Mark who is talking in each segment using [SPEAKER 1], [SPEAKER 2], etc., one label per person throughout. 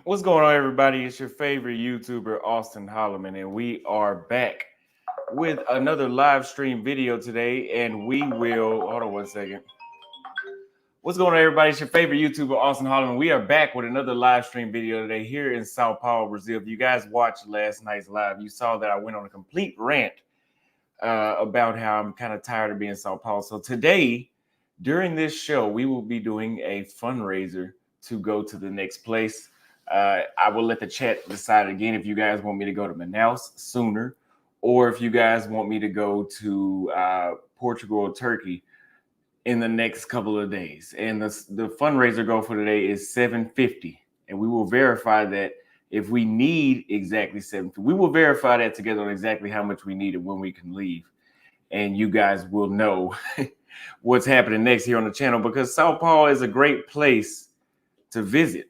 [SPEAKER 1] What's going on, everybody? It's your favorite YouTuber, Austin Holloman, and we are back with another live stream video today. And we will hold on one second. What's going on, everybody? It's your favorite YouTuber, Austin Holloman. We are back with another live stream video today here in Sao Paulo, Brazil. If you guys watched last night's live, you saw that I went on a complete rant about how I'm kind of tired of being Sao Paulo. So today, during this show, we will be doing a fundraiser to go to the next place. I will let the chat decide again if you guys want me to go to Manaus sooner, or if you guys want me to go to Portugal or Turkey in the next couple of days. And the fundraiser goal for today is 750, and we will verify that if we need exactly 750. We will verify that together on exactly how much we need and when we can leave, and you guys will know what's happening next here on the channel, because Sao Paulo is a great place to visit.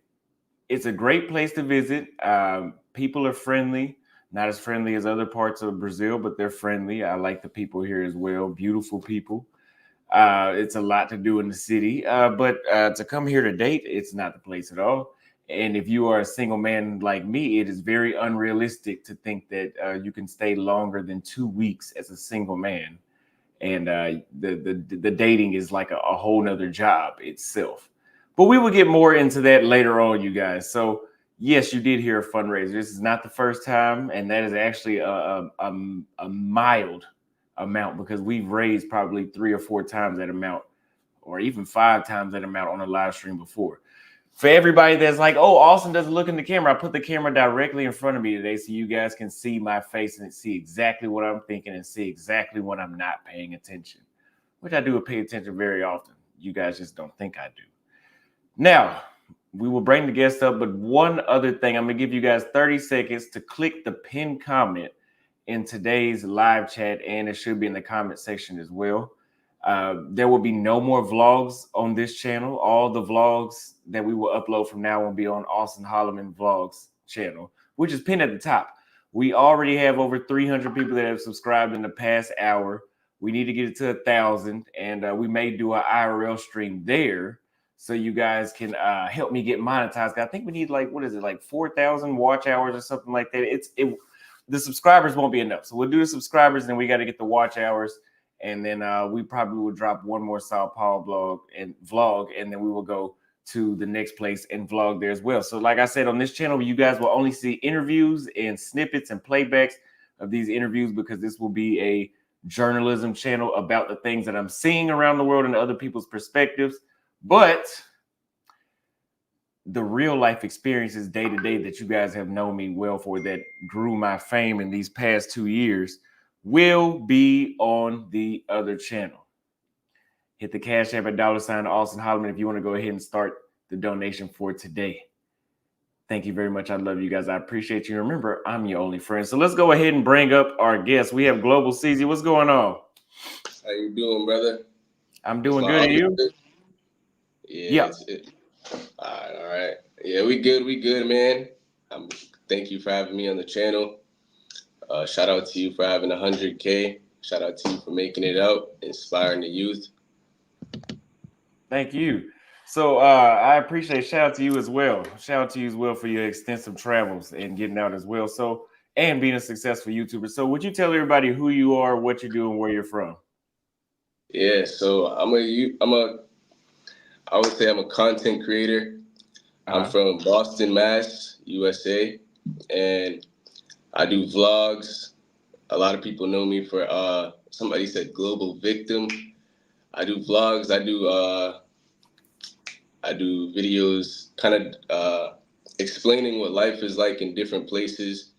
[SPEAKER 1] It's a great place to visit. People are friendly, not as friendly as other parts of Brazil, but they're friendly. I like the people here as well. Beautiful people. It's a lot to do in the city, but to come here to date, it's not the place at all. And if you are a single man like me, it is very unrealistic to think that you can stay longer than 2 weeks as a single man. And the dating is like a whole nother job itself. But we will get more into that later on, you guys. So yes, you did hear a fundraiser. This is not the first time, and that is actually a mild amount, because we've raised probably 3 or 4 times that amount, or even 5 times that amount on a live stream before. For everybody that's like, oh, Austin doesn't look in the camera, I put the camera directly in front of me today so you guys can see my face and see exactly what I'm thinking and see exactly when I'm not paying attention, which I do pay attention very often. You guys just don't think I do. Now, we will bring the guest up, but one other thing, I'm going to give you guys 30 seconds to click the pinned comment in today's live chat, and it should be in the comment section as well. There will be no more vlogs on this channel. All the vlogs that we will upload from now will be on Austin Holloman Vlogs channel, which is pinned at the top. We already have over 300 people that have subscribed in the past hour. We need to get it to 1,000, and we may do an IRL stream there so you guys can help me get monetized. I think we need like 4,000 watch hours or something like that. The subscribers won't be enough, so we'll do the subscribers, and then we got to get the watch hours, and then we probably will drop one more Sao Paulo vlog, and then we will go to the next place and vlog there as well. So like I said, on this channel, you guys will only see interviews and snippets and playbacks of these interviews, because this will be a journalism channel about the things that I'm seeing around the world and other people's perspectives. But the real life experiences day to day that you guys have known me well for, that grew my fame in these past 2 years, will be on the other channel. Hit the Cash App at $ Austin Holloman if you want to go ahead and start the donation for today. Thank you very much. I love you guys. I appreciate you. Remember, I'm your only friend. So let's go ahead and bring up our guest. We have Global CZ. What's going on?
[SPEAKER 2] How you doing, brother?
[SPEAKER 1] I'm doing good. And you?
[SPEAKER 2] Yeah. All right. Yeah, we good, man. Thank you for having me on the channel. Shout out to you for having 100K. Shout out to you for making it out, inspiring the youth.
[SPEAKER 1] Thank you. So I appreciate, shout out to you as well. Shout out to you as well for your extensive travels and getting out as well. So, and being a successful YouTuber. So would you tell everybody who you are, what you do, and where you're from?
[SPEAKER 2] Yeah, so I would say I'm a content creator. I'm from Boston, Mass, USA, and I do vlogs. A lot of people know me for somebody said Global Victim. I do vlogs. I do videos, kind of explaining what life is like in different places,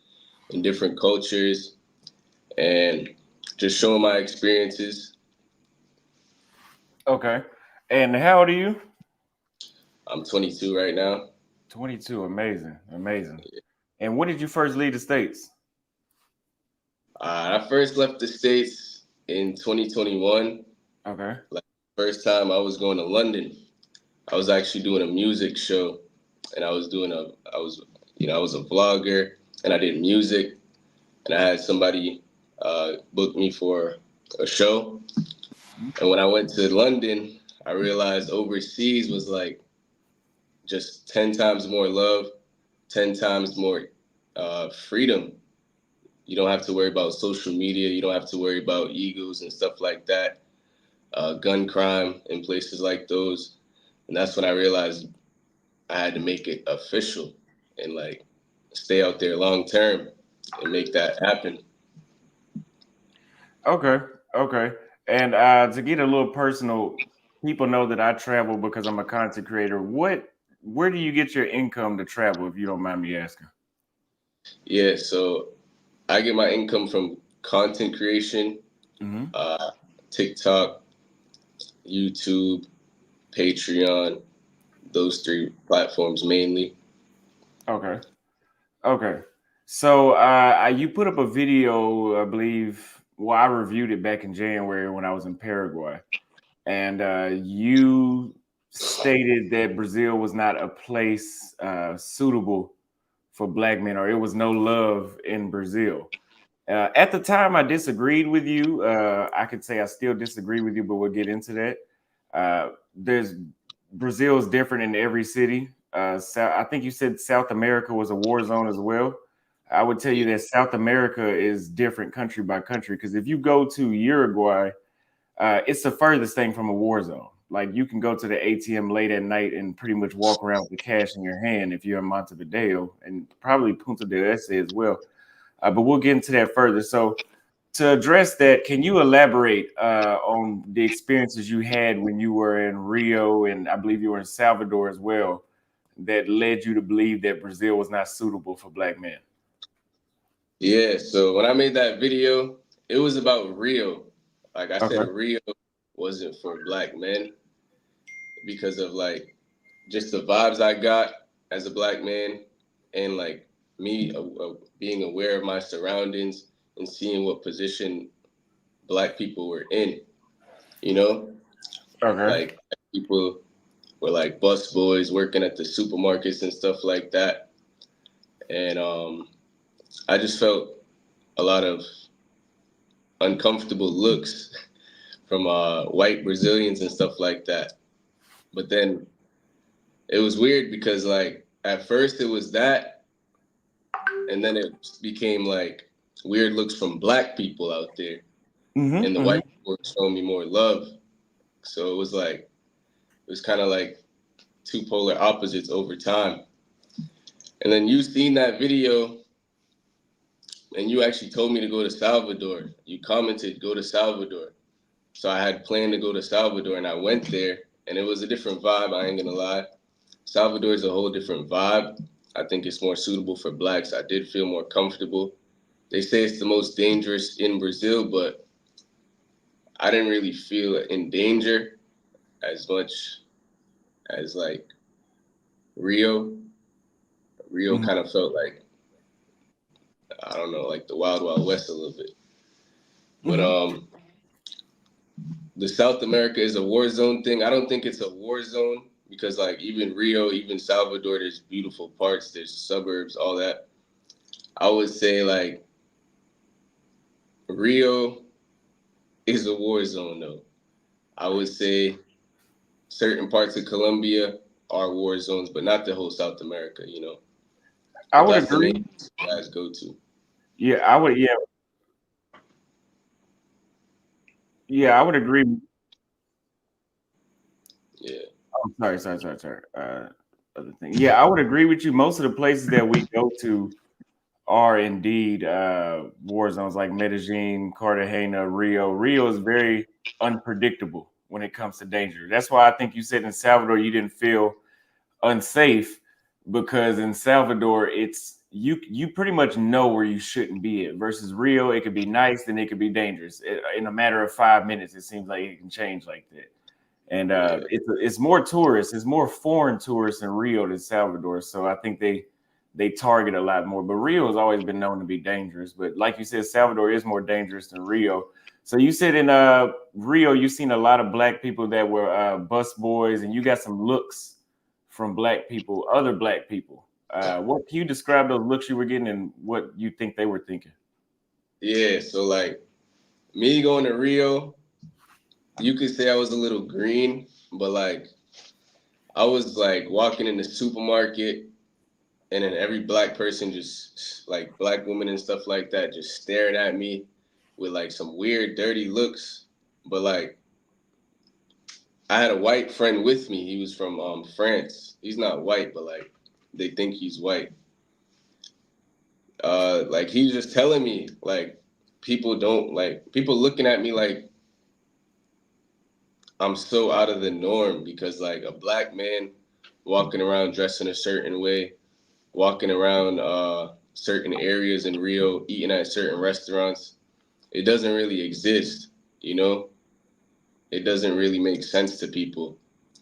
[SPEAKER 2] in different cultures, and just showing my experiences.
[SPEAKER 1] Okay. And how old are you?
[SPEAKER 2] I'm 22 right now.
[SPEAKER 1] 22. Amazing. Amazing. And when did you first leave the States?
[SPEAKER 2] I first left the States in 2021.
[SPEAKER 1] Okay.
[SPEAKER 2] Like, first time I was going to London. I was actually doing a music show, and I was a vlogger, and I did music, and I had somebody book me for a show. And when I went to London, I realized overseas was like just 10 times more love, 10 times more freedom. You don't have to worry about social media. You don't have to worry about egos and stuff like that. Gun crime in places like those. And that's when I realized I had to make it official and like stay out there long term and make that happen.
[SPEAKER 1] Okay, okay. And to get a little personal, people know that I travel because I'm a content creator. Where do you get your income to travel, if you don't mind me asking?
[SPEAKER 2] Yeah, so I get my income from content creation,
[SPEAKER 1] Hmm.
[SPEAKER 2] uh, TikTok, YouTube, Patreon, those three platforms mainly.
[SPEAKER 1] Okay, okay. So you put up a video, I believe. Well, I reviewed it back in January when I was in Paraguay, and you stated that Brazil was not a place suitable for black men, or it was no love in Brazil. At the time, I disagreed with you. I could say I still disagree with you, but we'll get into that. There's Brazil is different in every city. I think you said South America was a war zone as well. I would tell you
[SPEAKER 2] Yeah,
[SPEAKER 1] that South America is different country by country, because if you go to Uruguay, it's the furthest thing from a war zone. Like, you can go to the ATM late at night and pretty much walk around with the cash in your hand if you're in Montevideo, and probably Punta del Este as well. But we'll get into that further. So, to address that, can you elaborate on the experiences you had when you were in Rio, and I believe you were in Salvador as well, that led you to believe that Brazil was not suitable for black men?
[SPEAKER 2] yeah. So when I made that video, it was about Rio. Like I said,
[SPEAKER 1] Okay.
[SPEAKER 2] Rio wasn't for black men because of like just the vibes I got as a black man, and like me being aware of my surroundings and seeing what position black people were in. You know,
[SPEAKER 1] Okay.
[SPEAKER 2] like people were like bus boys working at the supermarkets and stuff like that, and I just felt a lot of uncomfortable looks from white Brazilians and stuff like that. But then it was weird because like at first it was that, and then it became like weird looks from black people out there, and the white
[SPEAKER 1] Mm-hmm.
[SPEAKER 2] people were showing me more love. So it was like it was kind of like two polar opposites over time. And then you seen that video, and you actually told me to go to Salvador. You commented, go to Salvador. So I had planned to go to Salvador, and I went there, and it was a different vibe. I ain't gonna lie. Salvador is a whole different vibe. I think it's more suitable for blacks. I did feel more comfortable. They say it's the most dangerous in Brazil, but I didn't really feel in danger as much as like Rio. Rio
[SPEAKER 1] Mm-hmm.
[SPEAKER 2] kind of felt like, I don't know, like the Wild Wild West a little bit. But
[SPEAKER 1] Mm-hmm.
[SPEAKER 2] the South America is a war zone thing. I don't think it's a war zone because like even Rio, even Salvador, there's beautiful parts, there's suburbs, all that. I would say like Rio is a war zone though. I would say certain parts of Colombia are war zones, but not the whole South America, you know.
[SPEAKER 1] I
[SPEAKER 2] But
[SPEAKER 1] would
[SPEAKER 2] that's the main
[SPEAKER 1] agree.
[SPEAKER 2] place you guys go to.
[SPEAKER 1] Yeah, I would. Yeah, yeah, I would agree.
[SPEAKER 2] Yeah.
[SPEAKER 1] Oh, sorry. Other thing. Yeah, I would agree with you. Most of the places that we go to are indeed war zones, like Medellin, Cartagena, Rio. Rio is very unpredictable when it comes to danger. That's why I think you said in Salvador you didn't feel unsafe, because in Salvador you pretty much know where you shouldn't be at. Versus Rio, it could be nice, then it could be dangerous. In a matter of 5 minutes, it seems like it can change like that. And
[SPEAKER 2] Yeah.
[SPEAKER 1] it's more tourists, it's more foreign tourists in Rio than Salvador. So I think they target a lot more. But Rio has always been known to be dangerous. But like you said, Salvador is more dangerous than Rio. So you said in Rio, you've seen a lot of black people that were bus boys, and you got some looks from black people, other black people. What can you describe those looks you were getting, and what you think they were thinking?
[SPEAKER 2] Yeah. So like me going to Rio, you could say I was a little green, but like I was like walking in the supermarket and then every black person just like black women and stuff like that just staring at me with like some weird dirty looks. But like I had a white friend with me. He was from France. He's not white, but like they think he's white. Like he was just telling me like people don't like people looking at me like I'm so out of the norm because like a black man walking around dressing a certain way, walking around certain areas in Rio, eating at certain restaurants, it doesn't really exist, you know? It doesn't really make sense to people.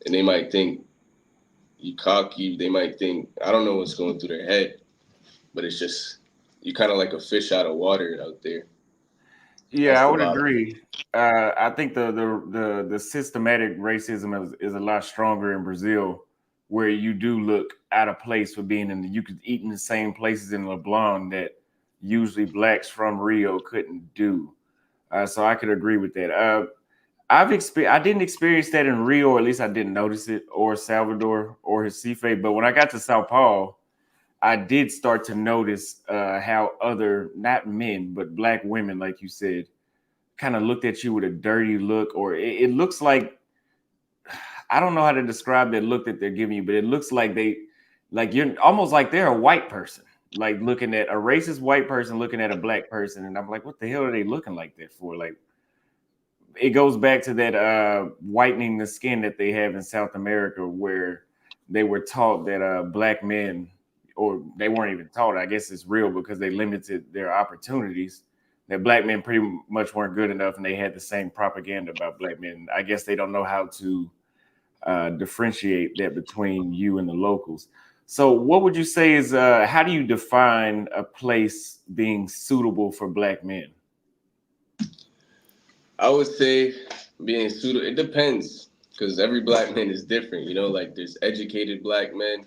[SPEAKER 2] And they might think you cocky, they might think, I don't know what's going through their head, but it's just, you kind of like a fish out of water out there.
[SPEAKER 1] Yeah,
[SPEAKER 2] That's
[SPEAKER 1] I
[SPEAKER 2] the
[SPEAKER 1] would
[SPEAKER 2] bottom.
[SPEAKER 1] agree. I think the systematic racism is a lot stronger in Brazil, where you do look out of place for being in. You could eat in the same places in Leblon that usually blacks from Rio couldn't do. So I could agree with that. I didn't experience that in Rio, or at least I didn't notice it, or Salvador or Recife. But when I got to Sao Paulo, I did start to notice how other, not men, but black women, like you said, kind of looked at you with a dirty look, or it looks like, I don't know how to describe that look that they're giving you, but it looks like like you're almost like they're a white person, like looking at a racist white person looking at a black person, and I'm like, what the hell are they looking like that for? Like, it goes back to that whitening the skin that they have in South America, where they were taught that black men, or they weren't even taught, I guess it's real because they limited their opportunities, that black men pretty much weren't good enough, and they had the same propaganda about black men. I guess they don't know how to differentiate that between you and the locals. So what would you say is, how do you define a place being suitable for black men?
[SPEAKER 2] I would say being suitable, it depends because every black man is different. You know, like there's educated black men,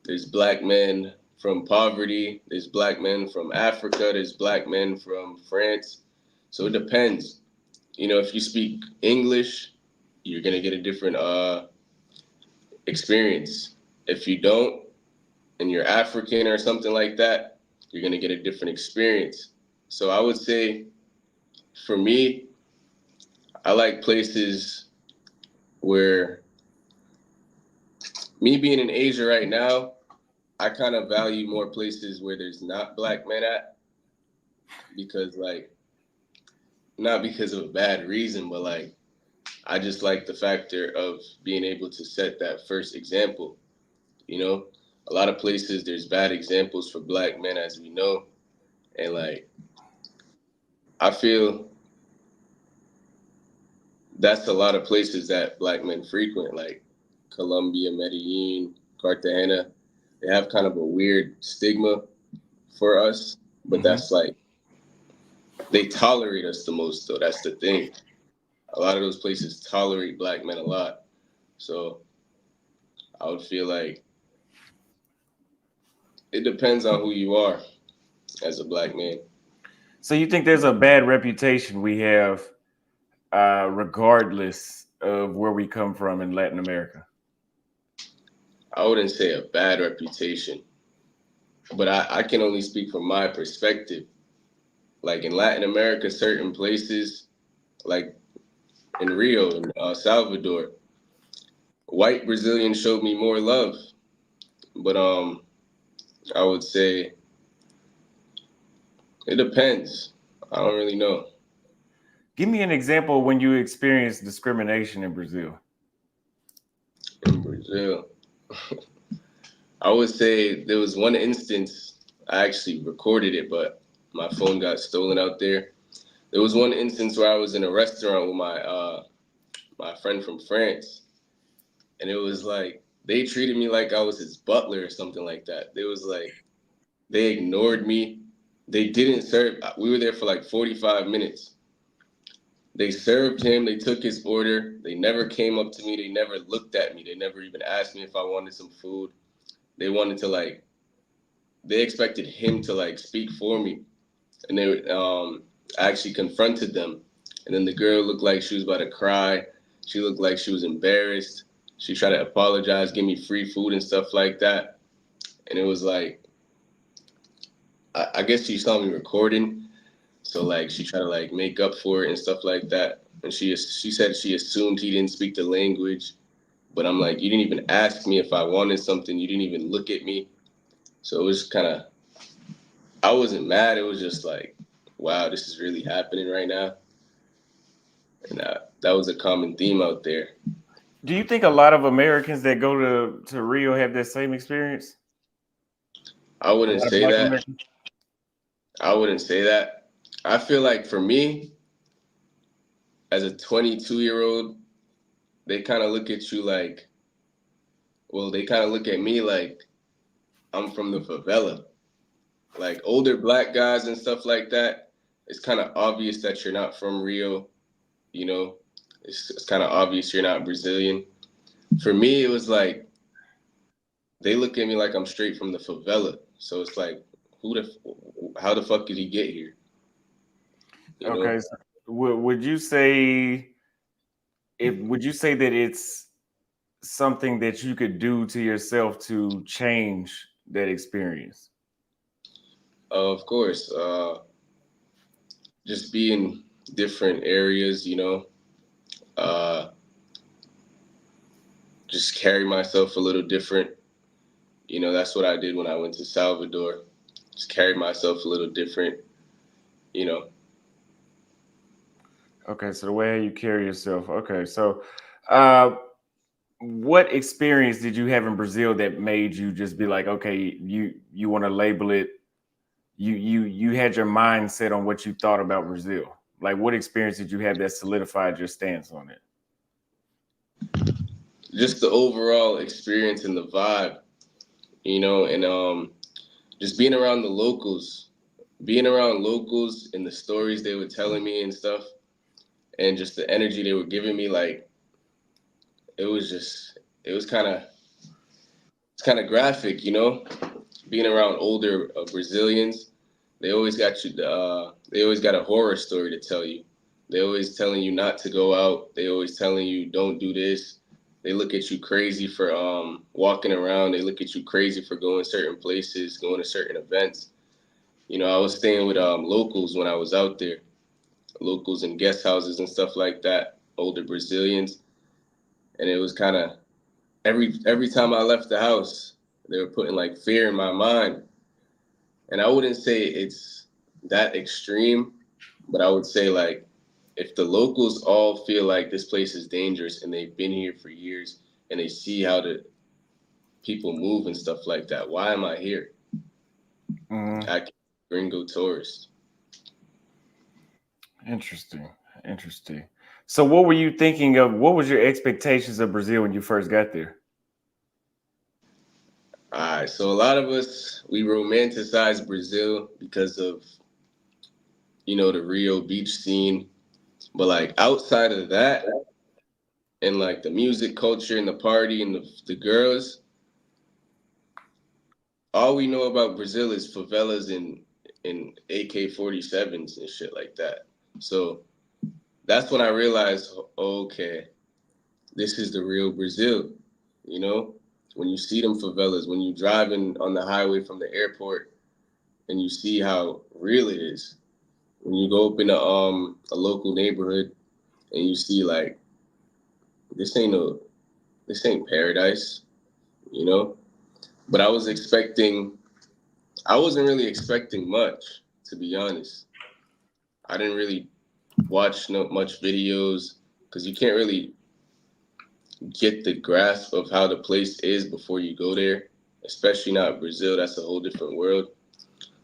[SPEAKER 2] there's black men from poverty, there's black men from Africa, there's black men from France. So it depends. You know, if you speak English, you're gonna get a different experience. If you don't, and you're African or something like that, you're gonna get a different experience. So I would say, for me, I like places where me being in Asia right now, I kind of value more places where there's not black men at because like not because of a bad reason, but like I just like the factor of being able to set that first example. You know, a lot of places there's bad examples for black men, as we know, and like I feel that's a lot of places that black men frequent, like Colombia, Medellin, Cartagena. They have kind of a weird stigma for us, but
[SPEAKER 1] Mm-hmm.
[SPEAKER 2] that's like they tolerate us the most, though. That's the thing. A lot of those places tolerate black men a lot. So I would feel like it depends on who you are as a black man.
[SPEAKER 1] So you think there's a bad reputation we have, regardless of where we come from in Latin America?
[SPEAKER 2] I wouldn't say a bad reputation, but I can only speak from my perspective. Like in Latin America, certain places, like in Rio and Salvador, white Brazilians showed me more love. But I would say it depends. I don't really know.
[SPEAKER 1] Give me an example when you experienced discrimination in Brazil.
[SPEAKER 2] In Brazil, I would say there was one instance I actually recorded it, but my phone got stolen out there. There was one instance where I was in a restaurant with my friend from France, and it was like they treated me like I was his butler or something like that. They was like they ignored me. They didn't serve. We were there for like 45 minutes. They served him. They took his order. They never came up to me. They never looked at me. They never even asked me if I wanted some food. They wanted to like. They expected him to like speak for me, and they actually confronted them. And then the girl looked like she was about to cry. She looked like she was embarrassed. She tried to apologize, give me free food and stuff like that. and it was like I guess she saw me recording, so like she tried to like make up for it and stuff like that. And she said she assumed he didn't speak the language, but I'm like, you didn't even ask me if I wanted something. You didn't even look at me. So it was kind of, I wasn't mad. It was just like, wow, this is really happening right now. And that was a common theme out there.
[SPEAKER 1] Do you think a lot of Americans that go to Rio have that same experience?
[SPEAKER 2] I
[SPEAKER 1] A
[SPEAKER 2] wouldn't
[SPEAKER 1] lot of
[SPEAKER 2] say
[SPEAKER 1] Black
[SPEAKER 2] that.
[SPEAKER 1] Americans.
[SPEAKER 2] I wouldn't say that. I feel like for me, as a 22-year-old, they kind of look at you like, well, they kind of look at me like I'm from the favela. Like older black guys and stuff like that, it's kind of obvious that you're not from Rio, you know? It's kind of obvious you're not Brazilian. For me, it was like they look at me like I'm straight from the favela. So it's like, how the fuck did he get here? You know?
[SPEAKER 1] Okay, so would you say would you say that it's something that you could do to yourself to change that experience?
[SPEAKER 2] Of course, just be in different areas, you know, uh, just carry myself a little different. You know, that's what I did when I went to Salvador. Just carried myself a little different, you know.
[SPEAKER 1] Okay, so the way you carry yourself. Okay, so uh, what experience did you have in Brazil that made you just be like, okay, you want to label it? You had your mind set on what you thought about Brazil. Like, what experience did you have that solidified your stance on it?
[SPEAKER 2] Just the overall experience and the vibe, you know, and just being around locals and the stories they were telling me and stuff, and just the energy they were giving me, like it was just, it was kind of, it's kind of graphic, you know, being around older Brazilians. They always got you. They always got a horror story to tell you. They always telling you not to go out. They always telling you don't do this. They look at you crazy for walking around. They look at you crazy for going certain places, going to certain events. You know, I was staying with locals when I was out there, locals in guest houses and stuff like that, older Brazilians, and it was kind of every time I left the house, they were putting like fear in my mind. And I wouldn't say it's that extreme, but I would say like if the locals all feel like this place is dangerous and they've been here for years and they see how the people move and stuff like that, why am I here?
[SPEAKER 1] Mhm.
[SPEAKER 2] I can gringo tourist.
[SPEAKER 1] Interesting, interesting. So, what were you thinking of? What was your expectations of Brazil when you first got there?
[SPEAKER 2] All right, so a lot of us we romanticize Brazil because of the Rio beach scene, but like outside of that and like the music culture and the party and the girls, all we know about Brazil is favelas and AK-47s and shit like that. So that's when I realized, okay, this is the real Brazil. You know, when you see them favelas, when you driving on the highway from the airport and you see how real it is. When you go up in a local neighborhood and you see like this ain't no this ain't paradise, you know. But I wasn't really expecting much, to be honest. I didn't really watch no much videos because you can't really get the grasp of how the place is before you go there, especially not Brazil. That's a whole different world.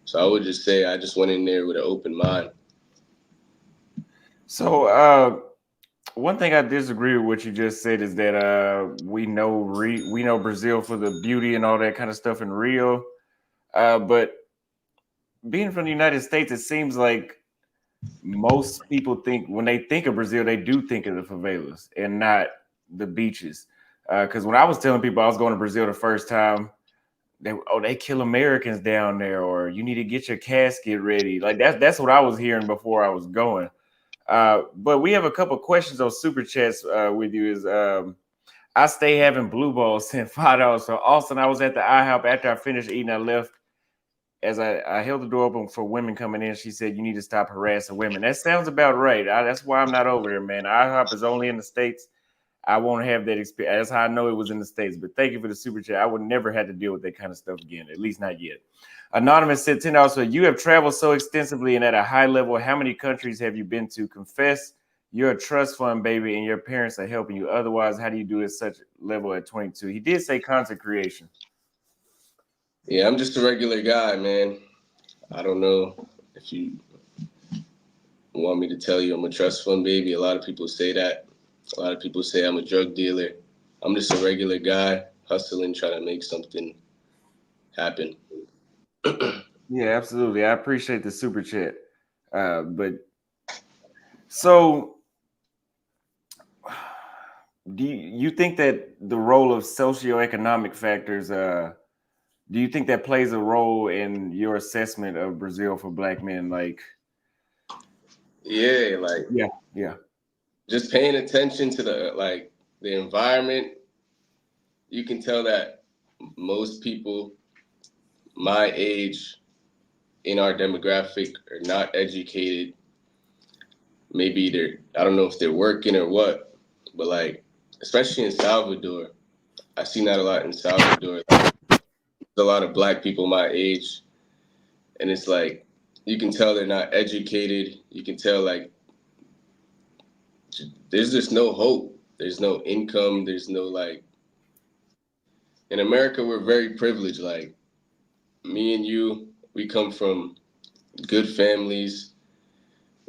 [SPEAKER 2] So I would just say I just went in there with an open mind.
[SPEAKER 1] So, one thing I disagree with what you just said is that we know Brazil for the beauty and all that kind of stuff in Rio, but being from the United States, it seems like most people think when they think of Brazil, they do think of the favelas and not the beaches. Because when I was telling people I was going to Brazil the first time, they kill Americans down there, or you need to get your casket ready. Like that's what I was hearing before I was going. But we have a couple questions on super chats with you. Is I stay having blue balls and $5. So Austin, I was at the IHOP after I finished eating. I left as I held the door open for women coming in. She said, "You need to stop harassing women." That sounds about right. That's why I'm not over there, man. IHOP is only in the States. I won't have that experience. That's how I know it was in the States. But thank you for the super chat. I would never have to deal with that kind of stuff again, at least not yet. Anonymous said $10. So you have traveled so extensively and at a high level. How many countries have you been to? Confess you're a trust fund baby and your parents are helping you. Otherwise, how do you do at such level at 22? He did say content creation.
[SPEAKER 2] Yeah, I'm just a regular guy, man. I don't know if you want me to tell you I'm a trust fund baby. A lot of people say that. A lot of people say I'm a drug dealer. I'm just a regular guy hustling, trying to make something happen.
[SPEAKER 1] Yeah, absolutely. I appreciate the super chat. But so do you think that the role of socioeconomic factors, do you think that plays a role in your assessment of Brazil for black men? Like,
[SPEAKER 2] Yeah, like
[SPEAKER 1] yeah.
[SPEAKER 2] just paying attention to the environment, you can tell that most people my age in our demographic are not educated. Maybe I don't know if they're working or what, but like, especially in Salvador, I seen that a lot in Salvador. Like, there's a lot of black people my age, and it's like, you can tell they're not educated. You can tell like, there's just no hope. There's no income. There's no like, in America, we're very privileged. Like, me and you, we come from good families.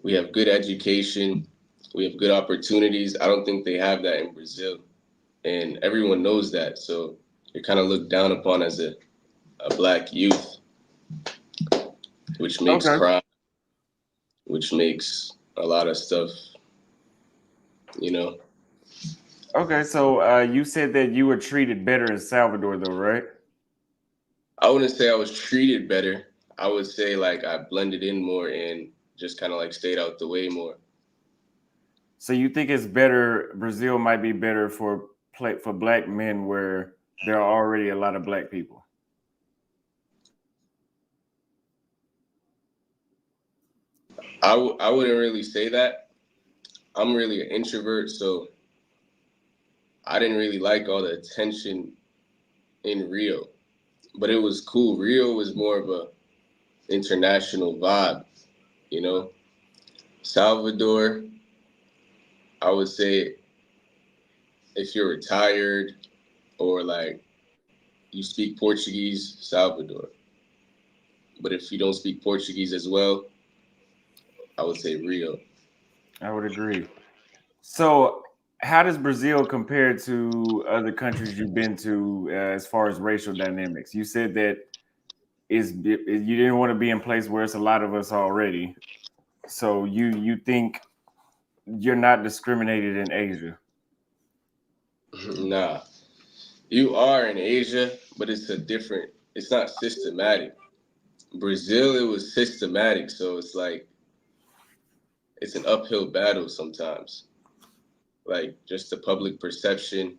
[SPEAKER 2] We have good education. We have good opportunities. I don't think they have that in Brazil. And everyone knows that. So you're kind of looked down upon as a black youth, which makes crime, which makes a lot of stuff, you know.
[SPEAKER 1] Okay, so you said that you were treated better in Salvador, though, right?
[SPEAKER 2] I wouldn't say I was treated better. I would say like I blended in more and just kind of like stayed out the way more.
[SPEAKER 1] So you think it's better? Brazil might be better for black men where there are already a lot of black people.
[SPEAKER 2] I wouldn't really say that. I'm really an introvert, so I didn't really like all the attention in Rio, but it was cool. Rio was more of a international vibe, you know. Salvador, I would say if you're retired or like you speak Portuguese, Salvador. But if you don't speak Portuguese as well, I would say Rio.
[SPEAKER 1] I would agree. So, how does Brazil compare to other countries you've been to as far as racial dynamics? You said that you didn't want to be in place where it's a lot of us already. So you think you're not discriminated in Asia?
[SPEAKER 2] Nah, you are in Asia, but it's not systematic. Brazil, it was systematic, so it's like it's an uphill battle sometimes. Like just the public perception,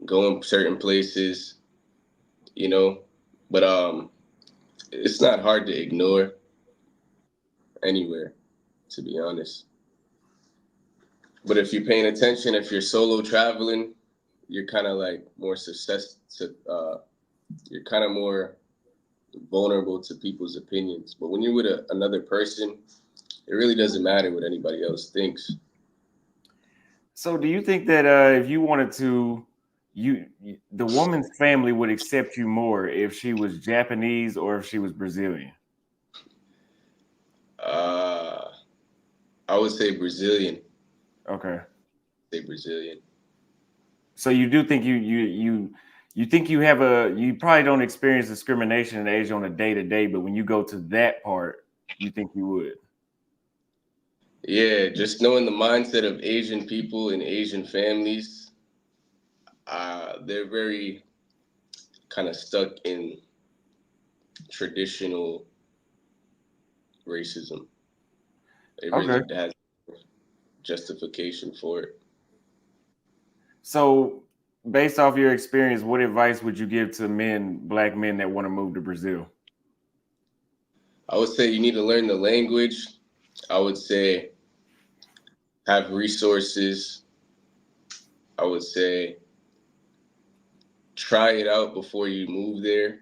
[SPEAKER 2] going certain places, you know. But it's not hard to ignore anywhere, to be honest. But if you're paying attention, if you're solo traveling, you're kind of like more you're kind of more vulnerable to people's opinions. But when you're with another person, it really doesn't matter what anybody else thinks.
[SPEAKER 1] So do you think that if you wanted to, the woman's family would accept you more if she was Japanese or if she was Brazilian?
[SPEAKER 2] Uh, I would say Brazilian.
[SPEAKER 1] Okay.
[SPEAKER 2] Say Brazilian.
[SPEAKER 1] So you do think you think you probably don't experience discrimination in Asia on a day to day, but when you go to that part, you think you would.
[SPEAKER 2] Yeah, just knowing the mindset of Asian people and Asian families, they're very kind of stuck in traditional racism. It really
[SPEAKER 1] Okay.
[SPEAKER 2] has justification for it.
[SPEAKER 1] So based off your experience, what advice would you give to black men that want to move to Brazil?
[SPEAKER 2] I would say you need to learn the language. I would say have resources. I would say try it out before you move there.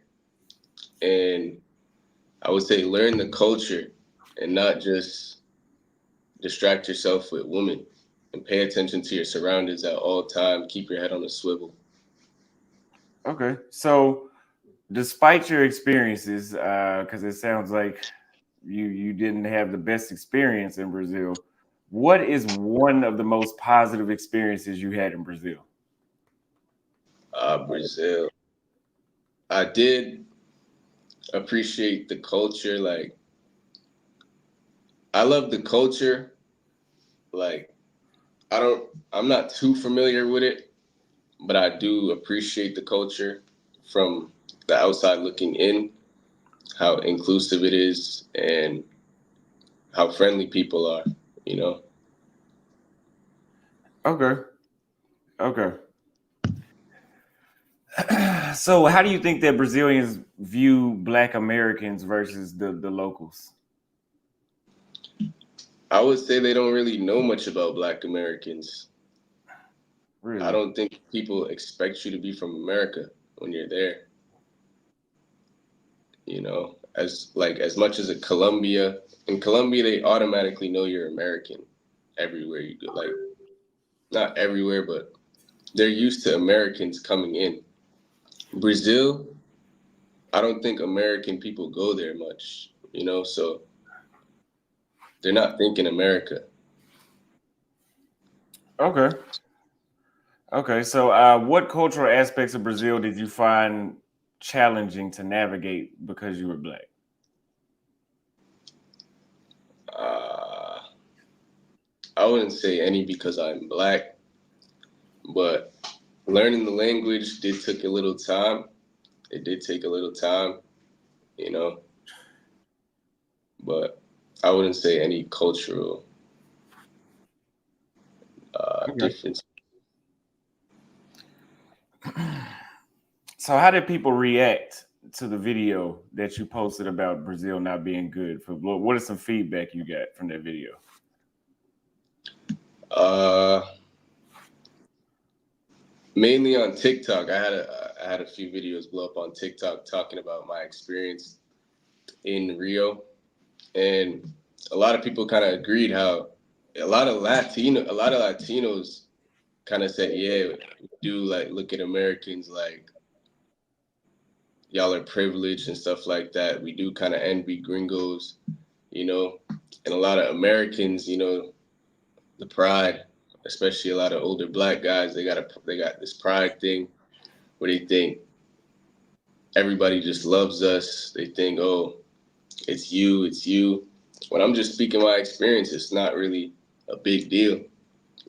[SPEAKER 2] And I would say learn the culture and not just distract yourself with women, and pay attention to your surroundings at all time. Keep your head on a swivel.
[SPEAKER 1] Okay, so despite your experiences, because it sounds like you didn't have the best experience in Brazil, what is one of the most positive experiences you had in Brazil?
[SPEAKER 2] Brazil. I did appreciate the culture. Like, I love the culture. Like, I'm not too familiar with it, but I do appreciate the culture from the outside looking in, how inclusive it is and how friendly people are, you know?
[SPEAKER 1] Okay, okay. So, how do you think that Brazilians view Black Americans versus the locals?
[SPEAKER 2] I would say they don't really know much about Black Americans. I
[SPEAKER 1] Really?
[SPEAKER 2] don't think people expect you to be from America when you're there. You know, as much as in Colombia they automatically know you're American everywhere you go. Like not everywhere, but they're used to Americans coming in. Brazil, I don't think American people go there much, you know, so they're not thinking America.
[SPEAKER 1] Okay. Okay. So, what cultural aspects of Brazil did you find challenging to navigate because you were Black?
[SPEAKER 2] Uh, I wouldn't say any because I'm Black, but learning the language did take a little time. It did take a little time, you know, but I wouldn't say any cultural
[SPEAKER 1] Okay.
[SPEAKER 2] difference.
[SPEAKER 1] So, how did people react to the video that you posted about Brazil not being good? What is some feedback you got from that video?
[SPEAKER 2] Uh, Mainly on TikTok. I had a few videos blow up on TikTok talking about my experience in Rio, and a lot of people kind of agreed how a lot of Latinos kind of said, yeah, we do like look at Americans like y'all are privileged and stuff like that. We do kind of envy gringos, you know, and a lot of Americans, you know, the pride, especially a lot of older Black guys, they got this pride thing where they think everybody just loves us. They think, oh, it's you, it's you. When I'm just speaking my experience, it's not really a big deal.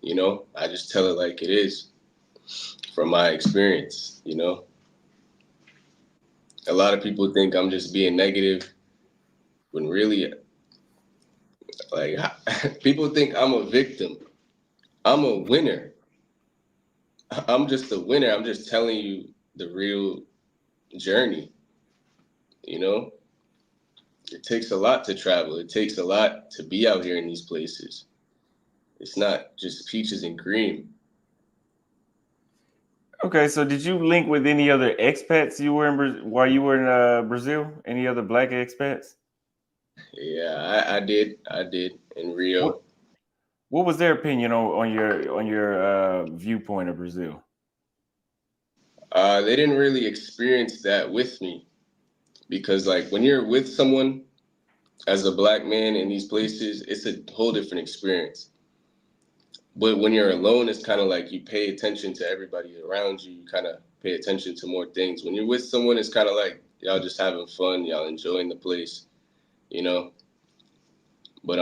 [SPEAKER 2] You know, I just tell it like it is from my experience. You know, a lot of people think I'm just being negative when really, like, people think I'm a victim. I'm a winner. I'm just a winner. I'm just telling you the real journey. You know, it takes a lot to travel. It takes a lot to be out here in these places. It's not just peaches and cream.
[SPEAKER 1] Okay, so did you link with any other expats you were in while you were in Brazil? Any other Black expats?
[SPEAKER 2] Yeah, I did in
[SPEAKER 1] What
[SPEAKER 2] Rio.
[SPEAKER 1] What was their opinion on your viewpoint of Brazil?
[SPEAKER 2] They didn't really experience that with me because, like, when you're with someone as a Black man in these places, it's a whole different experience. But when you're alone, it's kind of like you pay attention to everybody around you. You kind of pay attention to more things. When you're with someone, it's kind of like y'all just having fun, y'all enjoying the place, you know. But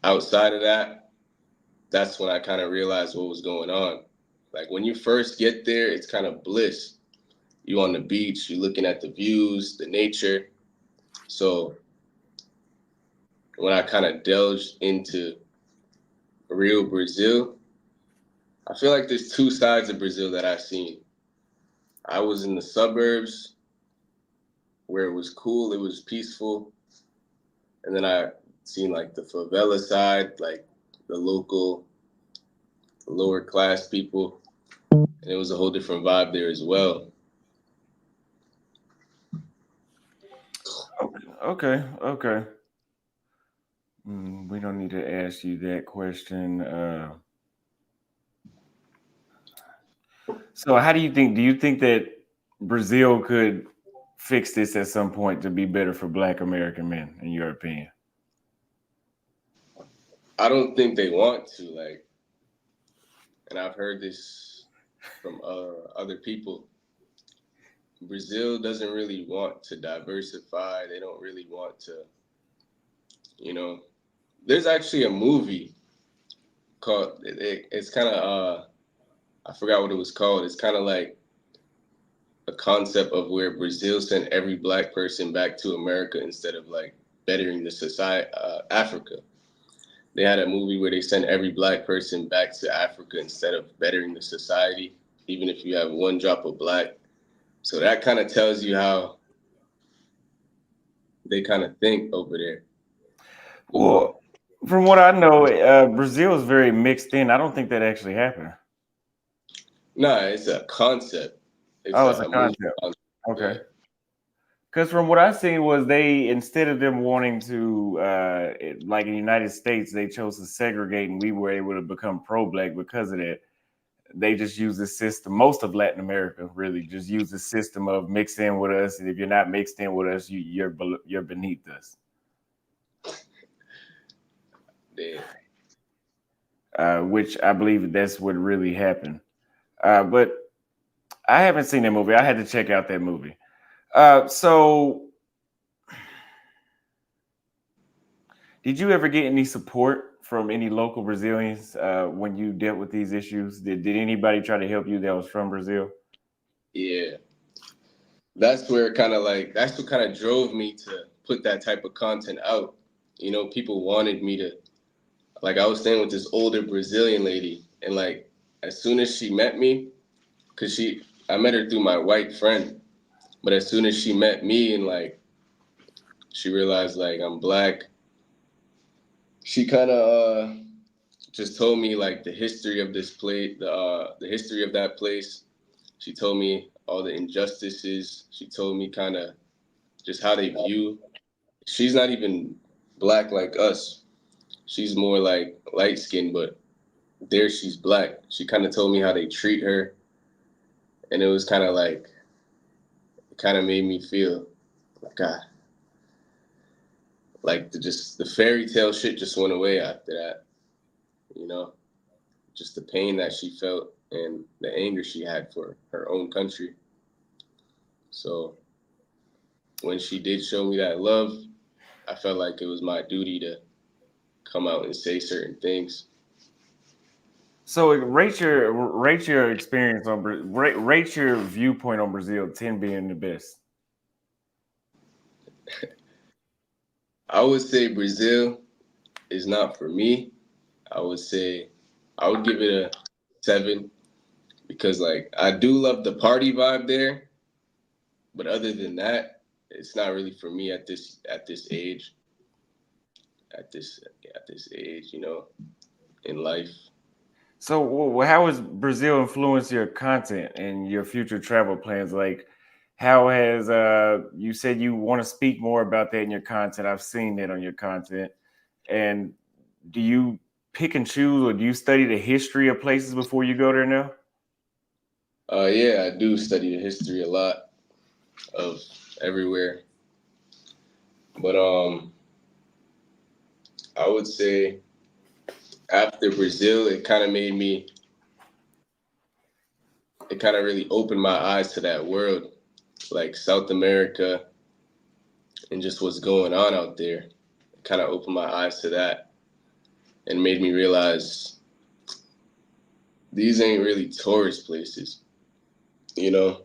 [SPEAKER 2] outside of that, that's when I kind of realized what was going on. Like when you first get there, it's kind of bliss. You on the beach, you're looking at the views, the nature. So when I kind of delved into real Brazil, I feel like there's two sides of Brazil that I've seen. I was in the suburbs where it was cool, it was peaceful, and then I seen like the favela side, like the local lower class people, and it was a whole different vibe there as well.
[SPEAKER 1] Okay, okay. We don't need to ask you that question. So, how do you think? Do you think that Brazil could fix this at some point to be better for Black American men, in your opinion?
[SPEAKER 2] I don't think they want to, like, and I've heard this from other people. Brazil doesn't really want to diversify. They don't really want to, you know. There's actually a movie called. It's kind of I forgot what it was called. It's kind of like a concept of where Brazil sent every black person back to America instead of like bettering the society, Africa. They had a movie where they sent every black person back to Africa instead of bettering the society, even if you have one drop of black. So that kind of tells you how they kind of think over there, you know?
[SPEAKER 1] Well, from what I know, Brazil is very mixed in. I don't think that actually happened.
[SPEAKER 2] Nah, it's a concept. It's
[SPEAKER 1] Oh, it's a
[SPEAKER 2] a movie
[SPEAKER 1] concept.
[SPEAKER 2] concept.
[SPEAKER 1] Okay.
[SPEAKER 2] Yeah.
[SPEAKER 1] Because from what I seen was they instead of them wanting to like in the United States, they chose to segregate, and we were able to become pro-black because of that. They just use the system. Most of Latin America really just use the system of mix in with us, and if you're not mixed in with us, you're beneath us.
[SPEAKER 2] Yeah.
[SPEAKER 1] Which I believe that's what really happened. But I haven't seen that movie. I had to check out that movie. So, did you ever get any support from any local Brazilians when you dealt with these issues? Did anybody try to help you that was from Brazil?
[SPEAKER 2] Yeah. That's where kind of like, that's what kind of drove me to put that type of content out. You know, people wanted me to, like, I was staying with this older Brazilian lady, and like, as soon as she met me, cause I met her through my white friend, but as soon as she met me and like, she realized like I'm black, she kind of just told me like the history of this place, the history of that place. She told me all the injustices. She told me kind of just how they view. She's not even black like us. She's more like light skinned, but there she's black. She kind of told me how they treat her, and it was kind of like it kind of made me feel like God, like just the fairy tale shit just went away after that. You know, just the pain that she felt and the anger she had for her own country. So when she did show me that love, I felt like it was my duty to come out and say certain things.
[SPEAKER 1] So rate your experience on rate your viewpoint on Brazil. 10 being the best.
[SPEAKER 2] I would say Brazil is not for me. I would say I would give it a 7 because like I do love the party vibe there, but other than that, it's not really for me at this age, at this age, you know, in life.
[SPEAKER 1] So, how has Brazil influenced your content and your future travel plans? Like, how has you said you want to speak more about that in your content? I've seen that on your content. And do you pick and choose, or do you study the history of places before you go there now?
[SPEAKER 2] Yeah, I do study the history a lot of everywhere, but I would say after Brazil, it kind of really opened my eyes to that world, like South America and just what's going on out there. It kind of opened my eyes to that and made me realize these ain't really tourist places, you know?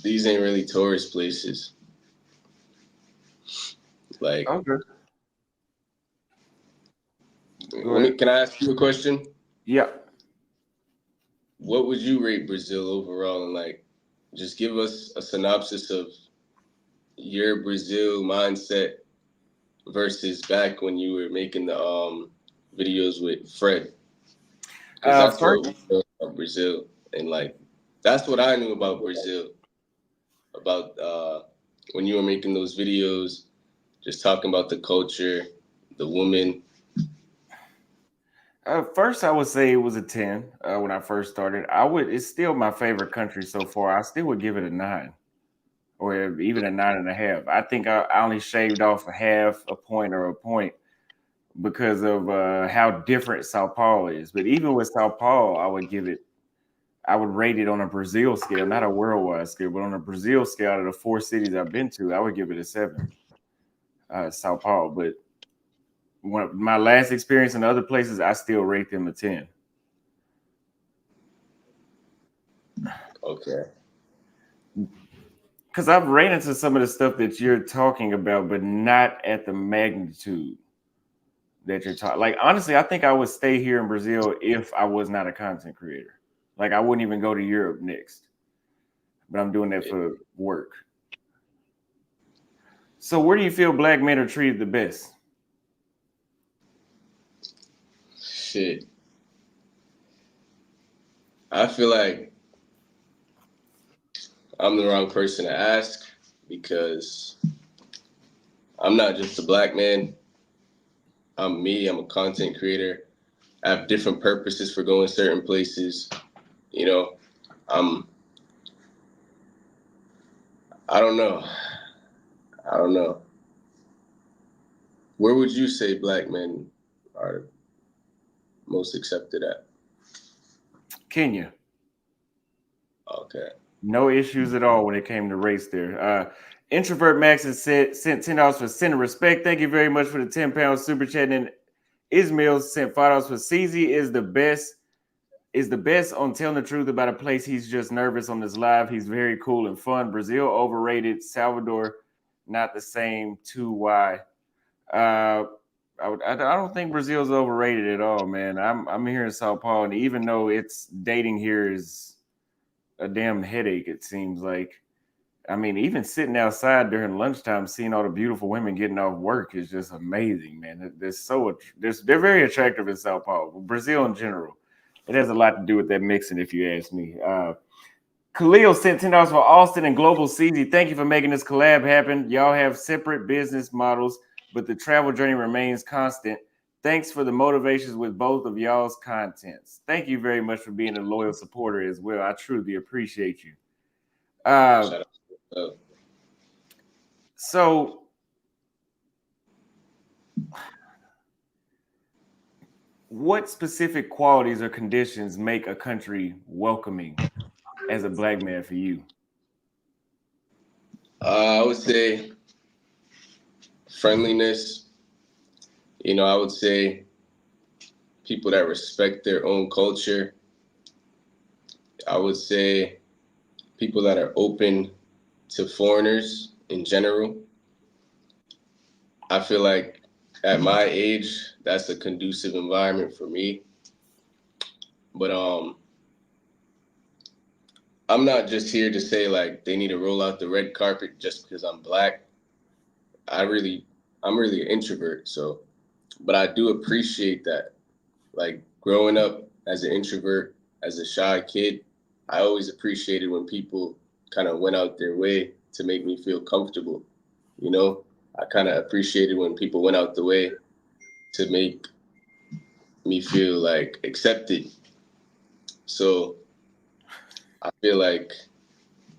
[SPEAKER 2] These ain't really tourist places. Like,
[SPEAKER 1] Okay, go ahead.
[SPEAKER 2] can can I ask you a question?
[SPEAKER 1] Yeah.
[SPEAKER 2] What would you rate Brazil overall, and like, just give us a synopsis of your Brazil mindset versus back when you were making the videos with Fred, because that's what
[SPEAKER 1] First,
[SPEAKER 2] we know about Brazil, and like that's what I knew about Brazil, about when you were making those videos, just talking about the culture, the woman.
[SPEAKER 1] first, I would say it was a 10 when I first started. It's still my favorite country so far. I still would give it a 9 or even a 9.5. I think I only shaved off a half a point or a point because of how different Sao Paulo is. But even with Sao Paulo, I would rate it on a Brazil scale, not a worldwide scale, but on a Brazil scale, out of the 4 cities I've been to, I would give it a 7. Sao Paulo, but my last experience in other places, I still rate them a 10.
[SPEAKER 2] Okay.
[SPEAKER 1] Because I've ran into some of the stuff that you're talking about, but not at the magnitude that you're talking. Like, honestly, I think I would stay here in Brazil if I was not a content creator. Like, I wouldn't even go to Europe next, but I'm doing that for work. So, where do you feel black men are treated the best?
[SPEAKER 2] Shit. I feel like I'm the wrong person to ask because I'm not just a black man. I'm me. I'm a content creator. I have different purposes for going certain places. You know, I'm. I don't know. I don't know. Where would you say black men are most accepted at?
[SPEAKER 1] Kenya.
[SPEAKER 2] Okay.
[SPEAKER 1] No issues at all when it came to race there. Introvert Max has sent $10 for sending respect. Thank you very much for the 10 pound super chat. And Ismail sent $5 for CZ is the best on telling the truth about a place. He's just nervous on this live. He's very cool and fun. Brazil overrated. Salvador not the same. 2Y. I don't think Brazil's overrated at all, man. I'm here in Sao Paulo, and even though it's dating here is a damn headache, it seems like. I mean, even sitting outside during lunchtime, seeing all the beautiful women getting off work is just amazing, man. They're very attractive in Sao Paulo, Brazil in general. It has a lot to do with that mixing, if you ask me. Khalil sent $10 for Austin and Global CZ. Thank you for making this collab happen. Y'all have separate business models, but the travel journey remains constant. Thanks for the motivations with both of y'all's contents. Thank you very much for being a loyal supporter as well. I truly appreciate you.
[SPEAKER 2] Shout out.
[SPEAKER 1] So, what specific qualities or conditions make a country welcoming as a black man for you?
[SPEAKER 2] I would say friendliness. I would say people that respect their own culture. I would say people that are open to foreigners in general. I feel like at my age, that's a conducive environment for me. But I'm not just here to say like they need to roll out the red carpet just because I'm black. I'm really an introvert, so but I do appreciate that. Like growing up as an introvert, as a shy kid, I always appreciated when people kind of went out their way to make me feel comfortable. I kind of appreciated when people went out the way to make me feel like accepted. So I feel like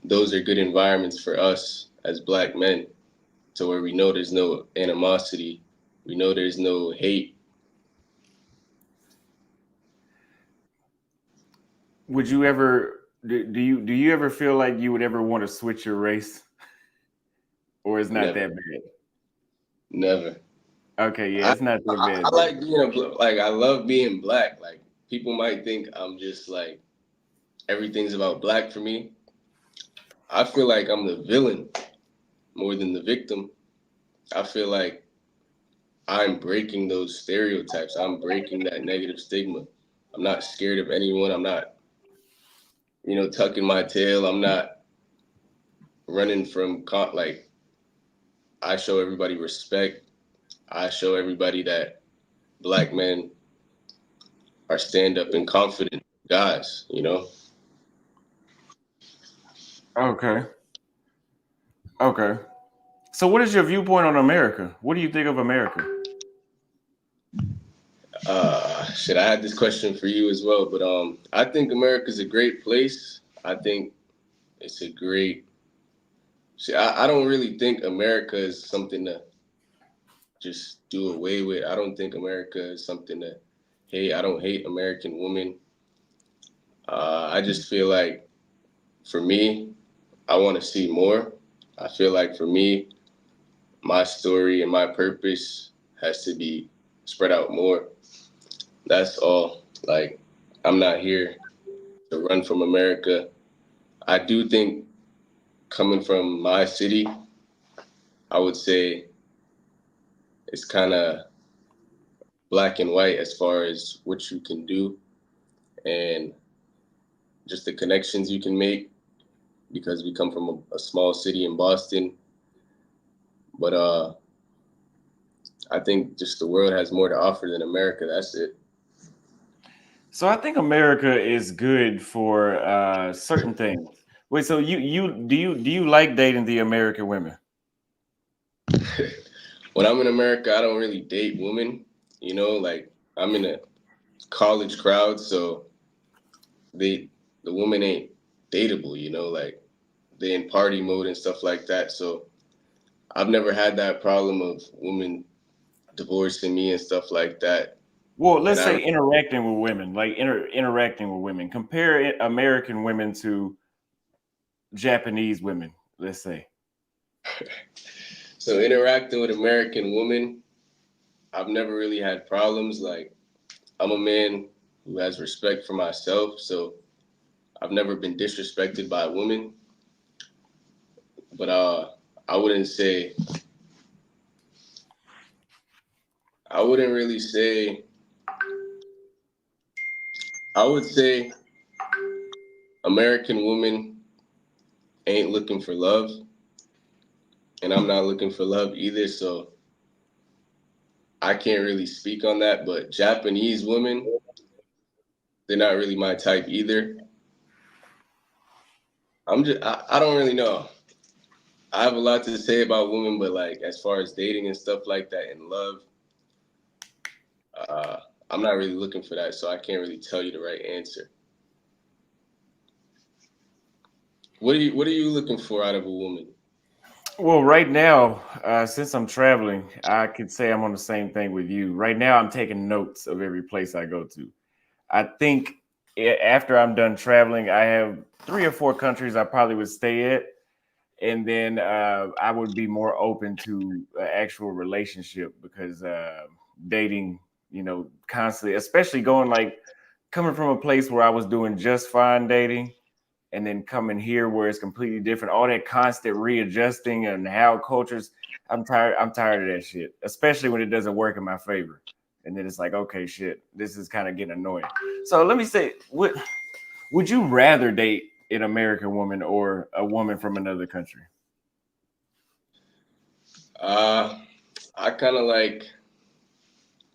[SPEAKER 2] those are good environments for us as black men to where we know there's no animosity, we know there's no hate.
[SPEAKER 1] Would you ever do you ever feel like you would ever want to switch your race? Or it's not
[SPEAKER 2] Never,
[SPEAKER 1] that bad?
[SPEAKER 2] never.
[SPEAKER 1] Okay, yeah,
[SPEAKER 2] I,
[SPEAKER 1] it's not that
[SPEAKER 2] I
[SPEAKER 1] bad
[SPEAKER 2] like
[SPEAKER 1] then.
[SPEAKER 2] being like I love being black. Like people might think I'm just like everything's about black for me. I feel like I'm the villain more than the victim. I feel like I'm breaking those stereotypes. I'm breaking that negative stigma. I'm not scared of anyone. I'm not, tucking my tail. I'm not running from like I show everybody respect. I show everybody that black men are stand up and confident guys.
[SPEAKER 1] Okay. Okay. So what is your viewpoint on America? What do you think of America?
[SPEAKER 2] Shit, I had this question for you as well, but I think America's a great place. I think it's a great. See, I don't really think America is something to just do away with. I don't think America is something to hate. I don't hate American women. I just feel like for me, I want to see more. I feel like for me, my story and my purpose has to be spread out more. That's all. Like, I'm not here to run from America. I do think coming from my city, I would say it's kind of black and white as far as what you can do and just the connections you can make because we come from a small city in Boston. But I think just the world has more to offer than America. That's it.
[SPEAKER 1] So I think America is good for certain things. Wait, so you like dating the American women?
[SPEAKER 2] When I'm in America, I don't really date women. Like I'm in a college crowd, so they the women ain't dateable. Like they in party mode and stuff like that. So I've never had that problem of women divorcing me and stuff like that.
[SPEAKER 1] Well,
[SPEAKER 2] And
[SPEAKER 1] let's
[SPEAKER 2] I
[SPEAKER 1] say interacting with women, like interacting with women. Compare American women to Japanese women, let's say.
[SPEAKER 2] so interacting with American women, I've never really had problems. Like I'm a man who has respect for myself, so I've never been disrespected by women. But I wouldn't say I wouldn't really say I would say American women ain't looking for love, and I'm not looking for love either. So I can't really speak on that. But Japanese women, they're not really my type either. I don't really know. I have a lot to say about women, but like as far as dating and stuff like that and love, uh, I'm not really looking for that, so I can't really tell you the right answer. What are you looking for out of a woman?
[SPEAKER 1] Well, right now, since I'm traveling, I could say I'm on the same thing with you. Right now, I'm taking notes of every place I go to. I think after I'm done traveling, I have 3 or 4 countries I probably would stay at, and then I would be more open to an actual relationship because dating, constantly, especially going like coming from a place where I was doing just fine dating and then coming here where it's completely different, all that constant readjusting and how cultures, I'm tired of that shit, especially when it doesn't work in my favor. And then it's like, okay, shit, this is kind of getting annoying. So let me say, would you rather date an American woman or a woman from another country?
[SPEAKER 2] Uh, I kind of like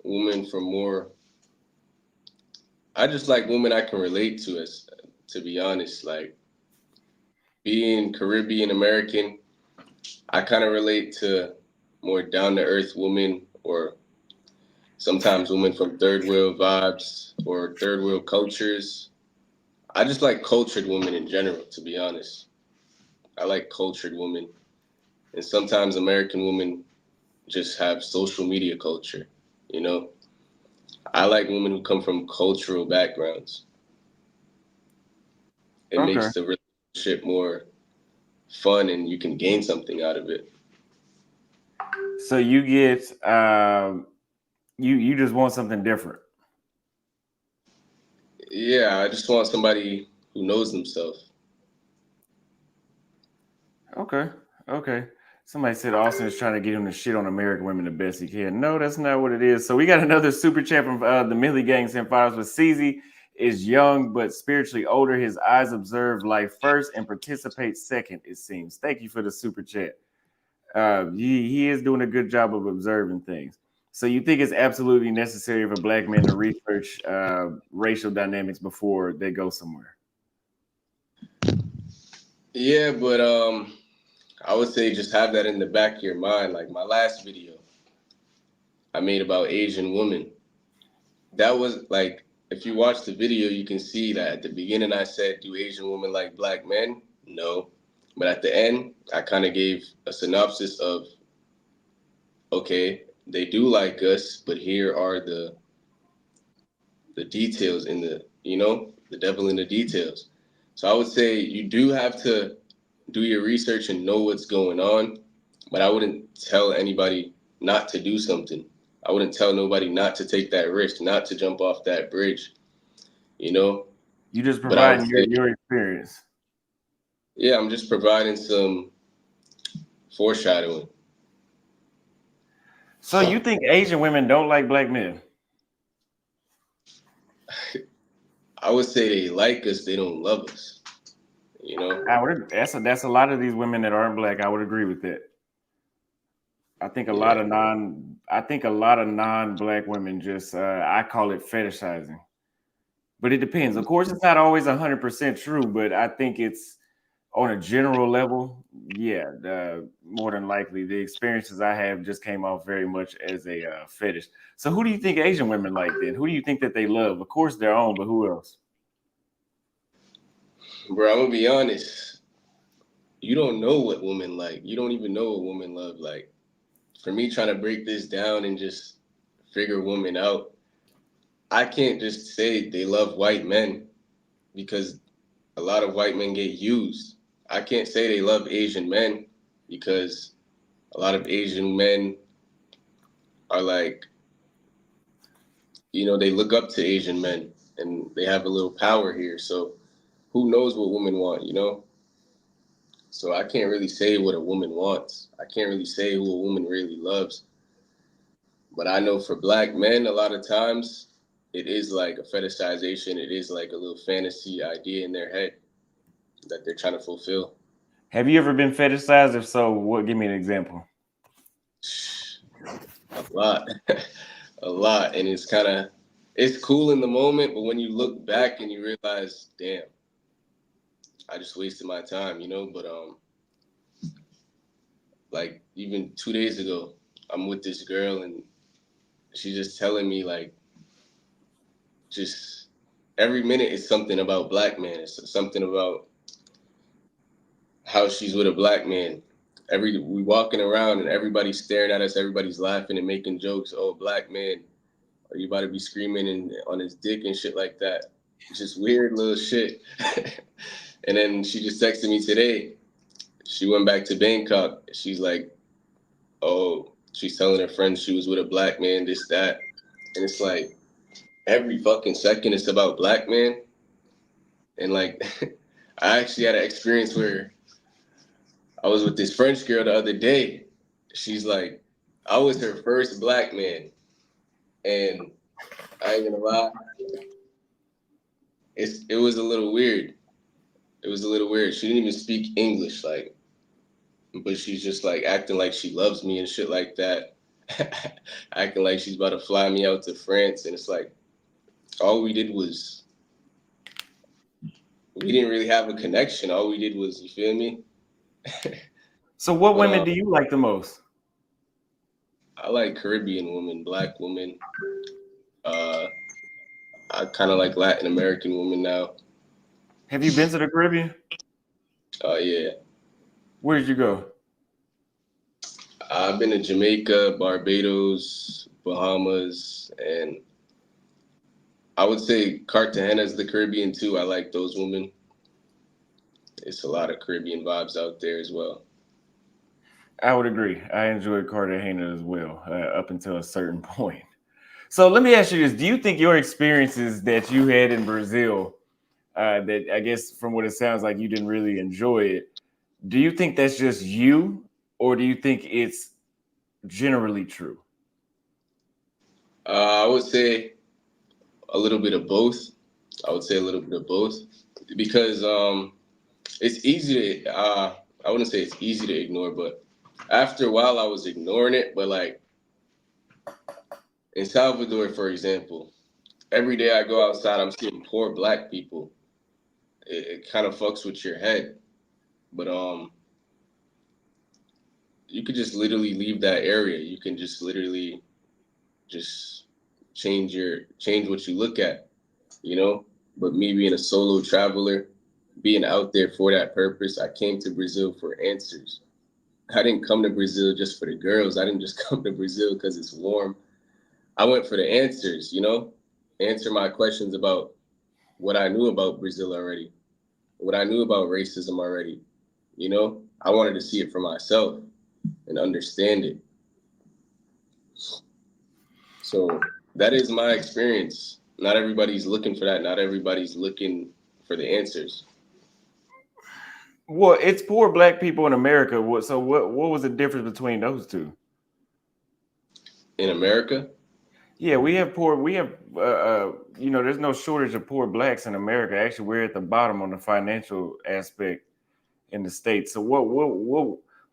[SPEAKER 2] women from more. I just like women I can relate to. As to be honest, like being Caribbean American, I kind of relate to more down to earth women or sometimes women from third world vibes or third world cultures. I just like cultured women in general, to be honest. I like cultured women. And sometimes American women just have social media culture, you know? I like women who come from cultural backgrounds. It
[SPEAKER 1] Okay.
[SPEAKER 2] makes the relationship more fun and you can gain something out of it.
[SPEAKER 1] So you get you just want something different.
[SPEAKER 2] Yeah, I just want somebody who knows themselves.
[SPEAKER 1] Okay. Okay. Somebody said Austin is trying to get him to shit on American women the best he can. No, that's not what it is. So we got another super chat from the Millie Gang sent files with CZ is young but spiritually older. His eyes observe life first and participate second, it seems. Thank you for the super chat. He is doing a good job of observing things. So you think it's absolutely necessary for black men to research racial dynamics before they go somewhere?
[SPEAKER 2] Yeah, but I would say just have that in the back of your mind. Like my last video I made about Asian women. That was like, if you watch the video, you can see that at the beginning I said, do Asian women like black men? No. But at the end, I kind of gave a synopsis of, okay, they do like us, but here are the details in the, the devil in the details. So I would say you do have to do your research and know what's going on, but I wouldn't tell anybody not to do something. I wouldn't tell nobody not to take that risk, not to jump off that bridge, You
[SPEAKER 1] just providing your experience.
[SPEAKER 2] Yeah, I'm just providing some foreshadowing.
[SPEAKER 1] So you think Asian women don't like black men?
[SPEAKER 2] I would say they like us, they don't love us.
[SPEAKER 1] That's a lot of these women that aren't black. I would agree with that. I think a lot of non-black women just I call it fetishizing. But it depends. Of course, it's not always 100% true, but I think it's on a general level, yeah, more than likely the experiences I have just came off very much as a fetish. So who do you think Asian women like then? Who do you think that they love? Of course their own, but who else?
[SPEAKER 2] Bro, I'm gonna be honest. You don't know what women like. You don't even know what women love. Like, for me trying to break this down and just figure women out, I can't just say they love white men because a lot of white men get used. I can't say they love Asian men because a lot of Asian men are like, they look up to Asian men and they have a little power here. So who knows what women want? So I can't really say what a woman wants. I can't really say who a woman really loves. But I know for black men, a lot of times it is like a fetishization. It is like a little fantasy idea in their head that they're trying to fulfill.
[SPEAKER 1] Have you ever been fetishized? If so, what? Give me an example.
[SPEAKER 2] A lot. A lot. And it's cool in the moment, but when you look back and you realize, damn, I just wasted my time, But like even 2 days ago, I'm with this girl and she's just telling me like, just every minute is something about black man. It's something about how she's with a black man. We walking around and everybody's staring at us, everybody's laughing and making jokes. Oh, black man, are you about to be screaming and on his dick and shit like that? Just weird little shit. And then she just texted me today. She went back to Bangkok. She's like, oh, she's telling her friends she was with a black man, this, that. And it's like, every fucking second it's about black man. And like, I actually had an experience where I was with this French girl the other day. She's like, I was her first black man. And I ain't gonna lie, it was a little weird. It was a little weird. She didn't even speak English, like, but she's just like acting like she loves me and shit like that. Acting like she's about to fly me out to France. And it's like, all we did was, we didn't really have a connection. All we did was, you feel me?
[SPEAKER 1] So what women do you like the most?
[SPEAKER 2] I like Caribbean women, black women. I kind of like Latin American women now.
[SPEAKER 1] Have you been to the Caribbean?
[SPEAKER 2] Yeah.
[SPEAKER 1] Where did you go?
[SPEAKER 2] I've been to Jamaica, Barbados, Bahamas, and I would say Cartagena's the Caribbean too. I like those women. It's a lot of Caribbean vibes out there as well.
[SPEAKER 1] I would agree. I enjoyed Cartagena as well, up until a certain point. So let me ask you this. Do you think your experiences that you had in Brazil, that I guess from what it sounds like you didn't really enjoy it, do you think that's just you or do you think it's generally true?
[SPEAKER 2] I would say a little bit of both. I would say a little bit of both because it's easy to. I wouldn't say it's easy to ignore, but after a while, I was ignoring it. But like in Salvador, for example, every day I go outside, I'm seeing poor black people. It kind of fucks with your head, but you could just literally leave that area. You can just literally just change what you look at, you know. But me being a solo traveler, being out there for that purpose, I came to Brazil for answers. I didn't come to Brazil just for the girls. I didn't just come to Brazil because it's warm. I went for the answers, you know, answer my questions about what I knew about Brazil already, what I knew about racism already. You know, I wanted to see it for myself and understand it. So that is my experience. Not everybody's looking for that. Not everybody's looking for the answers.
[SPEAKER 1] Well, it's poor black people in America. What was the difference between those two?
[SPEAKER 2] In America,
[SPEAKER 1] Yeah, we have poor. We have there's no shortage of poor blacks in America. Actually, we're at the bottom on the financial aspect in the states. So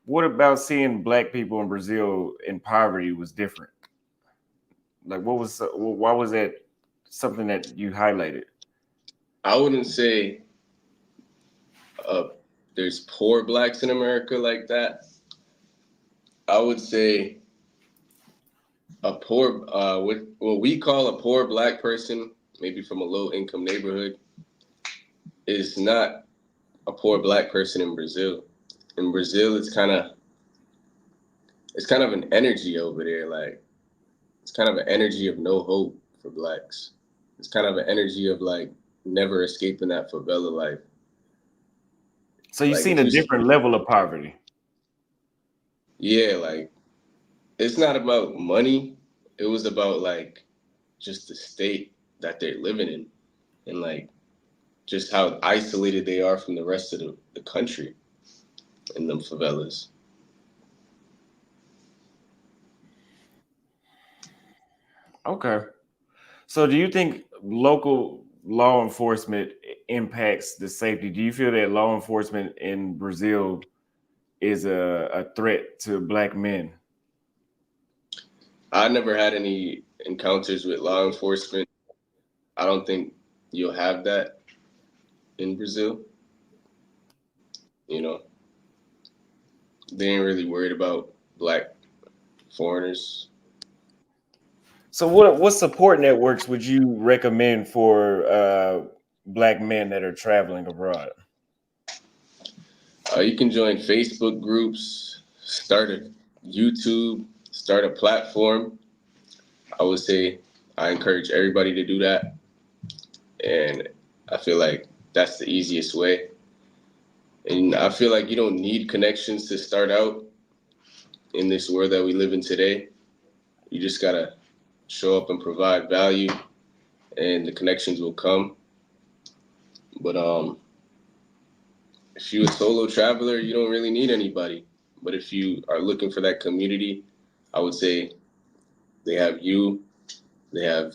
[SPEAKER 1] what about seeing black people in Brazil in poverty was different? Like, why was that something that you highlighted?
[SPEAKER 2] I wouldn't say uh, there's poor blacks in America like that. I would say a poor, what we call a poor black person, maybe from a low income neighborhood, is not a poor black person in Brazil. In Brazil, it's kind of an energy over there. Like it's kind of an energy of no hope for blacks. It's kind of an energy of like never escaping that favela life.
[SPEAKER 1] So you've
[SPEAKER 2] Like
[SPEAKER 1] seen
[SPEAKER 2] if
[SPEAKER 1] a
[SPEAKER 2] you,
[SPEAKER 1] different level of poverty.
[SPEAKER 2] yeah, like it's not about money. It was about like just the state that they're living in and like just how isolated they are from the rest of the country in them favelas.
[SPEAKER 1] Okay. So do you think local law enforcement impacts the safety? Do you feel that law enforcement in Brazil is a threat to black men?
[SPEAKER 2] I never had any encounters with law enforcement. I don't think you'll have that in Brazil. You know, they ain't really worried about black foreigners.
[SPEAKER 1] So what support networks would you recommend for black men that are traveling abroad?
[SPEAKER 2] You can join Facebook groups, start a YouTube, start a platform. I would say I encourage everybody to do that. And I feel like that's the easiest way. And I feel like you don't need connections to start out in this world that we live in today. You just gotta show up and provide value, and the connections will come. But if you're a solo traveler, you don't really need anybody. But if you are looking for that community, I would say they have you, they have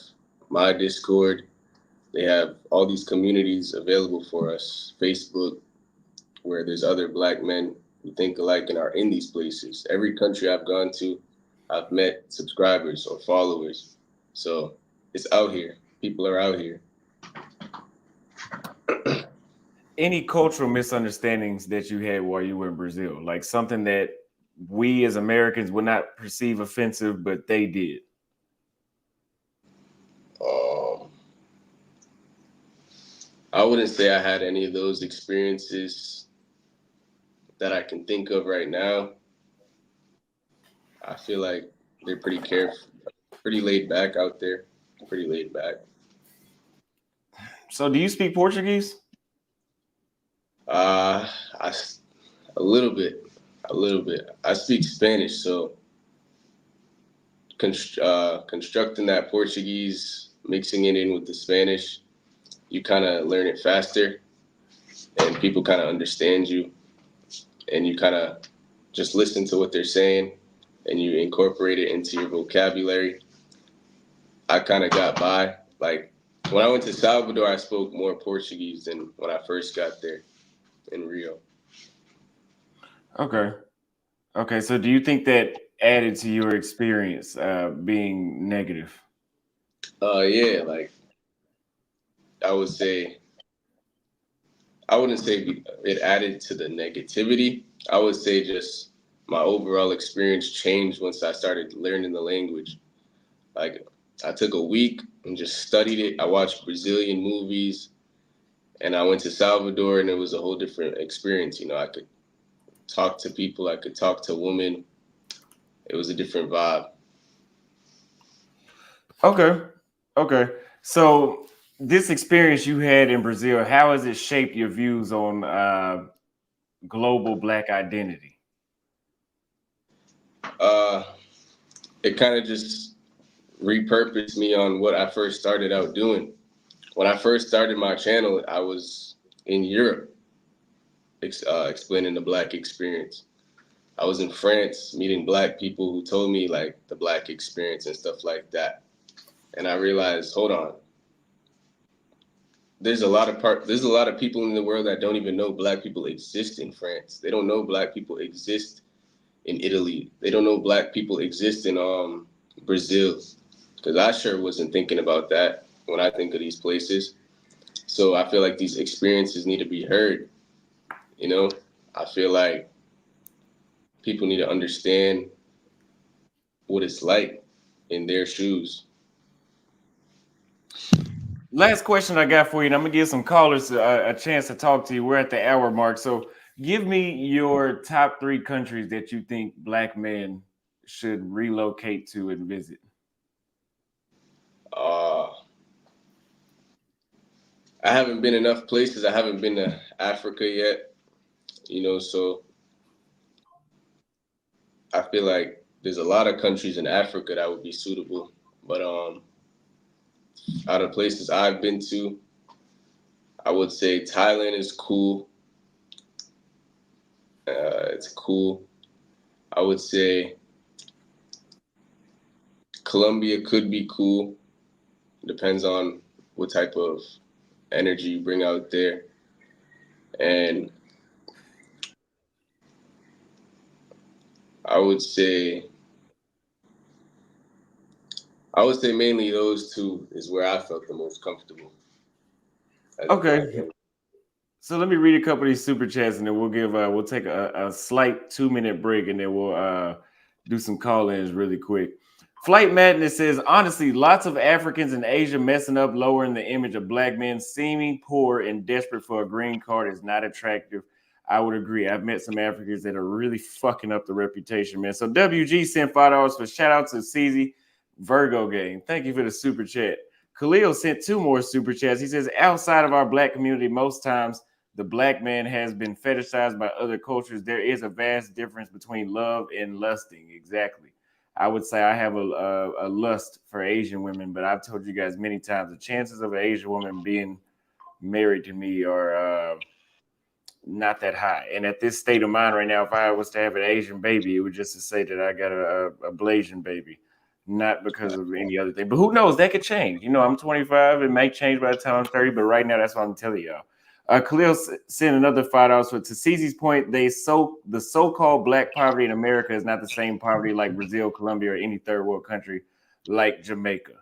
[SPEAKER 2] my Discord, they have all these communities available for us. Facebook, where there's other black men who think alike and are in these places. Every country I've gone to, I've met subscribers or followers. So it's out here. People are out here.
[SPEAKER 1] Any cultural misunderstandings that you had while you were in Brazil, like something that we as Americans would not perceive offensive, but they did?
[SPEAKER 2] Um, I wouldn't say I had any of those experiences that I can think of right now. I feel like they're pretty careful, pretty laid back out there, pretty laid back.
[SPEAKER 1] So do you speak Portuguese?
[SPEAKER 2] Uh, I a little bit, a little bit. I speak Spanish, so constructing that Portuguese, mixing it in with the Spanish, you kind of learn it faster, and people kind of understand you, and you kind of just listen to what they're saying and you incorporate it into your vocabulary. I kind of got by. Like when I went to Salvador, I spoke more Portuguese than when I first got there in Rio.
[SPEAKER 1] Okay. So do you think that added to your experience being negative?
[SPEAKER 2] Yeah, like I would say, I wouldn't say it added to the negativity. I would say just my overall experience changed once I started learning the language. Like I took a week and just studied it. I watched Brazilian movies and I went to Salvador and it was a whole different experience. You know, I could talk to people, I could talk to women. It was a different vibe.
[SPEAKER 1] Okay. So this experience you had in Brazil, how has it shaped your views on global Black identity?
[SPEAKER 2] It kind of just repurposed me on what I first started out doing. When I first started my channel, I was in Europe explaining the Black experience. I was in France meeting Black people who told me like the Black experience and stuff like that. And I realized, hold on, there's a lot of people in the world that don't even know Black people exist in France. They don't know Black people exist in Italy. They don't know Black people exist in Brazil. Because I sure wasn't thinking about that when I think of these places. So I feel like these experiences need to be heard. You know, I feel like people need to understand what it's like in their shoes.
[SPEAKER 1] Last question I got for you, and I'm gonna give some callers a chance to talk to you. We're at the hour mark, so give me your top 3 countries that you think Black men should relocate to and visit.
[SPEAKER 2] I haven't been enough places. I haven't been to Africa yet, you know, so I feel like there's a lot of countries in Africa that would be suitable. But out of places I've been to, I would say Thailand is cool. It's cool. I would say Colombia could be cool. Depends on what type of energy you bring out there. And I would say mainly those 2 is where I felt the most comfortable.
[SPEAKER 1] Okay. So let me read a couple of these super chats and then we'll take a slight 2-minute break and then we'll do some call-ins really quick. Flight Madness says, honestly, lots of Africans in Asia messing up, lowering the image of Black men, seeming poor and desperate for a green card is not attractive. I would agree. I've met some Africans that are really fucking up the reputation, man. So WG sent $5 for shout out to CZ Virgo Game. Thank you for the super chat. Khalil sent 2 more super chats. He says, outside of our Black community, most times the Black man has been fetishized by other cultures. There is a vast difference between love and lusting. Exactly. I would say I have a lust for Asian women, but I've told you guys many times the chances of an Asian woman being married to me are not that high. And at this state of mind right now, if I was to have an Asian baby, it would just to say that I got a Blasian baby, not because of any other thing. But who knows? That could change. You know, I'm 25. It may change by the time I'm 30, but right now, that's what I'm telling y'all. Khalil sent another $5 for to Cece's point. The so-called Black poverty in America is not the same poverty like Brazil, Colombia, or any third world country like Jamaica.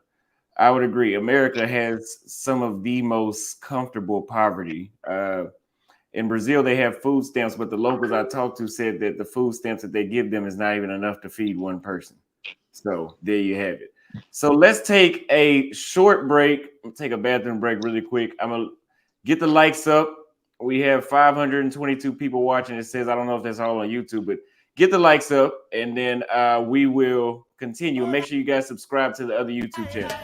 [SPEAKER 1] I would agree. America has some of the most comfortable poverty. In Brazil, they have food stamps, but the locals I talked to said that the food stamps that they give them is not even enough to feed one person. So there you have it. So let's take a short break. We'll take a bathroom break really quick. I'm going to get the likes up. We have 522 people watching. It says, I don't know if that's all on YouTube, but get the likes up and then we will continue. Make sure you guys subscribe to the other YouTube channel.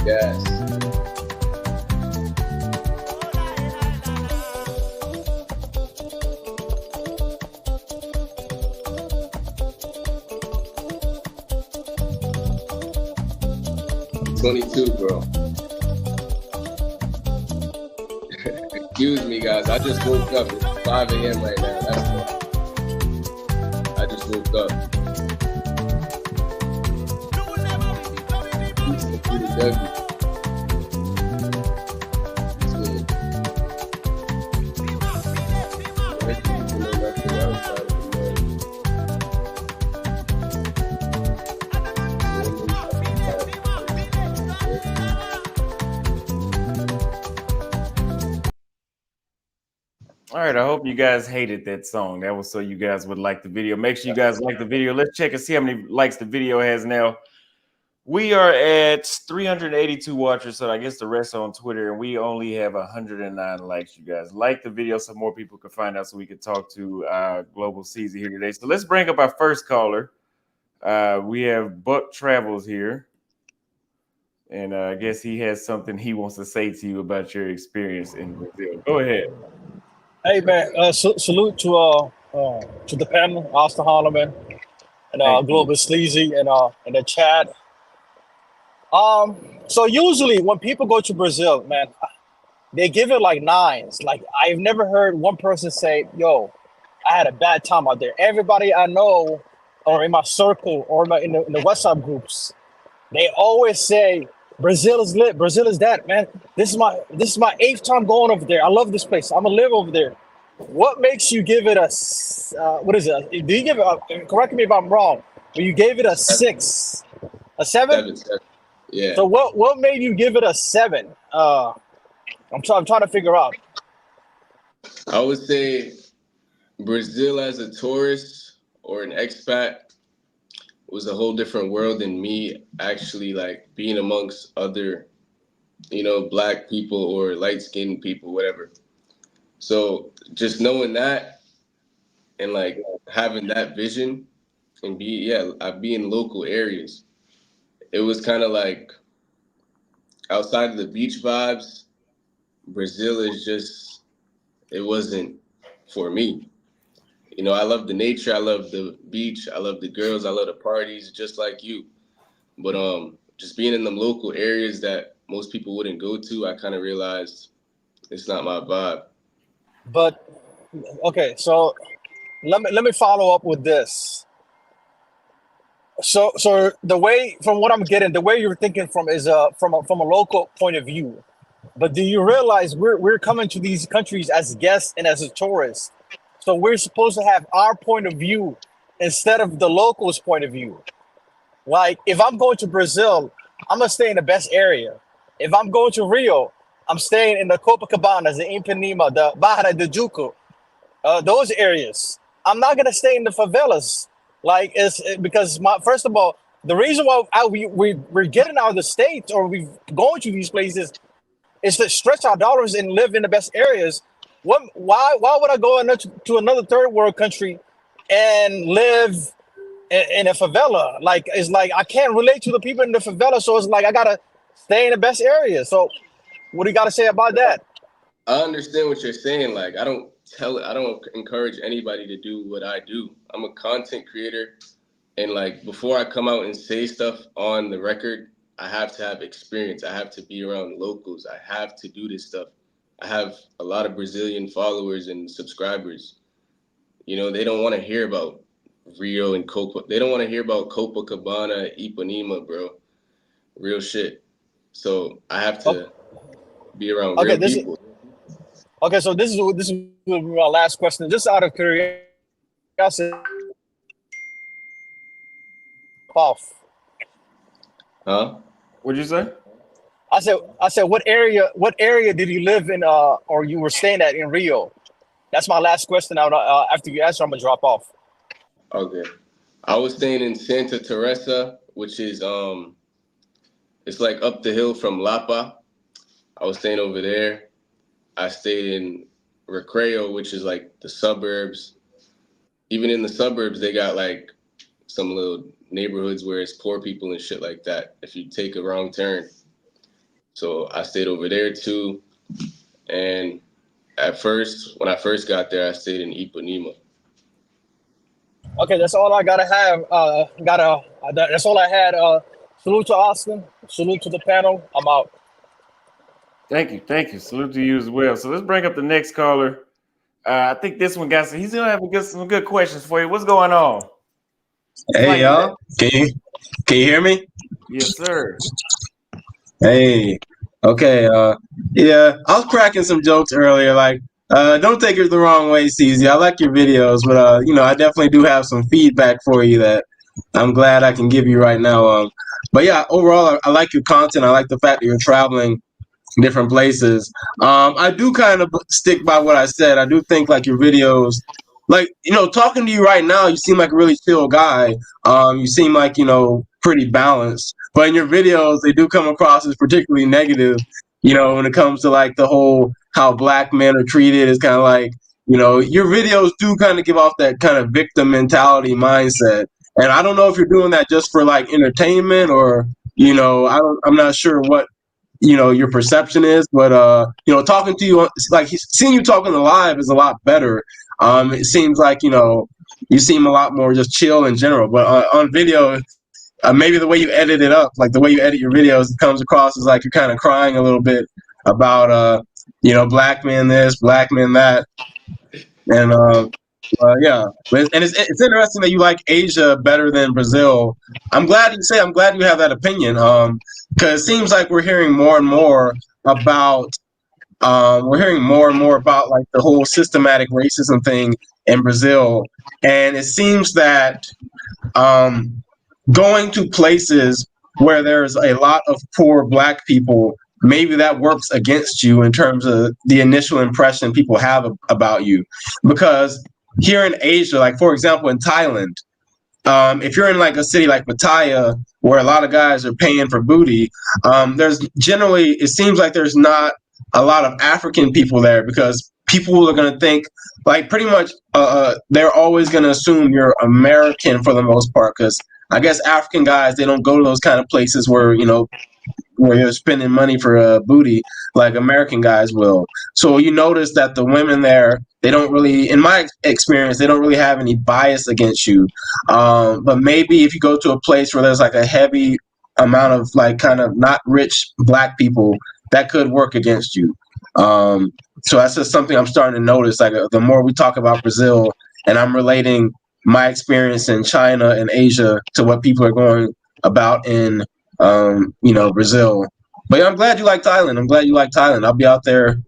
[SPEAKER 2] Yes. "22, bro." Excuse me, guys. I just woke up. It's 5 a.m. right now. That's why. I just woke up.
[SPEAKER 1] All right, I hope you guys hated that song. That was so you guys would like the video. Make sure you guys like the video. Let's check and see how many likes the video has now. We are at 382 watchers, so I guess the rest are on Twitter, and we only have 109 likes. You guys like the video so more people can find out, so we can talk to Global Caesar here today. So let's bring up our first caller. We have Buck Travels here, and I guess he has something he wants to say to you about your experience in Brazil. Go ahead.
[SPEAKER 3] Hey man, salute to the panel, Austin Holloman and
[SPEAKER 1] Thank you.
[SPEAKER 3] Global Sleazy and in the chat. So usually when people go to Brazil, man, they give it like nines. Like I've never heard one person say, "Yo, I had a bad time out there." Everybody I know, or in my circle, or in the WhatsApp groups, they always say, "Brazil is lit. Brazil is that, man. This is my 8th time going over there. I love this place. I'm gonna live over there." What makes you give it a what is it? Do you give it? Correct me if I'm wrong. But you gave it a 6, a 7.
[SPEAKER 2] 7. Yeah.
[SPEAKER 3] So what made you give it a 7? I'm trying to figure out.
[SPEAKER 2] I would say Brazil as a tourist or an expat was a whole different world than me actually like being amongst other, black people or light-skinned people, whatever. So just knowing that and like having that vision and be in local areas, it was kind of like outside of the beach vibes, Brazil is just, it wasn't for me. I love the nature, I love the beach, I love the girls, I love the parties, just like you. But just being in them local areas that most people wouldn't go to, I kind of realized it's not my vibe.
[SPEAKER 3] But okay, so let me follow up with this. So the way, from what I'm getting, the way you're thinking from is from a local point of view. But do you realize we're coming to these countries as guests and as a tourist? So we're supposed to have our point of view instead of the locals' point of view. Like if I'm going to Brazil, I'm gonna stay in the best area. If I'm going to Rio, I'm staying in the Copacabana, the Ipanema, the Barra de Juco, those areas. I'm not gonna stay in the favelas. Like because first of all, the reason why we're getting out of the States or we're going to these places is to stretch our dollars and live in the best areas. Why would I go to another third world country and live in a favela? Like it's like I can't relate to the people in the favela, so it's like I gotta stay in the best area. So what do you gotta say about that?
[SPEAKER 2] I understand what you're saying. Like I don't encourage anybody to do what I do. I'm a content creator, and like before I come out and say stuff on the record, I have to have experience. I have to be around locals. I have to do this stuff. I have a lot of Brazilian followers and subscribers. They don't want to hear about Rio and Copa. They don't want to hear about Copacabana, Ipanema, bro. Real shit. So I have to be around real people.
[SPEAKER 3] Okay, so this is my last question. Just out of curiosity, off.
[SPEAKER 2] Huh?
[SPEAKER 1] What'd you say?
[SPEAKER 3] I said, what area did you live in, or you were staying at in Rio? That's my last question. After you answer, I'm gonna drop off.
[SPEAKER 2] Okay, I was staying in Santa Teresa, which is it's like up the hill from Lapa. I was staying over there. I stayed in Recreio, which is like the suburbs. Even in the suburbs, they got like some little neighborhoods where it's poor people and shit like that if you take a wrong turn. So I stayed over there too. And at first, when I first got there, I stayed in Ipanema.
[SPEAKER 3] Okay, that's all I gotta have. That's all I had. Salute to Austin. Salute to the panel. I'm out.
[SPEAKER 1] Thank you. Salute to you as well. So let's bring up the next caller. I think this one got he's gonna have some good questions for you. What's going on?
[SPEAKER 4] Hey y'all, can you hear me?
[SPEAKER 1] Yes, sir.
[SPEAKER 4] Hey, okay. Yeah, I was cracking some jokes earlier. Like, don't take it the wrong way, CZ. I like your videos, but I definitely do have some feedback for you that I'm glad I can give you right now. But yeah, overall, I like your content. I like the fact that you're traveling different places. I do kind of stick by what I said. I do think like your videos, like talking to you right now, you seem like a really chill guy. You seem like pretty balanced, but in your videos, they do come across as particularly negative. When it comes to like the whole how black men are treated, is kind of like your videos do kind of give off that kind of victim mentality mindset. And I don't know if you're doing that just for like entertainment or I'm not sure what your perception is, but talking to you, like seeing you talking live is a lot better. It seems like you seem a lot more just chill in general, but on video, maybe the way you edit it up, like the way you edit your videos, it comes across as like you're kind of crying a little bit about black men this, black men that. And yeah, and it's interesting that you like Asia better than Brazil. I'm glad you have that opinion. Because it seems like we're hearing more and more about like the whole systematic racism thing in Brazil, and it seems that going to places where there's a lot of poor black people, maybe that works against you in terms of the initial impression people have about you. Because here in Asia, like for example in Thailand, if you're in like a city like Pattaya, where a lot of guys are paying for booty, it seems like there's not a lot of African people there, because people are going to think like pretty much they're always going to assume you're American for the most part, because I guess African guys, they don't go to those kind of places where where you're spending money for booty like American guys will. So you notice that the women there, they don't really, in my experience, they don't really have any bias against you. But maybe if you go to a place where there's like a heavy amount of like kind of not rich black people, that could work against you. So that's just something I'm starting to notice. Like the more we talk about Brazil, and I'm relating my experience in China and Asia to what people are going about in Brazil. But yeah, I'm glad you like Thailand. I'll be out there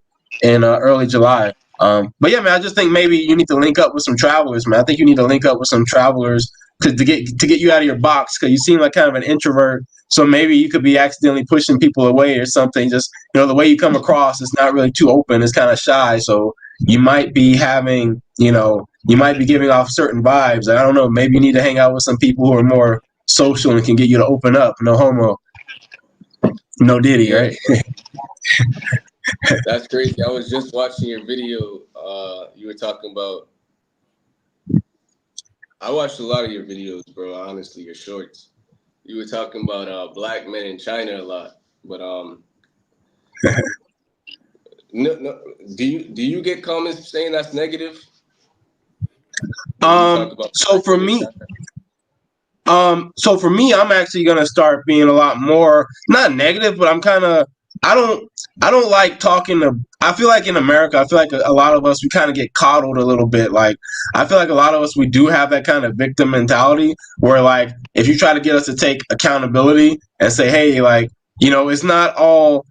[SPEAKER 4] in early July. But yeah, man, I just think maybe you need to link up with some travelers, man. I think you need to link up with some travelers to get you out of your box, because you seem like kind of an introvert. So maybe you could be accidentally pushing people away or something. Just the way you come across is not really too open. It's kind of shy. So you might be having, you might be giving off certain vibes. I don't know. Maybe you need to hang out with some people who are more social and can get you to open up. No homo. No Diddy, right?
[SPEAKER 2] That's crazy. I was just watching your video. You were talking about. I watched a lot of your videos, bro. Honestly, your shorts. You were talking about black men in China a lot, but no. Do you get comments saying that's negative?
[SPEAKER 4] So for me, I'm actually gonna start being a lot more not negative, but I don't like talking to. I feel like in America, I feel like a lot of us, we kind of get coddled a little bit. Like I feel like a lot of us, we do have that kind of victim mentality where like if you try to get us to take accountability and say, hey, like it's not all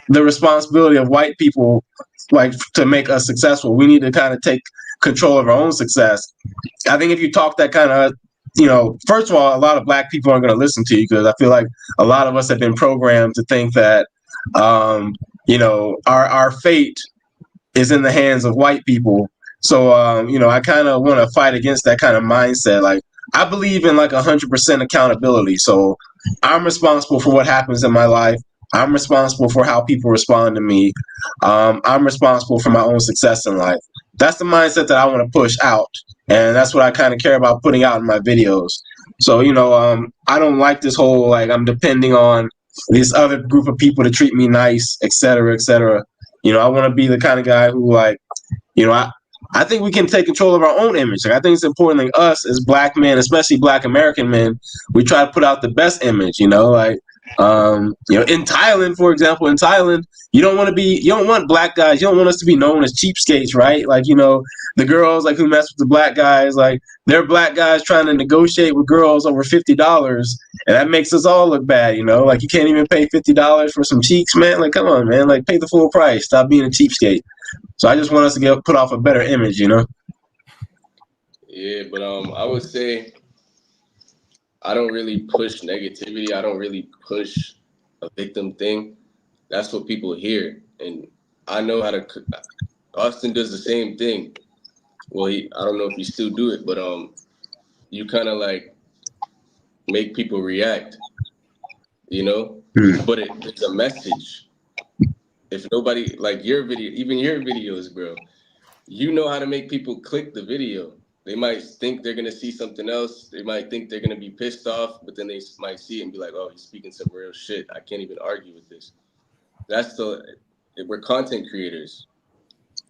[SPEAKER 4] the responsibility of white people like to make us successful. We need to kind of take control of our own success. I think if you talk that kind of first of all, a lot of black people aren't going to listen to you, because I feel like a lot of us have been programmed to think that, our fate is in the hands of white people. So, I kind of want to fight against that kind of mindset. Like, I believe in like 100% accountability. So I'm responsible for what happens in my life. I'm responsible for how people respond to me. I'm responsible for my own success in life. That's the mindset that I want to push out. And that's what I kind of care about putting out in my videos. So, I don't like this whole, like, I'm depending on this other group of people to treat me nice, et cetera, et cetera. You know, I want to be the kind of guy who, like, you know, I think we can take control of our own image. Like, I think it's important, like, us as black men, especially black American men, we try to put out the best image, you know, like, you know, in Thailand, for example, you don't want black guys, you don't want us to be known as cheapskates, right? Like, you know, the girls like who mess with the black guys, like they're black guys trying to negotiate with girls over $50, and that makes us all look bad, you know, like you can't even pay $50 for some cheeks, man. Like, come on, man, like pay the full price, stop being a cheapskate. So I just want us to put off a better image, you know?
[SPEAKER 2] Yeah, but I would say I don't really push negativity. I don't really push a victim thing. That's what people hear, and I know how to. Austin does the same thing. Well, I don't know if you still do it, but you kind of like make people react, you know. But it's a message. If nobody like your video, even your videos, bro, you know how to make people click the video. They might think they're gonna see something else. They might think they're gonna be pissed off, but then they might see it and be like, "Oh, he's speaking some real shit. I can't even argue with this." We're content creators.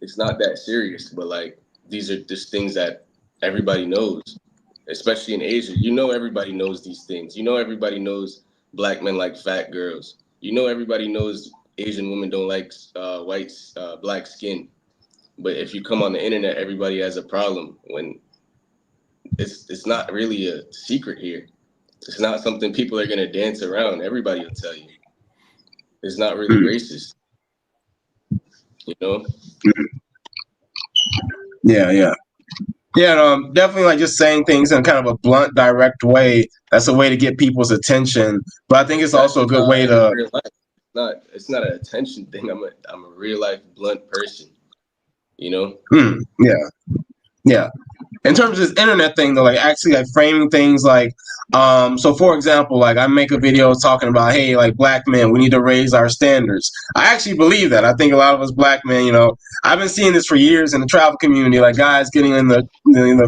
[SPEAKER 2] It's not that serious, but like these are just things that everybody knows, especially in Asia. You know, everybody knows these things. You know, everybody knows black men like fat girls. You know, everybody knows Asian women don't like black skin. But if you come on the internet, everybody has a problem when it's not really a secret here. It's not something people are gonna dance around. Everybody will tell you. It's not really racist, you know?
[SPEAKER 4] Yeah. Definitely like just saying things in kind of a blunt, direct way. That's a way to get people's attention. But I think it's also a good way to.
[SPEAKER 2] Real life. It's not an attention thing. I'm a real life blunt person, you know?
[SPEAKER 4] Yeah. In terms of this internet thing though, like actually like framing things like so for example, like I make a video talking about, hey, like black men, we need to raise our standards. I actually believe that. I think a lot of us black men, you know, I've been seeing this for years in the travel community, like guys getting in the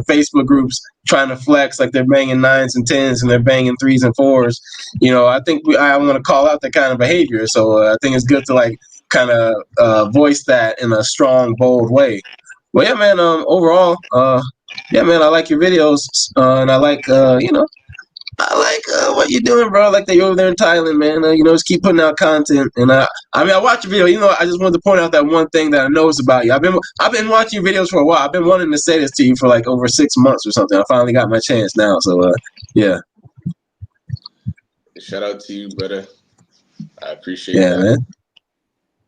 [SPEAKER 4] Facebook groups trying to flex like they're banging 9s and 10s and they're banging 3s and 4s. You know, I think I want to call out that kind of behavior. So I think it's good to like kind of voice that in a strong, bold way. Well, yeah, man. Overall, yeah, man, I like your videos, and I like, you know, I like what you're doing, bro. I like that you're over there in Thailand, man. You know, just keep putting out content, and I mean, I watch your video. You know, I just wanted to point out that one thing that I noticed about you. I've been watching your videos for a while. I've been wanting to say this to you for like over 6 months or something. I finally got my chance now, so yeah.
[SPEAKER 2] Shout out to you, brother. I appreciate
[SPEAKER 4] that. Man.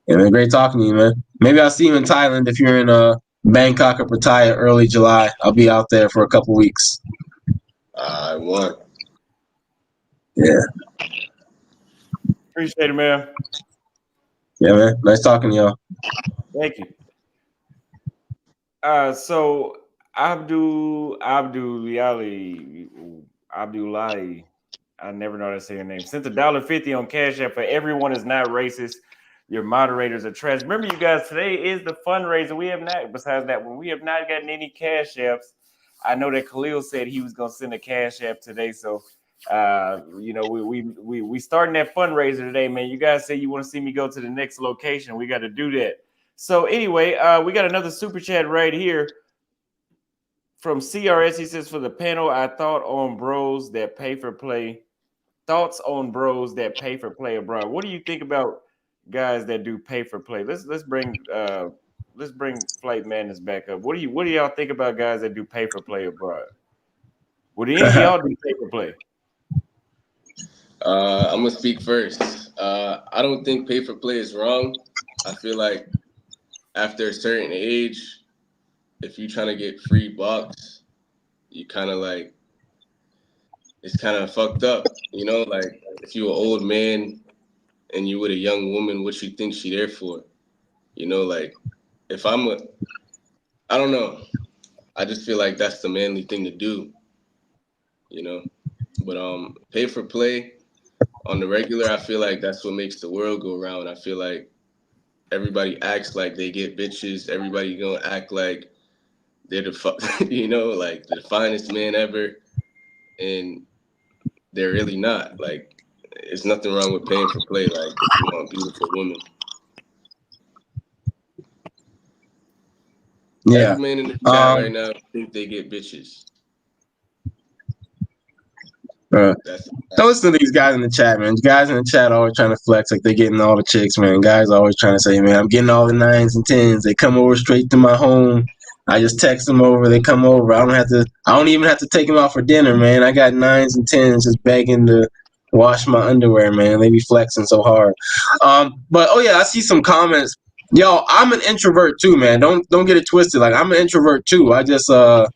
[SPEAKER 4] Yeah, man. Great talking to you, man. Maybe I'll see you in Thailand if you're in Bangkok or Pattaya early July. I'll be out there for a couple weeks.
[SPEAKER 2] I want.
[SPEAKER 4] Yeah.
[SPEAKER 1] Appreciate it, man.
[SPEAKER 4] Yeah, man. Nice talking to y'all.
[SPEAKER 1] Thank you. So Abdullahi, I never know how to say your name. Sent $1.50 on Cash App for Everyone Is Not Racist. Your moderators are trash. Remember, you guys, today is the fundraiser. We have not, besides that one, we have not gotten any Cash Apps. I know that Khalil said he was going to send a Cash App today. So, you know, we starting that fundraiser today, man. You guys say you want to see me go to the next location. We got to do that. So anyway, we got another super chat right here from CRS. He says, for the panel, thoughts on bros that pay for play abroad. What do you think about guys that do pay for play? Let's bring Flight Madness back up. What do y'all think about guys that do pay for play abroad? Would any of y'all do pay for play?
[SPEAKER 2] I'm gonna speak first. I don't think pay for play is wrong. I feel like after a certain age, if you're trying to get free bucks, you kind of like, it's kind of fucked up, you know? Like if you're an old man and you with a young woman, what you think she there for? You know, like if I don't know. I just feel like that's the manly thing to do, you know? But pay for play on the regular, I feel like that's what makes the world go round. I feel like everybody acts like they get bitches. Everybody gonna act like they're you know, like the finest man ever, and they're really not. Like it's nothing wrong with paying for play. Like if you want beautiful women.
[SPEAKER 4] Yeah.
[SPEAKER 2] Every man in the chat right now think they get bitches.
[SPEAKER 4] Don't listen to these guys in the chat, man. Guys in the chat always trying to flex like they're getting all the chicks, man. Guys always trying to say, man, I'm getting all the 9s and 10s. They come over straight to my home. I just text them over. They come over. I don't even have to take them out for dinner, man. I got 9s and 10s just begging to wash my underwear, man. They be flexing so hard. But oh yeah, I see some comments. Yo, I'm an introvert too, man. Don't get it twisted. Like I'm an introvert too. I guess I'm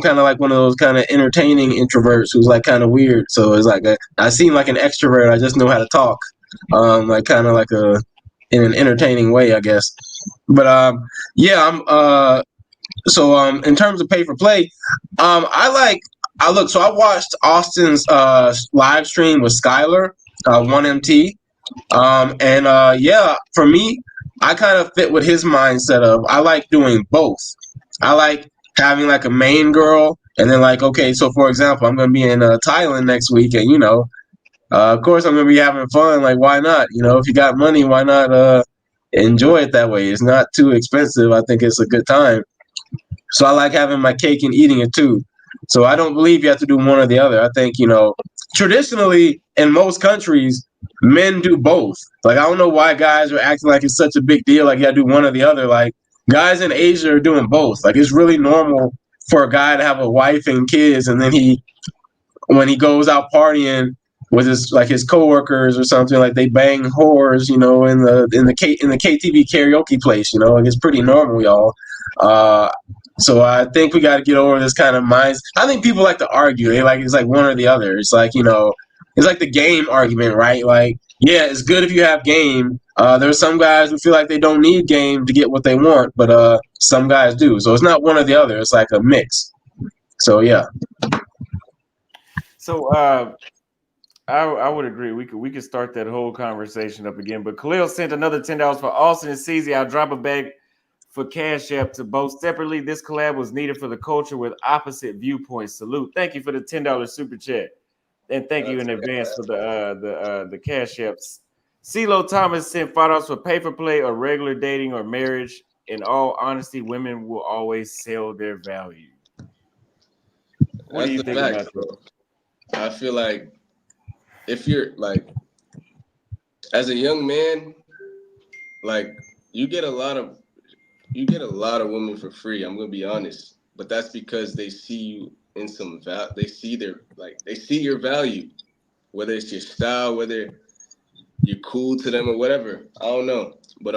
[SPEAKER 4] kind of like one of those kind of entertaining introverts who's like kind of weird. So it's like I seem like an extrovert. I just know how to talk, like kind of like in an entertaining way, I guess. But yeah, I'm so in terms of pay for play, I watched Austin's live stream with Skylar, 1MT, and yeah, for me, I kind of fit with his mindset of I like doing both. I like having like a main girl, and then like, okay, so for example, I'm gonna be in Thailand next week, and of course I'm gonna be having fun. Like, why not? If you got money, why not enjoy it that way? It's not too expensive. I think it's a good time. So I like having my cake and eating it too. So I don't believe you have to do one or the other. I think traditionally in most countries, men do both. Like I don't know why guys are acting like it's such a big deal. Like you gotta do one or the other. Like guys in Asia are doing both. Like it's really normal for a guy to have a wife and kids, and then when he goes out partying with his coworkers or something, like they bang whores, in the KTV karaoke place. Like it's pretty normal, y'all. So I think we got to get over this kind of minds. I think people like to argue. It's like one or the other. It's like it's like the game argument, right? Like yeah, it's good if you have game. There's some guys who feel like they don't need game to get what they want, but some guys do. So it's not one or the other. It's like a mix. So yeah.
[SPEAKER 1] So I would agree. We could start that whole conversation up again. But Khalil sent another $10 for Austin and CZ. I'll drop a bag for Cash App to both separately. This collab was needed for the culture with opposite viewpoints. Salute. Thank you for the $10 super chat. And thank you in advance for the Cash Apps. CeeLo Thomas sent $5 for pay for play or regular dating or marriage. In all honesty, women will always sell their value. What do you think about that?
[SPEAKER 2] I feel like if you're like, as a young man, like you get a lot of women for free. I'm gonna be honest, but that's because they see you in some they see your value, whether it's your style, whether you're cool to them or whatever. I don't know, but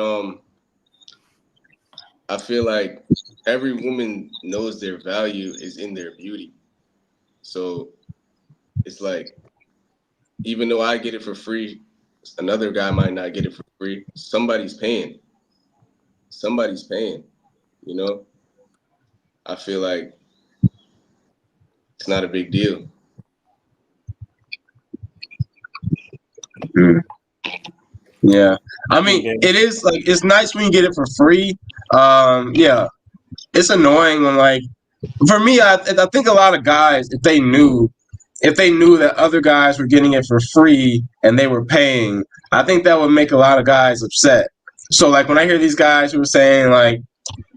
[SPEAKER 2] I feel like every woman knows their value is in their beauty. So it's like, even though I get it for free, another guy might not get it for free. Somebody's paying. I feel like it's not a big deal.
[SPEAKER 4] Yeah. I mean, it is like, it's nice when you get it for free. Yeah. It's annoying when like, for me, I think a lot of guys, if they knew that other guys were getting it for free and they were paying, I think that would make a lot of guys upset. So like when I hear these guys who are saying like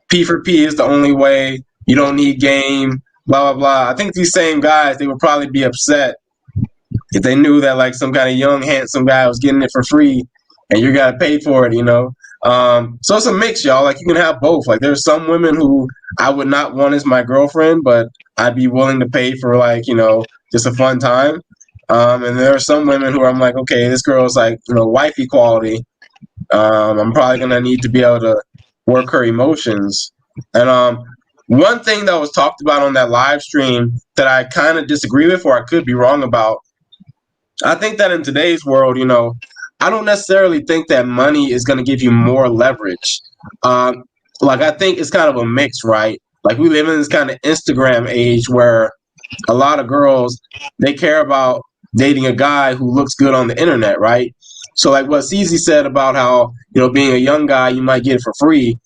[SPEAKER 4] P for P is the only way, you don't need game, blah, blah, blah. I think these same guys, they would probably be upset if they knew that like some kind of young, handsome guy was getting it for free and you got to pay for it, So it's a mix, y'all. Like you can have both. Like there's some women who I would not want as my girlfriend, but I'd be willing to pay for like, just a fun time. And there are some women who I'm like, okay, this girl is like, wifey quality. I'm probably going to need to be able to work her emotions. And one thing that was talked about on that live stream that I kind of disagree with, or I could be wrong about, I think that in today's world, I don't necessarily think that money is going to give you more leverage. Like I think it's kind of a mix, right? Like we live in this kind of Instagram age where a lot of girls, they care about dating a guy who looks good on the internet, right? So like what CZ said about how, being a young guy, you might get it for free.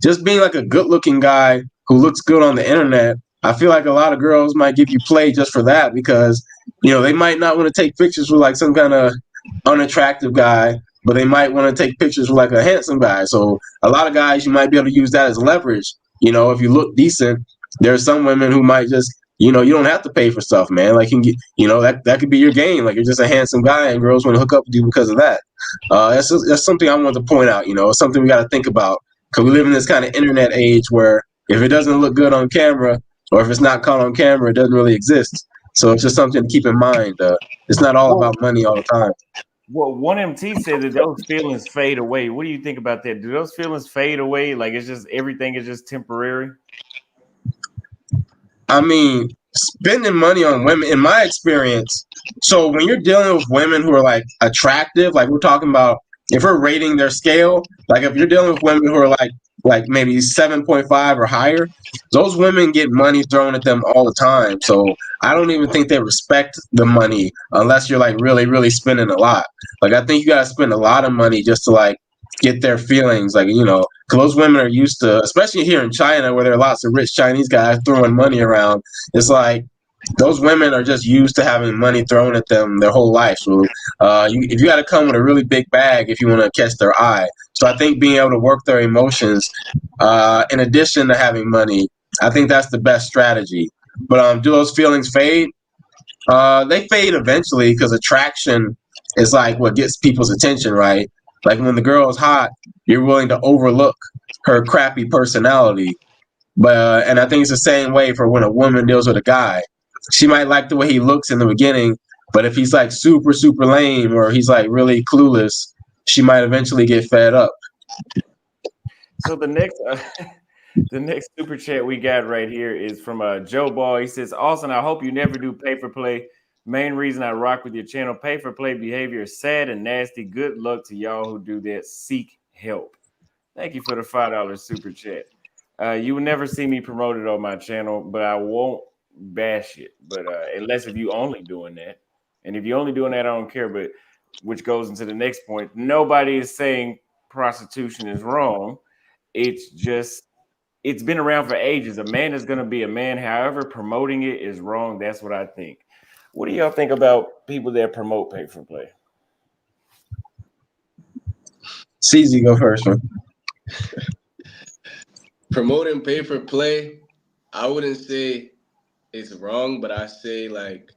[SPEAKER 4] Just being like a good looking guy who looks good on the internet, I feel like a lot of girls might give you play just for that because, they might not want to take pictures with like some kind of unattractive guy, but they might want to take pictures with like a handsome guy. So a lot of guys, you might be able to use that as leverage. If you look decent, there are some women who might just, you don't have to pay for stuff, man. Like, that could be your game. Like, you're just a handsome guy and girls want to hook up with you because of that. That's something I want to point out. It's something we got to think about because we live in this kind of internet age where if it doesn't look good on camera or if it's not caught on camera, it doesn't really exist. So it's just something to keep in mind. It's not all about money all the time.
[SPEAKER 1] Well, 1MT said that those feelings fade away. What do you think about that? Do those feelings fade away? Like it's just everything is just temporary?
[SPEAKER 4] I mean, spending money on women, in my experience, so when you're dealing with women who are like attractive, like we're talking about, if we're rating their scale, like if you're dealing with women who are like maybe 7.5 or higher, those women get money thrown at them all the time. So I don't even think they respect the money unless you're like really, really spending a lot. Like I think you gotta spend a lot of money just to like get their feelings, like, because those women are used to, especially here in China where there are lots of rich Chinese guys throwing money around. It's like those women are just used to having money thrown at them their whole life. So if you got to come with a really big bag if you want to catch their eye. So I think being able to work their emotions, in addition to having money, I think that's the best strategy. But do those feelings fade? They fade eventually because attraction is like what gets people's attention, right? Like when the girl is hot, you're willing to overlook her crappy personality. But and I think it's the same way for when a woman deals with a guy. She might like the way he looks in the beginning, but if he's like super, super lame or he's like really clueless, she might eventually get fed up.
[SPEAKER 1] So the next super chat we got right here is from Joe Ball. He says, Austin, I hope you never do pay for play. Main reason I rock with your channel, pay for play behavior is sad and nasty. Good luck to y'all who do that. Seek help. Thank you for the $5 super chat. You will never see me promoted on my channel, but I won't bash it. But unless if you only doing that, and if you're only doing that, I don't care. But which goes into the next point. Nobody is saying prostitution is wrong. It's just it's been around for ages. A man is going to be a man. However, promoting it is wrong. That's what I think. What do y'all think about people that promote pay for play?
[SPEAKER 4] CZ, go first, man.
[SPEAKER 2] Promoting pay for play, I wouldn't say it's wrong, but I say like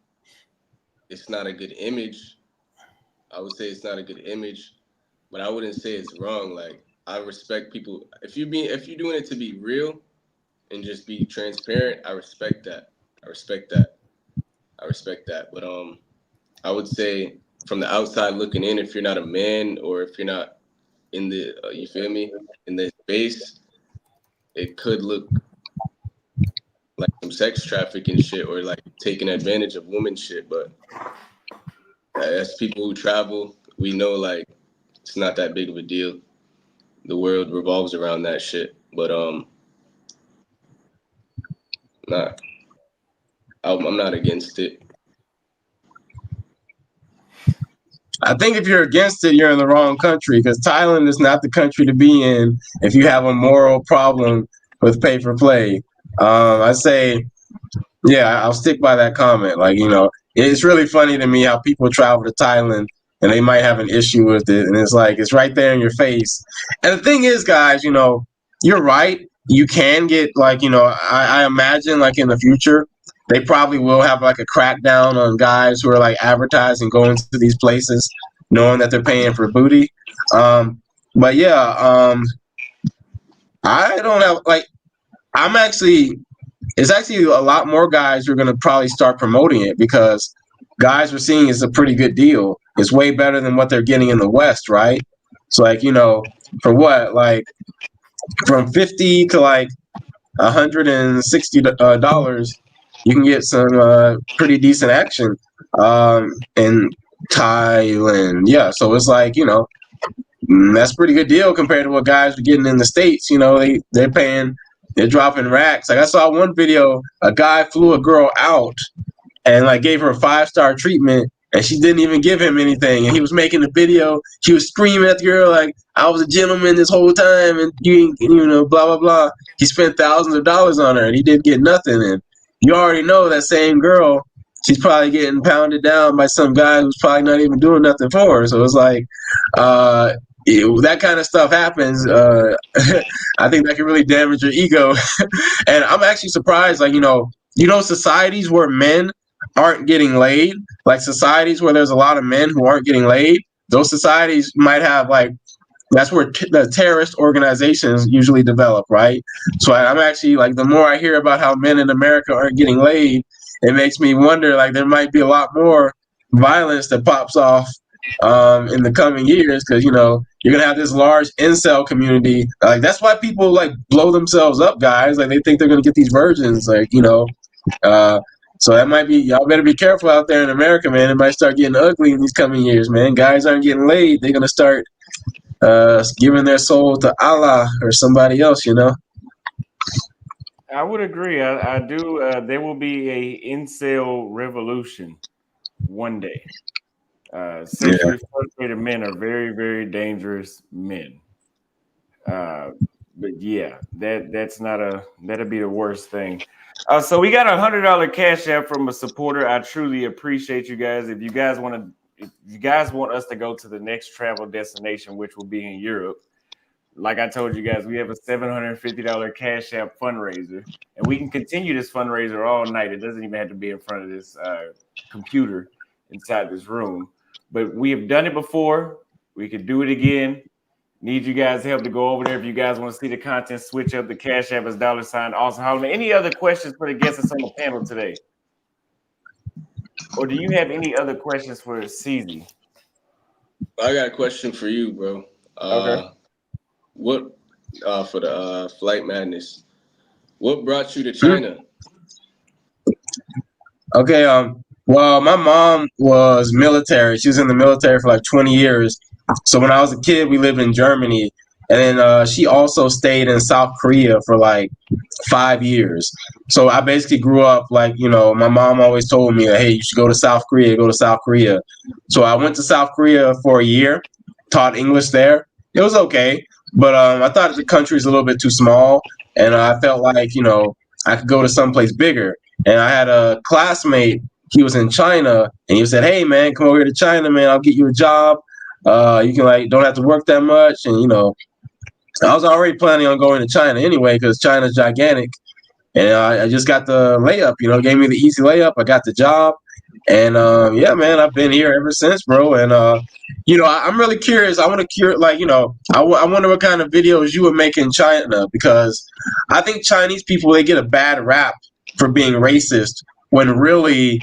[SPEAKER 2] it's not a good image. I would say it's not a good image, but I wouldn't say it's wrong. Like I respect people. If you're doing it to be real and just be transparent, I respect that. I respect that. But I would say from the outside looking in, if you're not a man or if you're not in the you feel me, in the space, it could look like some sex trafficking shit or like taking advantage of women shit. But as people who travel, we know like it's not that big of a deal. The world revolves around that shit. But I'm not against it.
[SPEAKER 4] I think if you're against it, you're in the wrong country because Thailand is not the country to be in if you have a moral problem with pay for play. I say, yeah, I'll stick by that comment. Like, it's really funny to me how people travel to Thailand and they might have an issue with it. And it's like, it's right there in your face. And the thing is, guys, you're right. You can get like, I imagine like in the future, they probably will have like a crackdown on guys who are like advertising going to these places, knowing that they're paying for booty. But yeah, I don't have like, it's actually a lot more guys who are going to probably start promoting it because guys are seeing it's a pretty good deal. It's way better than what they're getting in the West, right? So like, for what, like from 50 to like $160, you can get some pretty decent action in Thailand. Yeah, so it's like, that's a pretty good deal compared to what guys are getting in the States. They're dropping racks. Like I saw one video, a guy flew a girl out and like gave her a 5-star treatment and she didn't even give him anything. And he was making the video. He was screaming at the girl like, I was a gentleman this whole time and you blah, blah, blah. He spent thousands of dollars on her and he didn't get nothing. And you already know that same girl, she's probably getting pounded down by some guy who's probably not even doing nothing for her. So it's like, that kind of stuff happens. I think that can really damage your ego. And I'm actually surprised, like, societies where men aren't getting laid, like societies where there's a lot of men who aren't getting laid, those societies might have like, that's where the terrorist organizations usually develop, right? So I'm actually like, the more I hear about how men in America aren't getting laid, it makes me wonder, like, there might be a lot more violence that pops off in the coming years, because you're gonna have this large incel community. Like, that's why people like blow themselves up, guys. Like, they think they're gonna get these virgins, like, uh, so that might be, y'all better be careful out there in America, man. It might start getting ugly in these coming years, man. Guys aren't getting laid. They're gonna start giving their soul to Allah or somebody else,
[SPEAKER 1] I would agree. I do. There will be a incel revolution one day. Sexually frustrated men are very, very dangerous men. But yeah, that'll be the worst thing. So we got $100 cash app from a supporter. I truly appreciate you guys. If you guys want us to go to the next travel destination, which will be in Europe, like I told you guys, we have a $750 cash app fundraiser, and we can continue this fundraiser all night. It doesn't even have to be in front of this computer inside this room. But we have done it before. We could do it again. Need you guys' help to go over there. If you guys want to see the content, switch up. The cash app is $ Austin Holloman. Any other questions for the guests that's on the panel today? Or do you have any other questions for CZ?
[SPEAKER 2] I got a question for you, bro.
[SPEAKER 1] Okay.
[SPEAKER 2] What for the Flight Madness? What brought you to China?
[SPEAKER 4] Okay. Well, my mom was military. She was in the military for like 20 years. So when I was a kid, we lived in Germany, and then she also stayed in South Korea for like 5 years. So I basically grew up like, my mom always told me, hey, you should go to South Korea, go to South Korea. So I went to South Korea for a year, taught English there. It was okay, but I thought the country was a little bit too small, and I felt like, I could go to someplace bigger. And I had a classmate, he was in China, and he said, hey, man, come over here to China, man, I'll get you a job. You can like don't have to work that much, and I was already planning on going to China anyway because China's gigantic, and I just got the layup. Gave me the easy layup. I got the job, and yeah, man, I've been here ever since, bro. And I'm really curious. I want to I wonder what kind of videos you would make in China, because I think Chinese people, they get a bad rap for being racist when really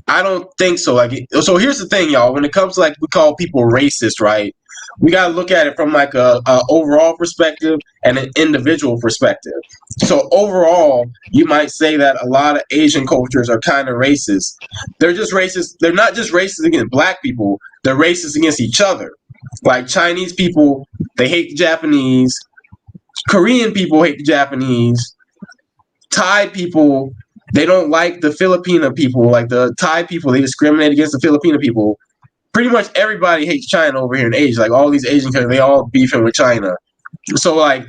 [SPEAKER 4] I don't think so. So here's the thing, y'all. When it comes to like we call people racist, right? We gotta look at it from like a overall perspective and an individual perspective. So overall, you might say that a lot of Asian cultures are kind of racist. They're just racist. They're not just racist against black people. They're racist against each other. Like Chinese people, they hate the Japanese. Korean people hate the Japanese. Thai people, they don't like the Filipino people. Like the Thai people, they discriminate against the Filipino people. Pretty much everybody hates China over here in Asia. Like all these Asian countries, they all beefing with China. So like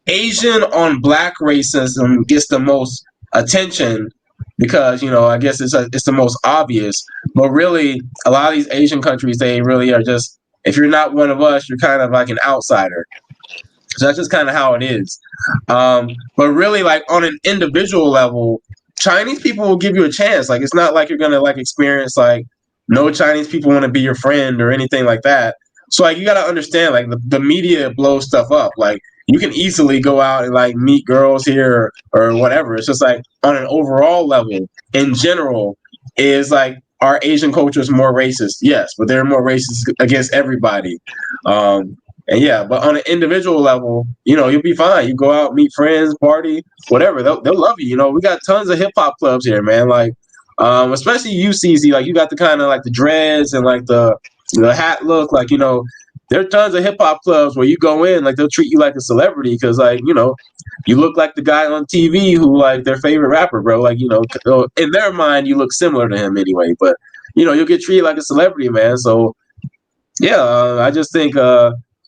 [SPEAKER 4] Asian on black racism gets the most attention because I guess it's the most obvious. But really, a lot of these Asian countries, they really are just, if you're not one of us, you're kind of like an outsider. So that's just kind of how it is. But really, like on an individual level, Chinese people will give you a chance. Like it's not like you're gonna like experience like no Chinese people want to be your friend or anything like that. So like you gotta understand, like the media blows stuff up. Like you can easily go out and like meet girls here or whatever. It's just like on an overall level, in general, is like our Asian culture is more racist. Yes, but they're more racist against everybody. And yeah, but on an individual level, you'll be fine. You go out, meet friends, party, whatever. They'll love you. We got tons of hip hop clubs here, man. Like, especially UCZ, like you got the kind of like the dreads and like the hat look. Like, there are tons of hip hop clubs where you go in, like they'll treat you like a celebrity because, like, you look like the guy on TV who like their favorite rapper, bro. Like, in their mind, you look similar to him anyway. But you'll get treated like a celebrity, man. So yeah, I just think.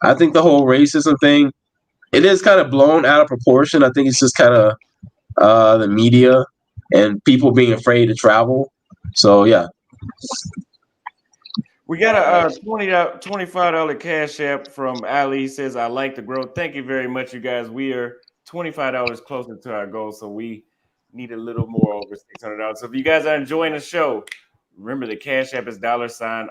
[SPEAKER 4] I think the whole racism thing, it is kind of blown out of proportion. I think it's just kind of the media, and people being afraid to travel. So yeah.
[SPEAKER 1] We got a $25 cash app from Ali. He says, I like the growth. Thank you very much, you guys. We are $25 closer to our goal, so we need a little more over $600. So if you guys are enjoying the show, remember the cash app is $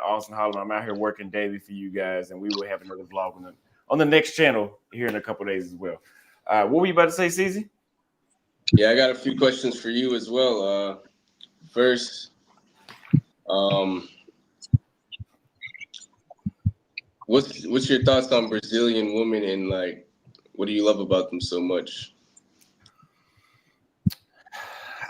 [SPEAKER 1] Austin Holloman. I'm out here working daily for you guys, and we will have another vlog on the next channel here in a couple days as well. What were you about to say, CZ?
[SPEAKER 2] Yeah, I got a few questions for you as well. First, what's your thoughts on Brazilian women, and like, what do you love about them so much?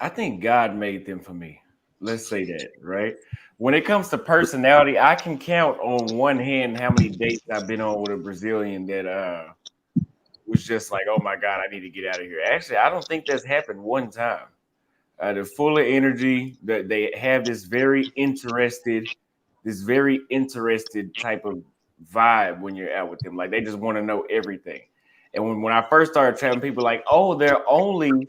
[SPEAKER 1] I think God made them for me. Let's say that, right? When it comes to personality, I can count on one hand how many dates I've been on with a Brazilian that was just like, oh my God, I need to get out of here. Actually, I don't think that's happened one time. They're full of energy. That they have this very interested type of vibe when you're out with them. Like they just want to know everything. And when I first started traveling, people like, oh, they're only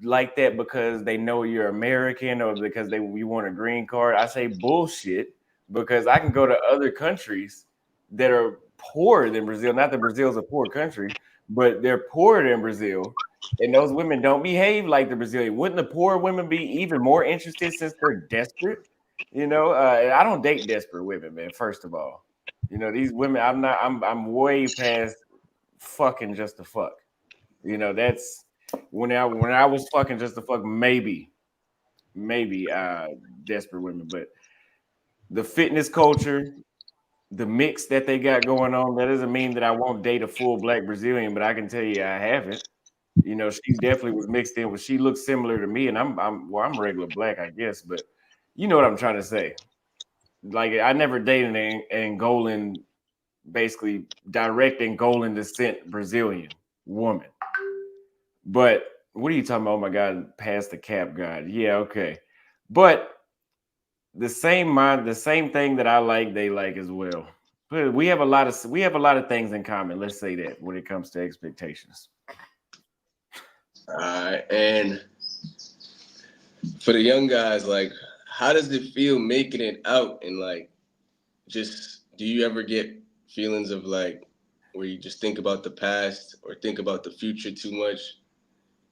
[SPEAKER 1] like that because they know you're American or because you want a green card. I say bullshit, because I can go to other countries that are poorer than Brazil. Not that Brazil's a poor country, but they're poorer than Brazil. And those women don't behave like the Brazilian. Wouldn't the poor women be even more interested since they're desperate? And I don't date desperate women, man. First of all, these women, I'm way past fucking just to fuck. That's when I was fucking just to fuck, maybe desperate women. But the fitness culture, the mix that they got going on, that doesn't mean that I won't date a full black Brazilian, but I can tell you I haven't. She definitely was mixed in. She looks similar to me, and I'm regular black, I guess, but you know what I'm trying to say. Like I never dated an Angolan, basically direct Angolan descent Brazilian woman. But what are you talking about? Oh my God, past the cap, God. Yeah, okay. But the same thing that I like, they like as well. But we have a lot of things in common. Let's say that when it comes to expectations.
[SPEAKER 2] And for the young guys, like, how does it feel making it out? And like, just, do you ever get feelings of like, where you just think about the past or think about the future too much,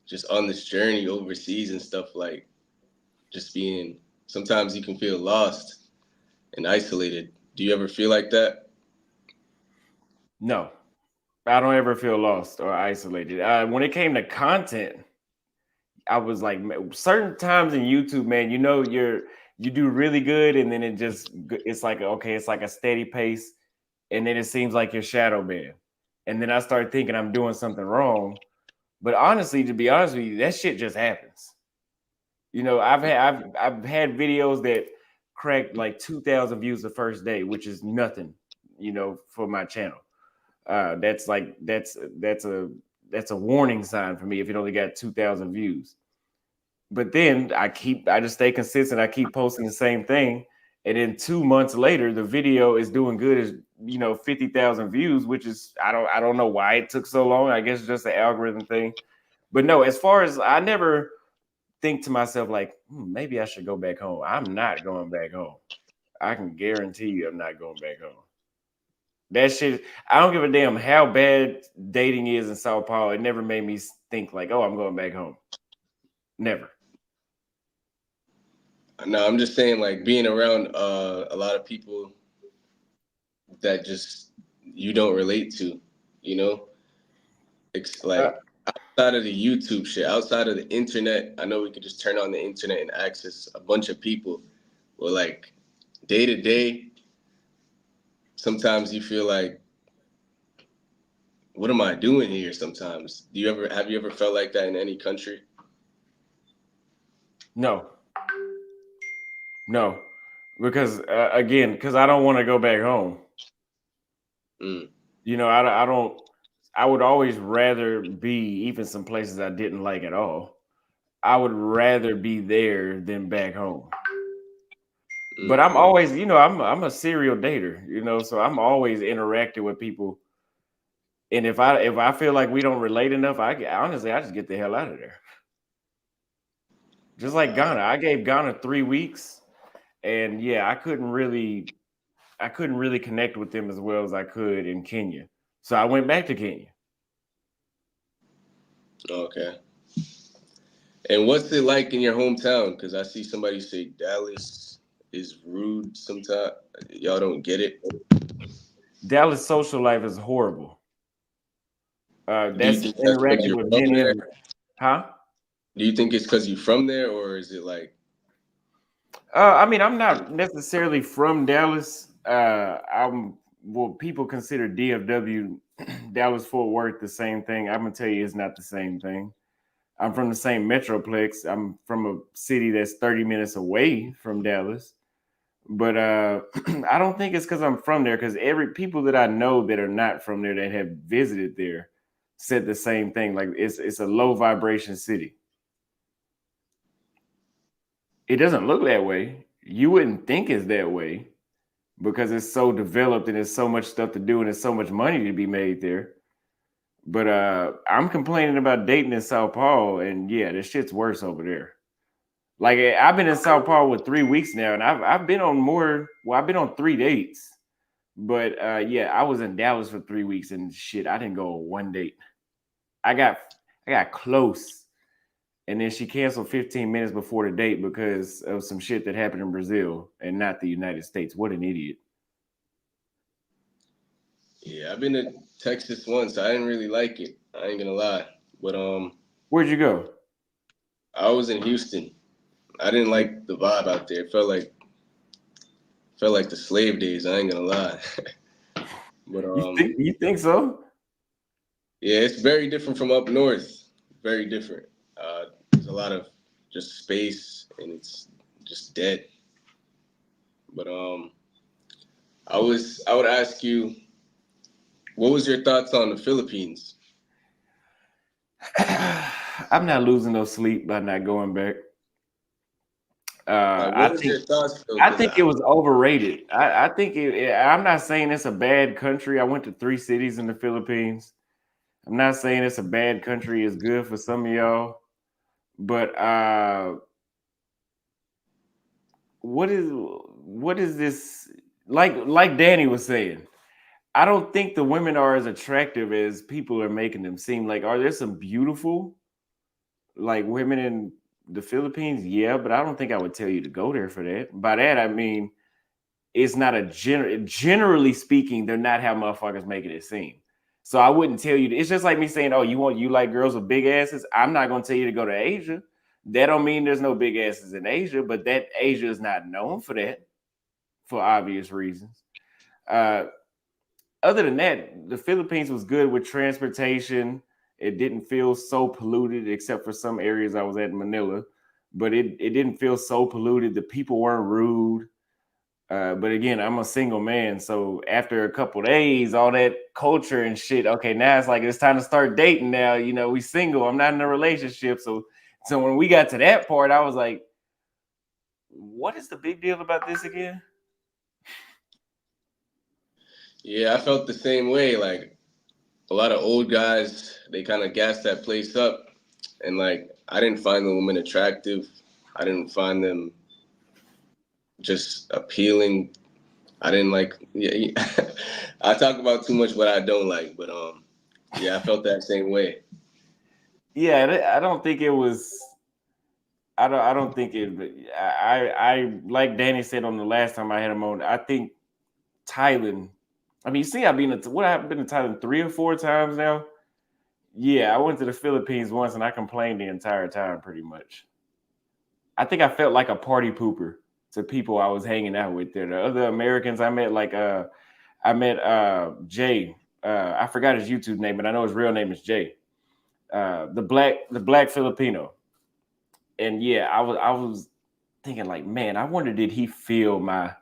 [SPEAKER 2] just on this journey overseas and stuff, like just being, sometimes you can feel lost and isolated. Do you ever feel like that?
[SPEAKER 1] No, I don't ever feel lost or isolated. When it came to content, I was like, certain times in YouTube, man, you do really good, and then it's like, okay, it's like a steady pace, and then it seems like you're shadow banned, and then I start thinking I'm doing something wrong. But honestly, to be honest with you, that shit just happens. I've had videos that cracked like 2,000 views the first day, which is nothing, for my channel. That's a warning sign for me if it only got 2,000 views. But then I just stay consistent. I keep posting the same thing. And then 2 months later, the video is doing good as 50,000 views, which is I don't know why it took so long. I guess it's just an algorithm thing. But no, as far as, I never think to myself like, maybe I should go back home. I'm not going back home. I can guarantee you I'm not going back home. That shit, I don't give a damn how bad dating is in Sao Paulo. It never made me think like, oh, I'm going back home. Never.
[SPEAKER 2] No, I'm just saying, like, being around a lot of people that just you don't relate to, It's like outside of the YouTube shit, outside of the internet, I know we could just turn on the internet and access a bunch of people. But like day to day, sometimes you feel like, what am I doing here? Sometimes, have you ever felt like that in any country?
[SPEAKER 1] No, because because I don't want to go back home. I don't. I would always rather be, even some places I didn't like at all, I would rather be there than back home. But I'm always, I'm a serial dater, so I'm always interacting with people And if I feel like we don't relate enough, honestly I just get the hell out of there. Just like Ghana, I gave Ghana 3 weeks, and yeah, I couldn't really connect with them as well as I could in Kenya. So I went back to Kenya.
[SPEAKER 2] Okay. And what's it like in your hometown? Because I see somebody say Dallas is rude sometimes. Y'all don't get it.
[SPEAKER 1] Dallas social life is horrible.
[SPEAKER 2] Do you
[SPEAKER 1] That's
[SPEAKER 2] think that's because
[SPEAKER 1] interacting
[SPEAKER 2] you're
[SPEAKER 1] with
[SPEAKER 2] from
[SPEAKER 1] men
[SPEAKER 2] there?
[SPEAKER 1] every, huh?
[SPEAKER 2] Do you think it's because you're from there, or is it like?
[SPEAKER 1] I mean, I'm not necessarily from Dallas. I'm well, people consider DFW, Dallas Fort Worth, the same thing. I'm gonna tell you, it's not the same thing. I'm from the same metroplex. I'm from a city that's 30 minutes away from Dallas. But I don't think it's because I'm from there. Because every people that I know that are not from there that have visited there said the same thing. Like it's a low vibration city. It doesn't look that way. You wouldn't think it's that way because it's so developed and there's so much stuff to do and there's so much money to be made there. But I'm complaining about dating in Sao Paulo, and yeah, this shit's worse over there. Like I've been in Sao Paulo with 3 weeks now, and I've been on more. Well, I've been on 3 dates, but yeah, I was in Dallas for 3 weeks, and shit, I didn't go on one date. I got close, and then she canceled 15 minutes before the date because of some shit that happened in Brazil and not the United States. What an idiot!
[SPEAKER 2] Yeah, I've been to Texas once. I didn't really like it. I ain't gonna lie. But
[SPEAKER 1] Where'd you go?
[SPEAKER 2] I was in Houston. I didn't like the vibe out there. It felt like the slave days. I ain't gonna lie. But
[SPEAKER 1] You think so?
[SPEAKER 2] yeah, it's very different from up north. Very different. There's a lot of just space and it's just dead. But I would ask you, what was your thoughts on the Philippines?
[SPEAKER 1] I'm not losing no sleep by not going back.
[SPEAKER 2] Like, what was your thoughts though?
[SPEAKER 1] I think it was overrated. I think I'm not saying it's a bad country. I went to 3 cities in the Philippines. I'm not saying it's a bad country. It's good for some of y'all, but what is this? Like Danny was saying, I don't think the women are as attractive as people are making them seem. Like, are there some beautiful like women in the Philippines? Yeah, but I don't think I would tell you to go there for that. By that I mean it's not generally speaking, they're not how motherfuckers making it seem. So I wouldn't tell you. It's just like me saying, "Oh, you like girls with big asses." I'm not gonna tell you to go to Asia. That don't mean there's no big asses in Asia, but that Asia is not known for that for obvious reasons. Uh, Other than that, the Philippines was good with transportation. It didn't feel so polluted, except for some areas I was at in Manila, but it didn't feel so polluted. The people weren't rude. But again, I'm a single man, so after a couple days, all that culture and shit. Okay, now it's like it's time to start dating. Now we single. I'm not in a relationship, so when we got to that part, I was like, "What is the big deal about this again?"
[SPEAKER 2] Yeah, I felt the same way. Like a lot of old guys, they kind of gassed that place up, and like I didn't find the women attractive. I didn't find them just appealing. I didn't like. Yeah, I talk about too much what I don't like, but yeah, I felt that same way.
[SPEAKER 1] Yeah, I don't think it was. I don't think it. I like Danny said on the last time I had him on. I think Thailand. I mean, you see, I've been to Thailand 3 or 4 times now. Yeah, I went to the Philippines once and I complained the entire time, pretty much. I think I felt like a party pooper to people I was hanging out with there. The other Americans I met, like I met Jay. I forgot his YouTube name, but I know his real name is Jay. The black Filipino. And yeah, I was thinking like, man, I wonder did he feel my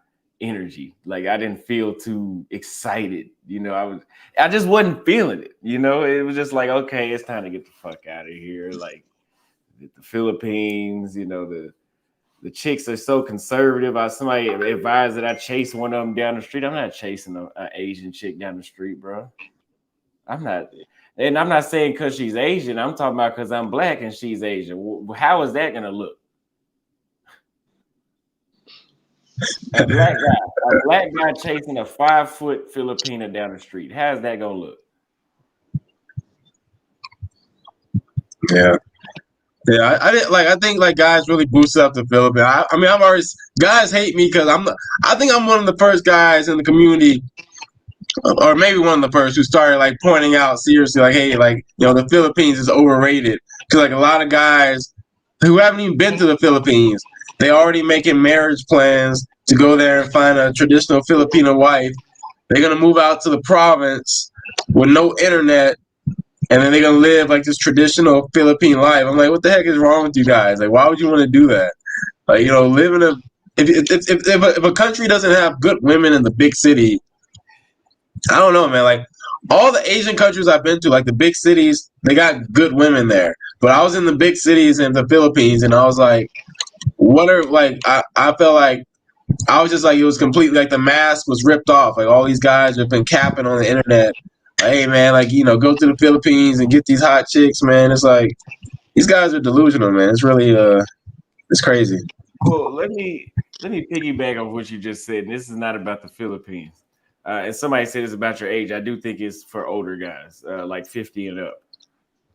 [SPEAKER 1] energy? Like I didn't feel too excited, I just wasn't feeling it, It was just like, okay, it's time to get the fuck out of here. Like the Philippines, the chicks are so conservative. Somebody advised that I chase one of them down the street. I'm not chasing an Asian chick down the street, bro. I'm not, and I'm not saying because she's Asian. I'm talking about because I'm black and she's Asian. How is that gonna look? A black guy chasing a 5-foot Filipina down the street. How's that gonna look?
[SPEAKER 4] Yeah. Yeah, I didn't like. I think like guys really boosted up the Philippines. I mean, I'm always guys hate me because I think I'm one of the first guys in the community, or maybe one of the first who started like pointing out seriously, like, hey, like the Philippines is overrated because like a lot of guys who haven't even been to the Philippines, they already making marriage plans to go there and find a traditional Filipino wife. They're gonna move out to the province with no internet, and then they're gonna live like this traditional Philippine life. I'm like, what the heck is wrong with you guys? Like, why would you want to do that? Like, live in a if a country doesn't have good women in the big city, I don't know, man. Like all the Asian countries I've been to, like the big cities, they got good women there. But I was in the big cities in the Philippines, and I was like, what are like? I felt like I was just like it was completely like the mask was ripped off. Like all these guys have been capping on the internet. Hey man, like go to the Philippines and get these hot chicks, man. It's like these guys are delusional, man. It's really it's crazy.
[SPEAKER 1] Well, let me piggyback on what you just said. And this is not about the Philippines. And somebody said it's about your age. I do think it's for older guys, like 50 and up,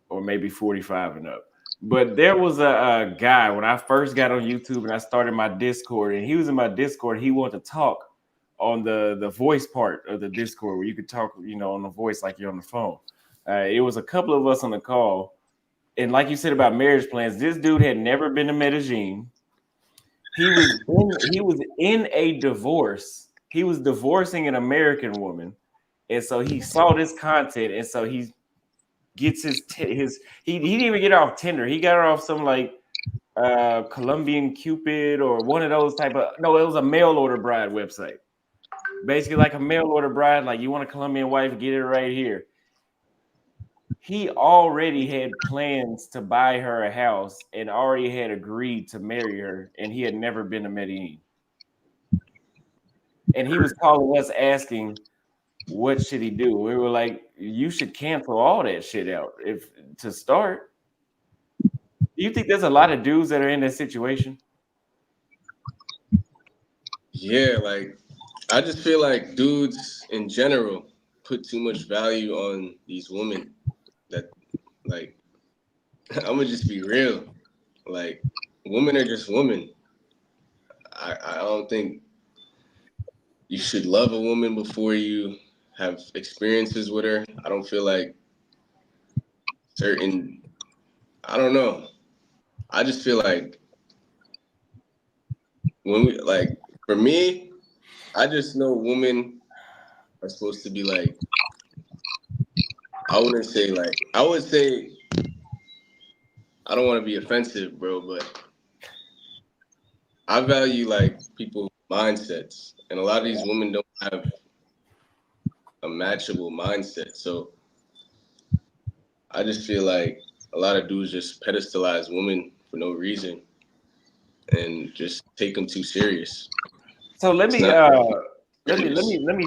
[SPEAKER 1] or maybe 45 and up. But there was a guy when I first got on YouTube and I started my Discord, and he was in my Discord. He wanted to talk on the voice part of the Discord where you could talk, on the voice like you're on the phone. It was a couple of us on the call, and like you said about marriage plans, this dude had never been to Medellin. He was in a divorce. He was divorcing an American woman, and so he saw this content, and so he gets he didn't even get off Tinder. He got off some like Colombian Cupid or one of those type of no, it was a mail order bride website. Basically like a mail order bride, like you want a Colombian wife, get it right here. He already had plans to buy her a house and already had agreed to marry her, and he had never been to Medellin. And he was calling us asking, what should he do? We were like, you should cancel all that shit out to start. Do you think there's a lot of dudes that are in that situation?
[SPEAKER 2] Yeah, like I just feel like dudes in general put too much value on these women that like I'm gonna just be real. Like women are just women. I don't think you should love a woman before you have experiences with her. I don't feel like I don't know. I just feel like for me, I just know women are supposed to be like, I would say, I don't want to be offensive, bro, but I value like people's mindsets. And a lot of these women don't have a matchable mindset. So I just feel like a lot of dudes just pedestalize women for no reason and just take them too serious.
[SPEAKER 1] So let me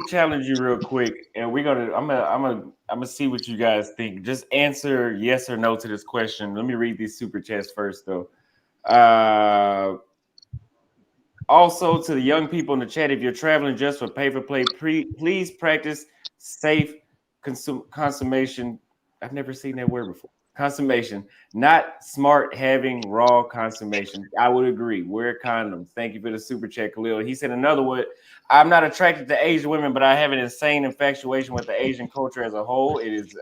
[SPEAKER 1] challenge you real quick, and I'm gonna see what you guys think. Just answer yes or no to this question. Let me read these super chats first, though. Also, to the young people in the chat, if you're traveling just for pay-for-play, please practice safe consummation. I've never seen that word before. Consummation, not smart having raw consummation. I would agree. Wear condoms. Thank you for the super chat, Khalil. He said another word. I'm not attracted to Asian women, but I have an insane infatuation with the Asian culture as a whole. It is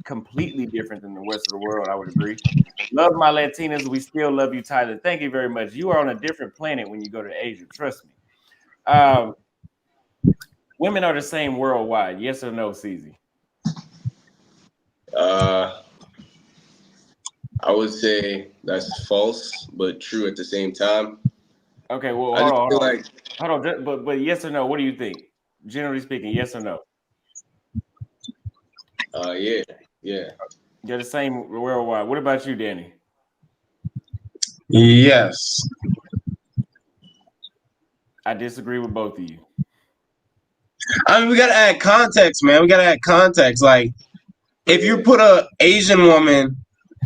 [SPEAKER 1] completely different than the rest of the world. I would agree. Love my Latinas. We still love you, Tyler. Thank you very much. You are on a different planet when you go to Asia. Trust me. Women are the same worldwide. Yes or no, CZ?
[SPEAKER 2] I would say that's false, but true at the same time.
[SPEAKER 1] Okay, well, hold on. But yes or no? What do you think? Generally speaking, yes or no?
[SPEAKER 2] Yeah.
[SPEAKER 1] They're the same worldwide. What about you, Danny?
[SPEAKER 4] Yes.
[SPEAKER 1] I disagree with both of you.
[SPEAKER 4] I mean, we gotta add context, man. We gotta add context. Like, if you put a Asian woman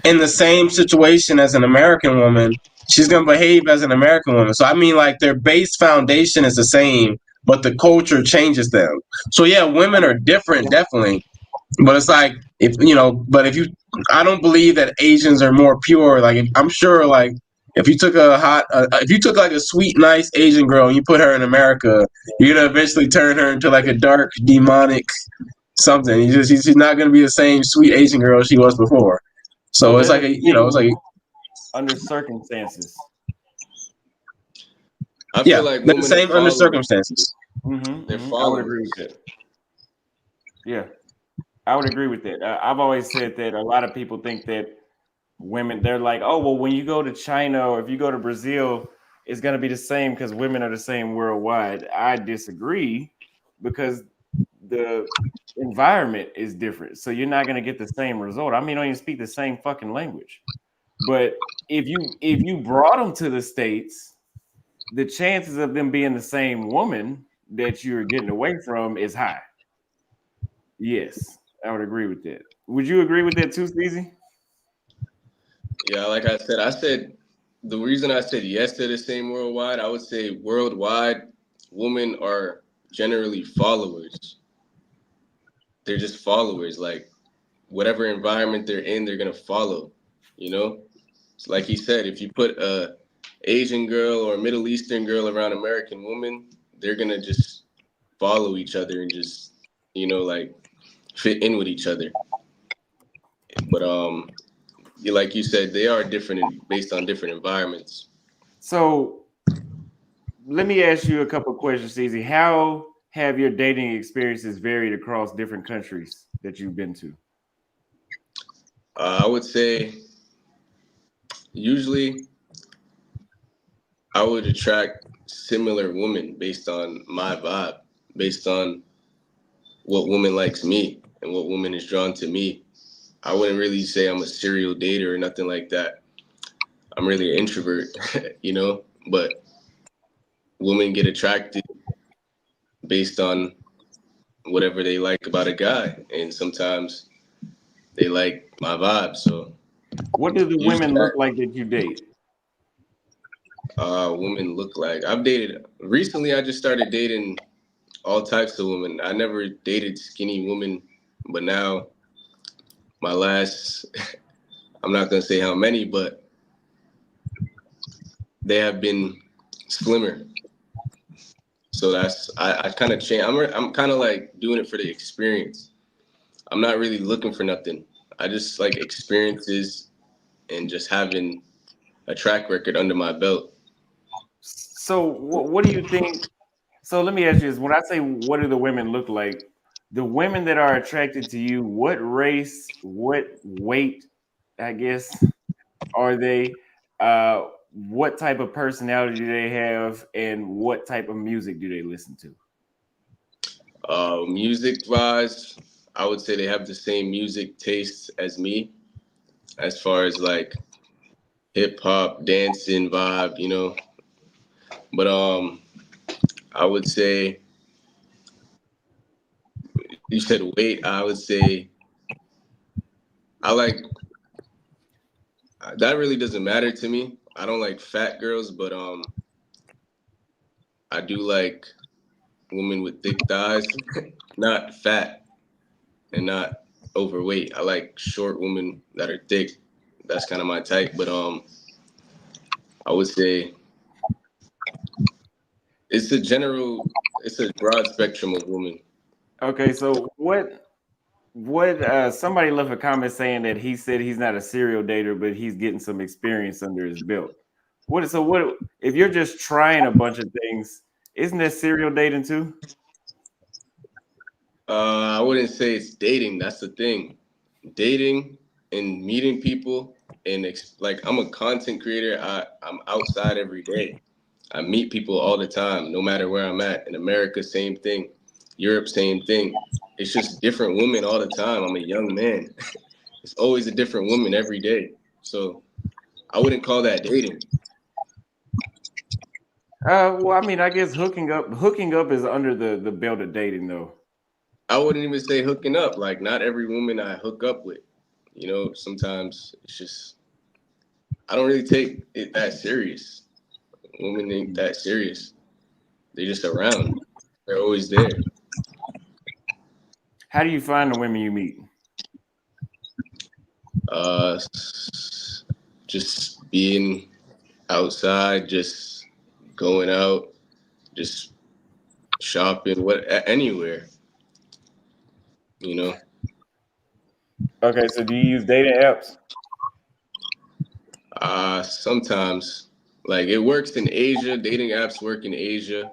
[SPEAKER 4] in the same situation as an American woman, she's gonna behave as an American woman. So I mean, like their base foundation is the same, but the culture changes them. So yeah, women are different, definitely. But it's like if you know, but if you, I don't believe that Asians are more pure. Like I'm sure, like if you took if you took like a sweet, nice Asian girl and you put her in America, you're gonna eventually turn her into like a dark, demonic something. She's not gonna be the same sweet Asian girl she was before.
[SPEAKER 1] So
[SPEAKER 4] So it's
[SPEAKER 1] they're
[SPEAKER 4] like
[SPEAKER 1] the
[SPEAKER 4] it's like
[SPEAKER 1] same under circumstances.
[SPEAKER 2] I
[SPEAKER 4] yeah,
[SPEAKER 2] feel like
[SPEAKER 4] they're the
[SPEAKER 2] women are
[SPEAKER 4] same under
[SPEAKER 2] followers.
[SPEAKER 4] circumstances.
[SPEAKER 2] They're
[SPEAKER 1] I would agree with
[SPEAKER 2] followers.
[SPEAKER 1] that. Yeah, I would agree with that. I've always said that a lot of people think that women, they're like, oh, well, when you go to China or if you go to Brazil, it's going to be the same because women are the same worldwide. I disagree because the environment is different. So you're not going to get the same result. I mean, don't even speak the same fucking language. But if you brought them to the States, the chances of them being the same woman that you're getting away from is high. Yes, I would agree with that. Would you agree with that too, Steezy?
[SPEAKER 2] Yeah, like I said the reason I said yes to the same worldwide, I would say worldwide, women are generally followers. They're just followers. Like whatever environment they're in, they're gonna follow. You know, it's like he said, if you put a Asian girl or a Middle Eastern girl around American woman, they're gonna just follow each other and just like fit in with each other. But like you said, they are different based on different environments.
[SPEAKER 1] So let me ask you a couple of questions, Steezy. How have your dating experiences varied across different countries that you've been to?
[SPEAKER 2] I would say usually I would attract similar women based on my vibe, based on what woman likes me and what woman is drawn to me. I wouldn't really say I'm a serial dater or nothing like that. I'm really an introvert, but women get attracted based on whatever they like about a guy. And sometimes they like my vibe. So
[SPEAKER 1] What do the
[SPEAKER 2] usually
[SPEAKER 1] women look like that you date?
[SPEAKER 2] women look like. I've dated recently. I just started dating all types of women. I never dated skinny women, but now my last, I'm not gonna say how many, but they have been slimmer. So I kind of change. I'm kind of like doing it for the experience. I'm not really looking for nothing. I just like experiences and just having a track record under my belt.
[SPEAKER 1] So what do you think? So let me ask you this. When I say what do the women look like, the women that are attracted to you, what race, what weight, I guess, are they? What type of personality do they have, and what type of music do they listen to?
[SPEAKER 2] Music wise, I would say they have the same music tastes as me, as far as like hip hop, dancing vibe. But I would say you said weight. I would say I like that. Really doesn't matter to me. I don't like fat girls, but I do like women with thick thighs, not fat and not overweight. I like short women that are thick. That's kind of my type. But I would say it's a broad spectrum of women.
[SPEAKER 1] Okay, so what somebody left a comment saying that he said he's not a serial dater, but he's getting some experience under his belt. What if you're just trying a bunch of things, isn't that serial dating too?
[SPEAKER 2] I wouldn't say it's dating. That's the thing. Dating and meeting people and like I'm a content creator. I'm outside every day. I meet people all the time, no matter where I'm at. In America, same thing. Europe, same thing. It's just different women all the time. I'm a young man. It's always a different woman every day. So I wouldn't call that dating.
[SPEAKER 1] Well, I mean, I guess hooking up is under the belt of dating though.
[SPEAKER 2] I wouldn't even say hooking up. Like, not every woman I hook up with. You know, sometimes it's just I don't really take it that serious. Women ain't that serious. They're just around. They're always there.
[SPEAKER 1] How do you find the women you meet?
[SPEAKER 2] Just being outside, just going out, just shopping, anywhere. You know.
[SPEAKER 1] Okay, so do you use dating apps?
[SPEAKER 2] Sometimes, like it works in Asia. Dating apps work in Asia.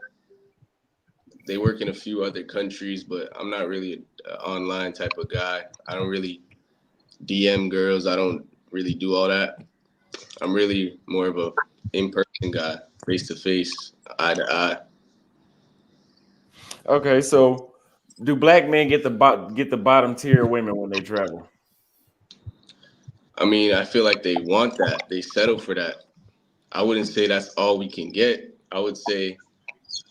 [SPEAKER 2] They work in a few other countries, but I'm not really an online type of guy. I don't really DM girls. I don't really do all that. I'm really more of a in-person guy, face to face, eye to eye.
[SPEAKER 1] Okay, so do black men get the bottom tier women when they travel?
[SPEAKER 2] I mean, I feel like they want that. They settle for that. I wouldn't say that's all we can get. I would say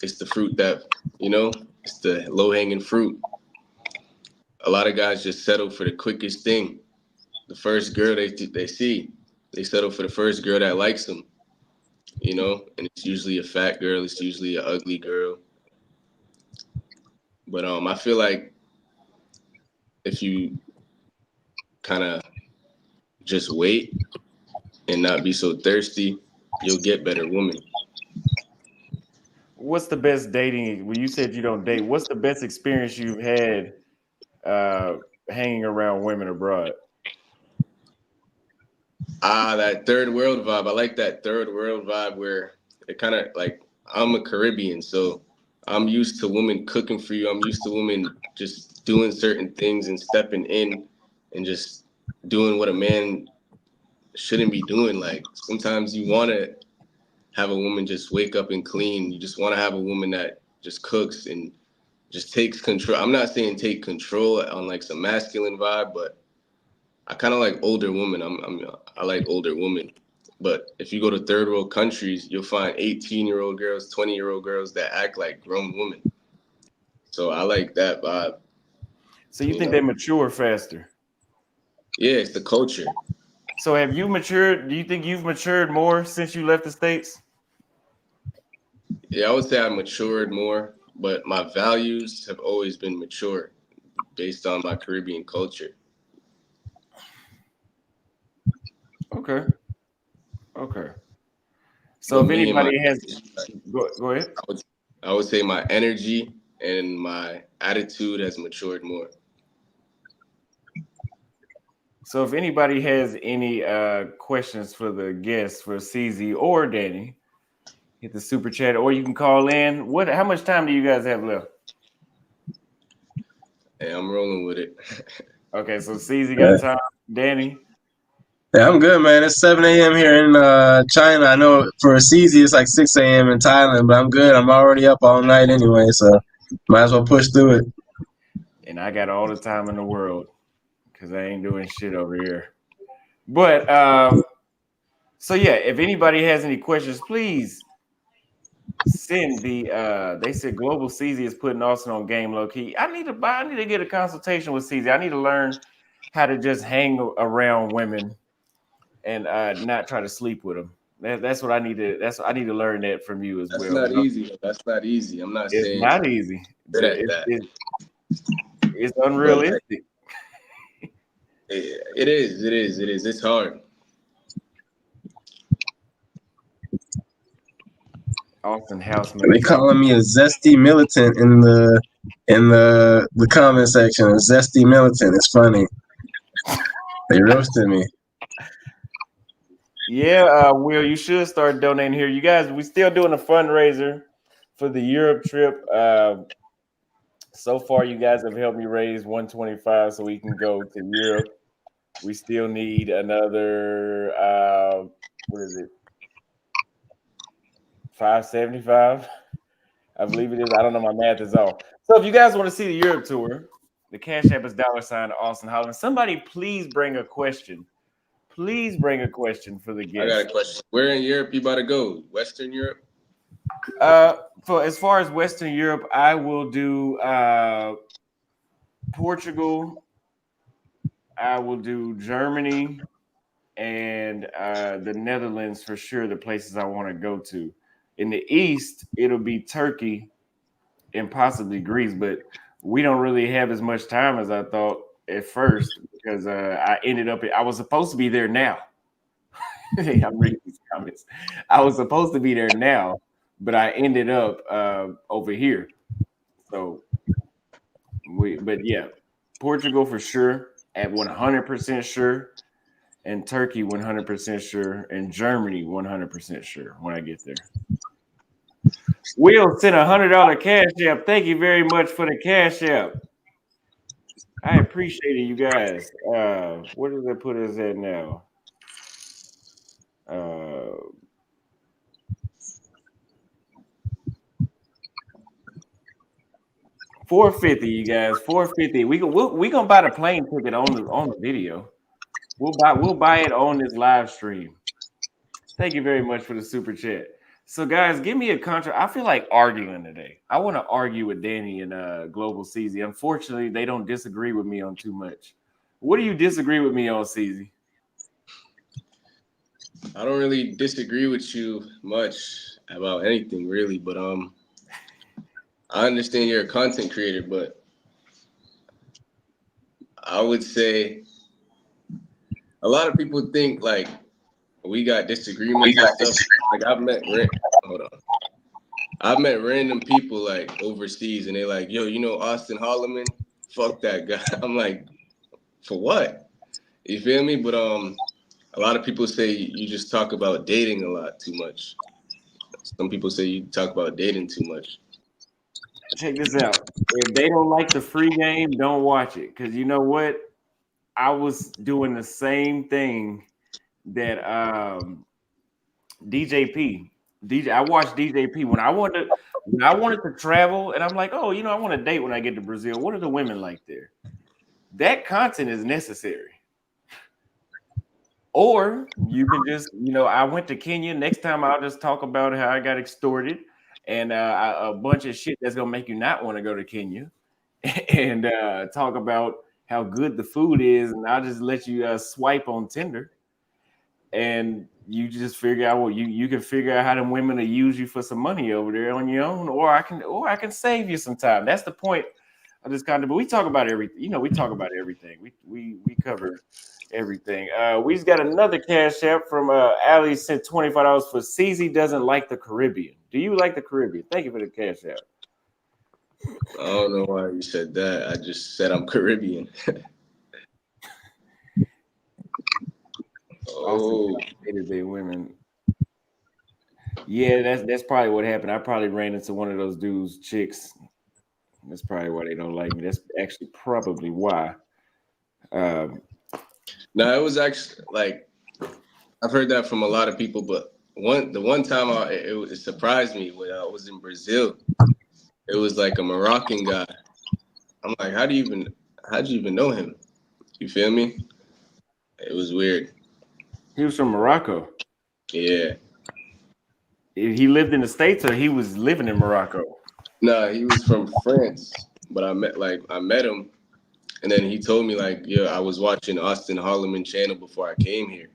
[SPEAKER 2] it's the fruit that, it's the low-hanging fruit. A lot of guys just settle for the quickest thing. The first girl they see, they settle for the first girl that likes them, and it's usually a fat girl. It's usually an ugly girl. But I feel like if you kind of just wait and not be so thirsty, you'll get better women.
[SPEAKER 1] What's the best dating? When you said you don't date, what's the best experience you've had hanging around women abroad?
[SPEAKER 2] That third world vibe. I like that third world vibe where it kind of like I'm a Caribbean, so I'm used to women cooking for you. I'm used to women just doing certain things and stepping in and just doing what a man shouldn't be doing. Like sometimes you want to have a woman just wake up and clean. You just want to have a woman that just cooks and just takes control. I'm not saying take control on like some masculine vibe, but I kind of like older women. I like older women. But if you go to third world countries, you'll find 18-year-old girls, 20-year-old girls that act like grown women. So I like that vibe.
[SPEAKER 1] So you think they mature faster?
[SPEAKER 2] Yeah, it's the culture.
[SPEAKER 1] So have you matured? Do you think you've matured more since you left the States?
[SPEAKER 2] Yeah, I would say I matured more, but my values have always been mature based on my Caribbean culture.
[SPEAKER 1] Okay. So if anybody has, go ahead.
[SPEAKER 2] I would say my energy and my attitude has matured more.
[SPEAKER 1] So if anybody has any questions for the guests, for CZ or Danny, hit the super chat, or you can call in. How much time do you guys have left?
[SPEAKER 2] Hey, I'm rolling with it.
[SPEAKER 1] Okay, so CZ got time. Danny?
[SPEAKER 4] Yeah, I'm good, man. It's 7 a.m. here in China. I know for CZ it's like 6 a.m. in Thailand, but I'm good. I'm already up all night anyway, so might as well push through it.
[SPEAKER 1] And I got all the time in the world because I ain't doing shit over here. But so yeah, if anybody has any questions, please send the they said Global CZ is putting Austin on game low key. I need to get a consultation with CZ. I need to learn how to just hang around women and not try to sleep with them. That's what I need to. I need to learn that from you as well.
[SPEAKER 2] That's not easy. That's not easy. I'm not saying
[SPEAKER 1] it's not easy.
[SPEAKER 2] Good at that.
[SPEAKER 1] It's unrealistic.
[SPEAKER 2] It is. It's hard.
[SPEAKER 1] Austin Houseman.
[SPEAKER 4] They calling me a zesty militant in the comment section. A zesty militant. It's funny. They roasted me.
[SPEAKER 1] Yeah, Will, you should start donating here. You guys, we still doing a fundraiser for the Europe trip. So far, you guys have helped me raise $125 so we can go to Europe. We still need another, what is it? $575, I believe it is. I don't know. My math is off. So if you guys want to see the Europe tour, the Cash App is $ Austin Holland. Somebody please bring a question. Please bring a question for the guests.
[SPEAKER 2] I got a question. Where in Europe you about to go? Western Europe?
[SPEAKER 1] For as far as Western Europe, I will do Portugal. I will do Germany and the Netherlands for sure. The places I want to go to. In the East, it'll be Turkey and possibly Greece, but we don't really have as much time as I thought at first because I ended up. I was supposed to be there now. I'm reading these comments. I was supposed to be there now, but I ended up over here. So but yeah, Portugal for sure at 100% sure, and Turkey 100% sure, and Germany 100% sure when I get there. Will sent $100 cash app. Thank you very much for the cash app. I appreciate it, you guys. Where does it put us at now? 450, you guys. 450. We gonna buy the plane ticket on the video. We'll buy it on this live stream. Thank you very much for the super chat. So, guys, give me a contract. I feel like arguing today. I want to argue with Danny and Global CZ. Unfortunately, they don't disagree with me on too much. What do you disagree with me on, CZ?
[SPEAKER 2] I don't really disagree with you much about anything, really. But I understand you're a content creator, but I would say a lot of people think like we got disagreements and stuff. Like I've met random people like overseas, and they're like, "Yo, you know Austin Holloman? Fuck that guy." I'm like, for what? You feel me? But a lot of people say you just talk about dating a lot too much. Some people say you talk about dating too much.
[SPEAKER 1] Check this out. If they don't like the free game, don't watch it. Because you know what? I was doing the same thing that DJP. I watched DJP when I wanted to travel, and I'm like, oh, you know, I want to date when I get to Brazil. What are the women like there? That content is necessary. Or you can just, you know, I went to Kenya. Next time I'll just talk about how I got extorted and a bunch of shit that's gonna make you not want to go to Kenya, and talk about how good the food is, and I'll just let you swipe on Tinder, and you just figure out you can figure out how them women will use you for some money over there on your own, or I can save you some time. That's the point of this content. But we talk about everything. You know, we talk about everything. We cover everything. We just got another cash app from Ali sent $25 for CZ doesn't like the Caribbean. Do you like the Caribbean? Thank you for the cash app.
[SPEAKER 2] I don't know why you said that. I just said I'm Caribbean. Oh,
[SPEAKER 1] day women. Yeah, that's probably what happened. I probably ran into one of those dudes' chicks. That's probably why they don't like me. That's actually probably why.
[SPEAKER 2] No, it was actually like I've heard that from a lot of people, but the one time it surprised me when I was in Brazil. It was like a Moroccan guy. I'm like, how'd you even know him? You feel me? It was weird.
[SPEAKER 1] He was from Morocco.
[SPEAKER 2] Yeah.
[SPEAKER 1] He lived in the States, or he was living in Morocco?
[SPEAKER 2] No, he was from France, but I met him, and then he told me like, yeah, I was watching Austin Holloman channel before I came here.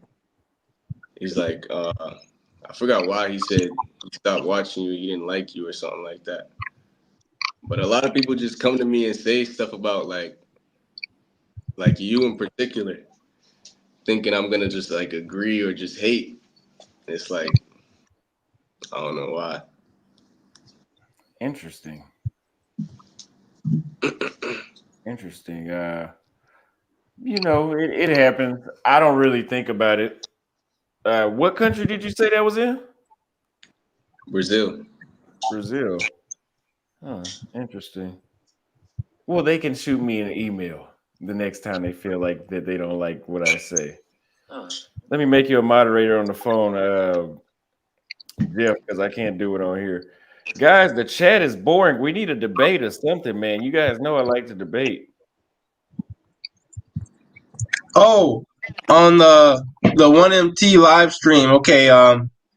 [SPEAKER 2] He's like, I forgot why he said he stopped watching you, he didn't like you or something like that. But a lot of people just come to me and say stuff about like you in particular, thinking I'm gonna just like agree or just hate. It's like, I don't know why.
[SPEAKER 1] Interesting. Interesting. You know, it happens. I don't really think about it. What country did you say that was in?
[SPEAKER 2] Brazil.
[SPEAKER 1] Brazil. Huh, interesting. Well, they can shoot me an email the next time they feel like that they don't like what I say. Let me make you a moderator on the phone, Jeff, because I can't do it on here. Guys, the chat is boring. We need a debate or something, man. You guys know I like to debate.
[SPEAKER 4] Oh, on the 1MT live stream. Okay,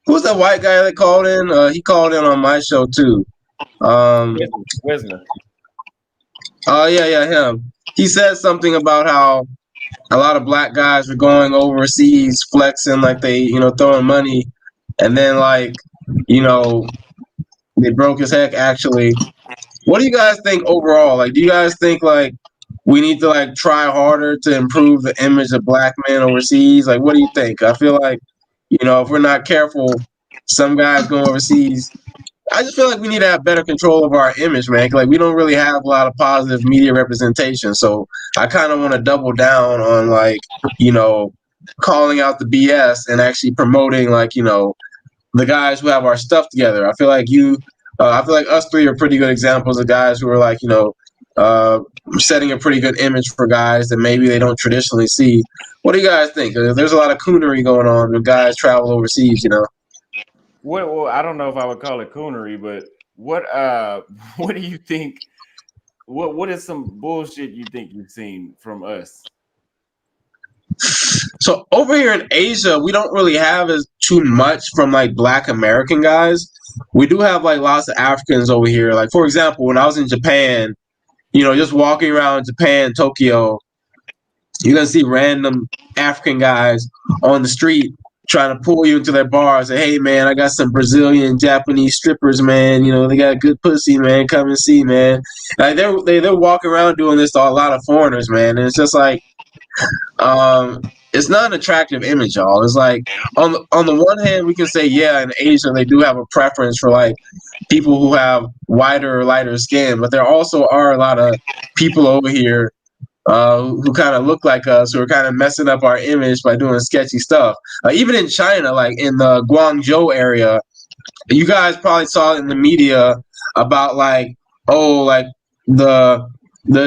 [SPEAKER 4] who's that white guy that called in? He called in on my show too.
[SPEAKER 1] Wesner.
[SPEAKER 4] Oh yeah, him. He said something about how a lot of black guys were going overseas flexing like they, throwing money, and then like, you know, they broke his heck actually. What do you guys think overall? Like, do you guys think like we need to like try harder to improve the image of black men overseas? Like, what do you think? I feel like, if we're not careful, some guys going overseas. I just feel like we need to have better control of our image, man. Like, we don't really have a lot of positive media representation. So I kind of want to double down on like, you know, calling out the BS and actually promoting like, the guys who have our stuff together. I feel like us three are pretty good examples of guys who are like, uh, setting a pretty good image for guys that maybe they don't traditionally see. What do you guys think? There's a lot of coonery going on when guys travel overseas.
[SPEAKER 1] Well, I don't know if I would call it coonery, but what what do you think? What is some bullshit you think you've seen from us?
[SPEAKER 4] So over here in Asia, we don't really have as too much from like Black American guys. We do have like lots of Africans over here. Like for example, when I was in Japan, just walking around Japan, Tokyo, you're gonna see random African guys on the street trying to pull you into their bars. Say, hey man, I got some Brazilian, Japanese strippers, man. They got good pussy, man. Come and see, man. Like they're walking around doing this to a lot of foreigners, man. And it's just like, it's not an attractive image, y'all. It's like on the one hand, we can say, yeah, in Asia they do have a preference for like people who have whiter or lighter skin, but there also are a lot of people over here who kind of look like us, who are kind of messing up our image by doing sketchy stuff. Even in China, like in the Guangzhou area, you guys probably saw it in the media about like, oh, like the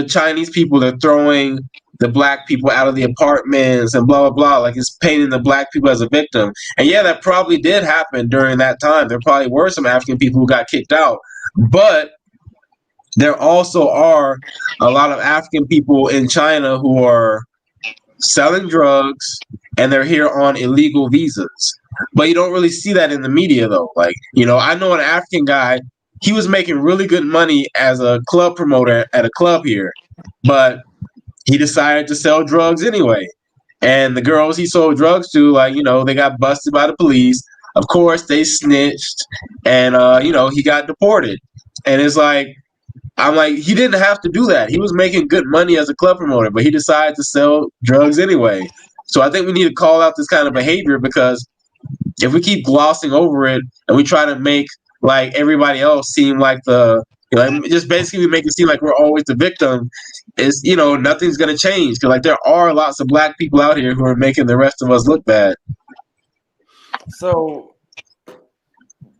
[SPEAKER 4] Chinese people, they're throwing the black people out of the apartments and blah blah blah. Like it's painting the black people as a victim. And yeah, that probably did happen during that time. There probably were some African people who got kicked out, but there also are a lot of African people in China who are selling drugs and they're here on illegal visas. But you don't really see that in the media though. Like, I know an African guy, he was making really good money as a club promoter at a club here, but he decided to sell drugs anyway. And the girls he sold drugs to, like, they got busted by the police. Of course, they snitched and, he got deported. And it's like, I'm like, he didn't have to do that. He was making good money as a club promoter, but he decided to sell drugs anyway. So I think we need to call out this kind of behavior because if we keep glossing over it and we try to make like everybody else seem like just basically we make it seem like we're always the victim, is nothing's gonna change because like there are lots of black people out here who are making the rest of us look bad.
[SPEAKER 1] So,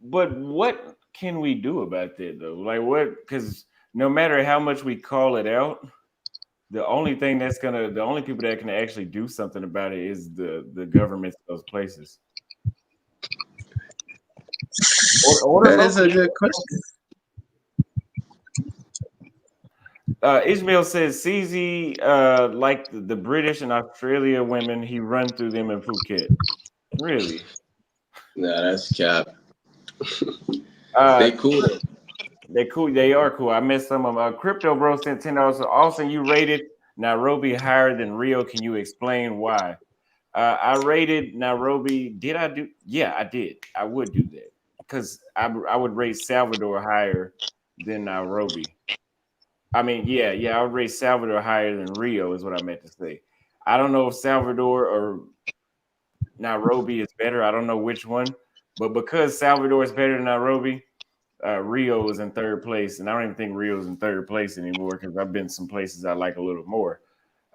[SPEAKER 1] but what can we do about that though? Like what? Because no matter how much we call it out, the only people that can actually do something about it is the governments of those places.
[SPEAKER 4] That is a good question.
[SPEAKER 1] Ishmael says CZ like the British and Australia women, he run through them in Phuket. Really?
[SPEAKER 2] Nah, that's cap. They cool though.
[SPEAKER 1] They cool. They are cool. I met some of them. Crypto Bro sent $10. Austin, you rated Nairobi higher than Rio. Can you explain why? I rated Nairobi. Did I do? Yeah, I did. I would do that because I would rate Salvador higher than Nairobi. I mean, yeah, I would rate Salvador higher than Rio is what I meant to say. I don't know if Salvador or Nairobi is better. I don't know which one, but because Salvador is better than Nairobi, Rio is in third place, and I don't even think Rio is in third place anymore because I've been some places I like a little more.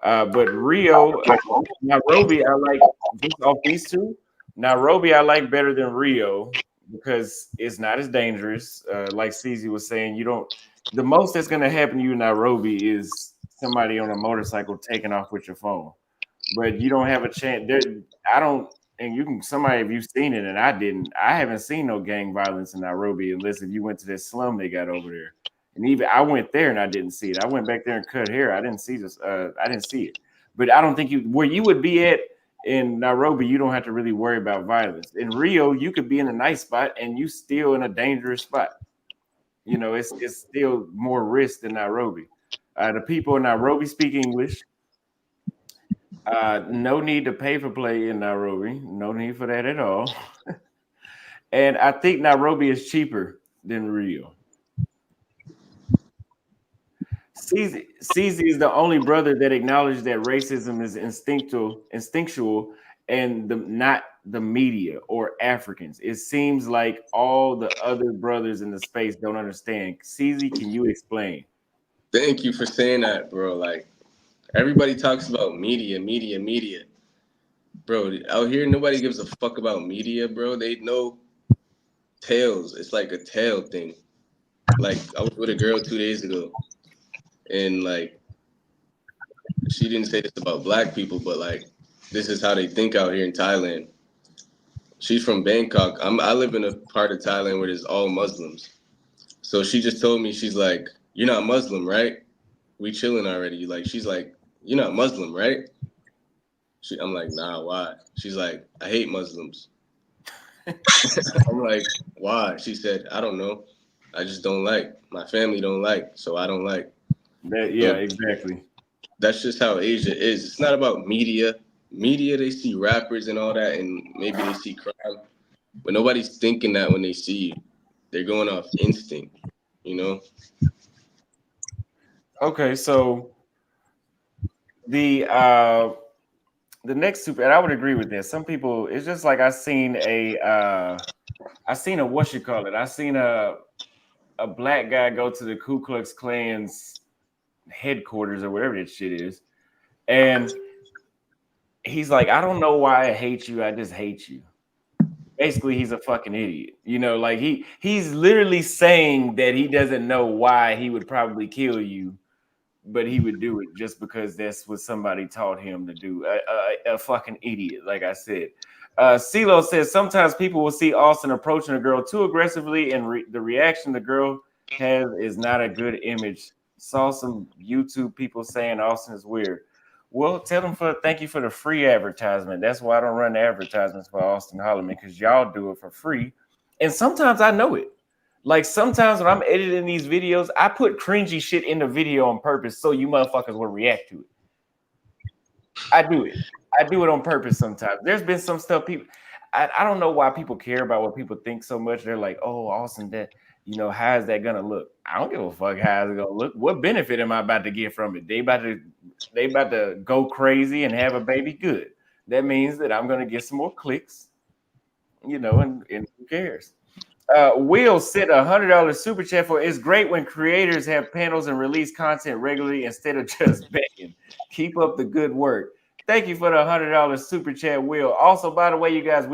[SPEAKER 1] But Rio, Nairobi, I like just off these two. Nairobi, I like better than Rio because it's not as dangerous. Like CZ was saying, the most that's going to happen to you in Nairobi is somebody on a motorcycle taking off with your phone, but you don't have a chance. Somebody, if you've seen it and I didn't, I haven't seen no gang violence in Nairobi unless if you went to this slum they got over there. And even I went there and I didn't see it. I went back there and cut hair. I didn't see this. I didn't see it. But I don't think where you would be at in Nairobi, you don't have to really worry about violence. In Rio, you could be in a nice spot and you still in a dangerous spot. It's still more risk than Nairobi. The people in Nairobi speak English. No need to pay for play in Nairobi. No need for that at all. And I think Nairobi is cheaper than Rio. CZ is the only brother that acknowledged that racism is instinctual, and not the media or Africans. It seems like all the other brothers in the space don't understand. CZ, can you explain?
[SPEAKER 2] Thank you for saying that, bro. Like, everybody talks about media. Bro, out here, nobody gives a fuck about media, bro. They know tales. It's like a tale thing. Like, I was with a girl 2 days ago, and like, she didn't say this about black people, but like, this is how they think out here in Thailand. She's from Bangkok. I live in a part of Thailand where there's all Muslims. So she just told me, she's like, "You're not Muslim, right? We chilling already." Like, she's like, "You're not Muslim, right?" I'm like, "Nah, why?" She's like, "I hate Muslims." I'm like, "Why?" She said, "I don't know. I just don't like. My family don't like, so I don't like."
[SPEAKER 1] Yeah, exactly.
[SPEAKER 2] That's just how Asia is. It's not about media. Media, they see rappers and all that, and maybe they see crime, but nobody's thinking that when they see you. They're going off instinct, you know?
[SPEAKER 1] Okay, so the next super, and I would agree with this. Some people, it's just like I seen a what you call it. I seen a black guy go to the Ku Klux Klan's headquarters or whatever that shit is, and he's like, "I don't know why I hate you. I just hate you." Basically, he's a fucking idiot. You know, like he's literally saying that he doesn't know why he would probably kill you, but he would do it just because that's what somebody taught him to do. A fucking idiot, like I said. CeeLo says sometimes people will see Austin approaching a girl too aggressively, and the reaction the girl has is not a good image. Saw some YouTube people saying Austin is weird. Well, tell them thank you for the free advertisement. That's why I don't run advertisements for Austin Holloman, because y'all do it for free. And sometimes I know it. Like sometimes when I'm editing these videos, I put cringy shit in the video on purpose so you motherfuckers will react to it. I do it. I do it on purpose sometimes. There's been some stuff people, I don't know why people care about what people think so much. They're like, "Oh, Austin, that, you know, how is that gonna look?" I don't give a fuck how it's gonna look. What benefit am I about to get from it? They about to go crazy and have a baby. Good. That means that I'm gonna get some more clicks, you know, and who cares? Will sent $100 super chat for it's great when creators have panels and release content regularly instead of just begging. Keep up the good work. Thank you for the $100 super chat, Will. Also, by the way, you guys,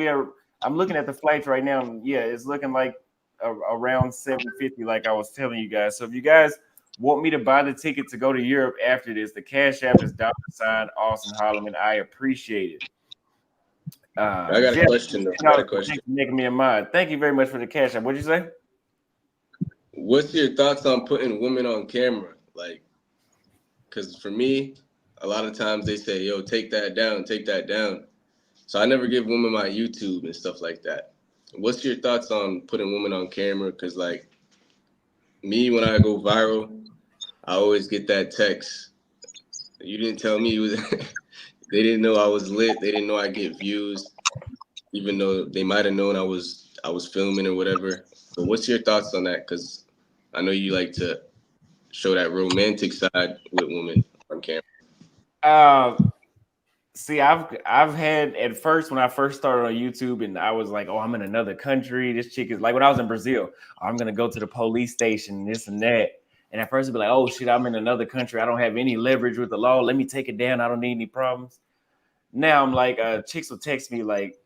[SPEAKER 1] I'm looking at the flights right now, and yeah, it's looking like around 750, like I was telling you guys. So if you guys want me to buy the ticket to go to Europe after this, the Cash App is $Austin Holloman. I appreciate it.
[SPEAKER 2] I got a question though.
[SPEAKER 1] Making me a mind. Thank you very much for the Cash App. What'd you say?
[SPEAKER 2] What's your thoughts on putting women on camera? Like, because for me, a lot of times they say, "Yo, take that down, take that down." So I never give women my YouTube and stuff like that. What's your thoughts on putting women on camera? Because like me, when I go viral, I always get that text. You didn't tell me you was. They didn't know I was lit. They didn't know I get views, even though they might have known I was filming or whatever. But what's your thoughts on that? Because I know you like to show that romantic side with women on camera.
[SPEAKER 1] See, I've had at first when I first started on YouTube, and I was like, "Oh, I'm in another country. This chick is like," when I was in Brazil, "I'm gonna go to the police station, this and that." And at first it'd be like, "Oh shit, I'm in another country. I don't have any leverage with the law. Let me take it down. I don't need any problems." Now I'm like, chicks will text me like,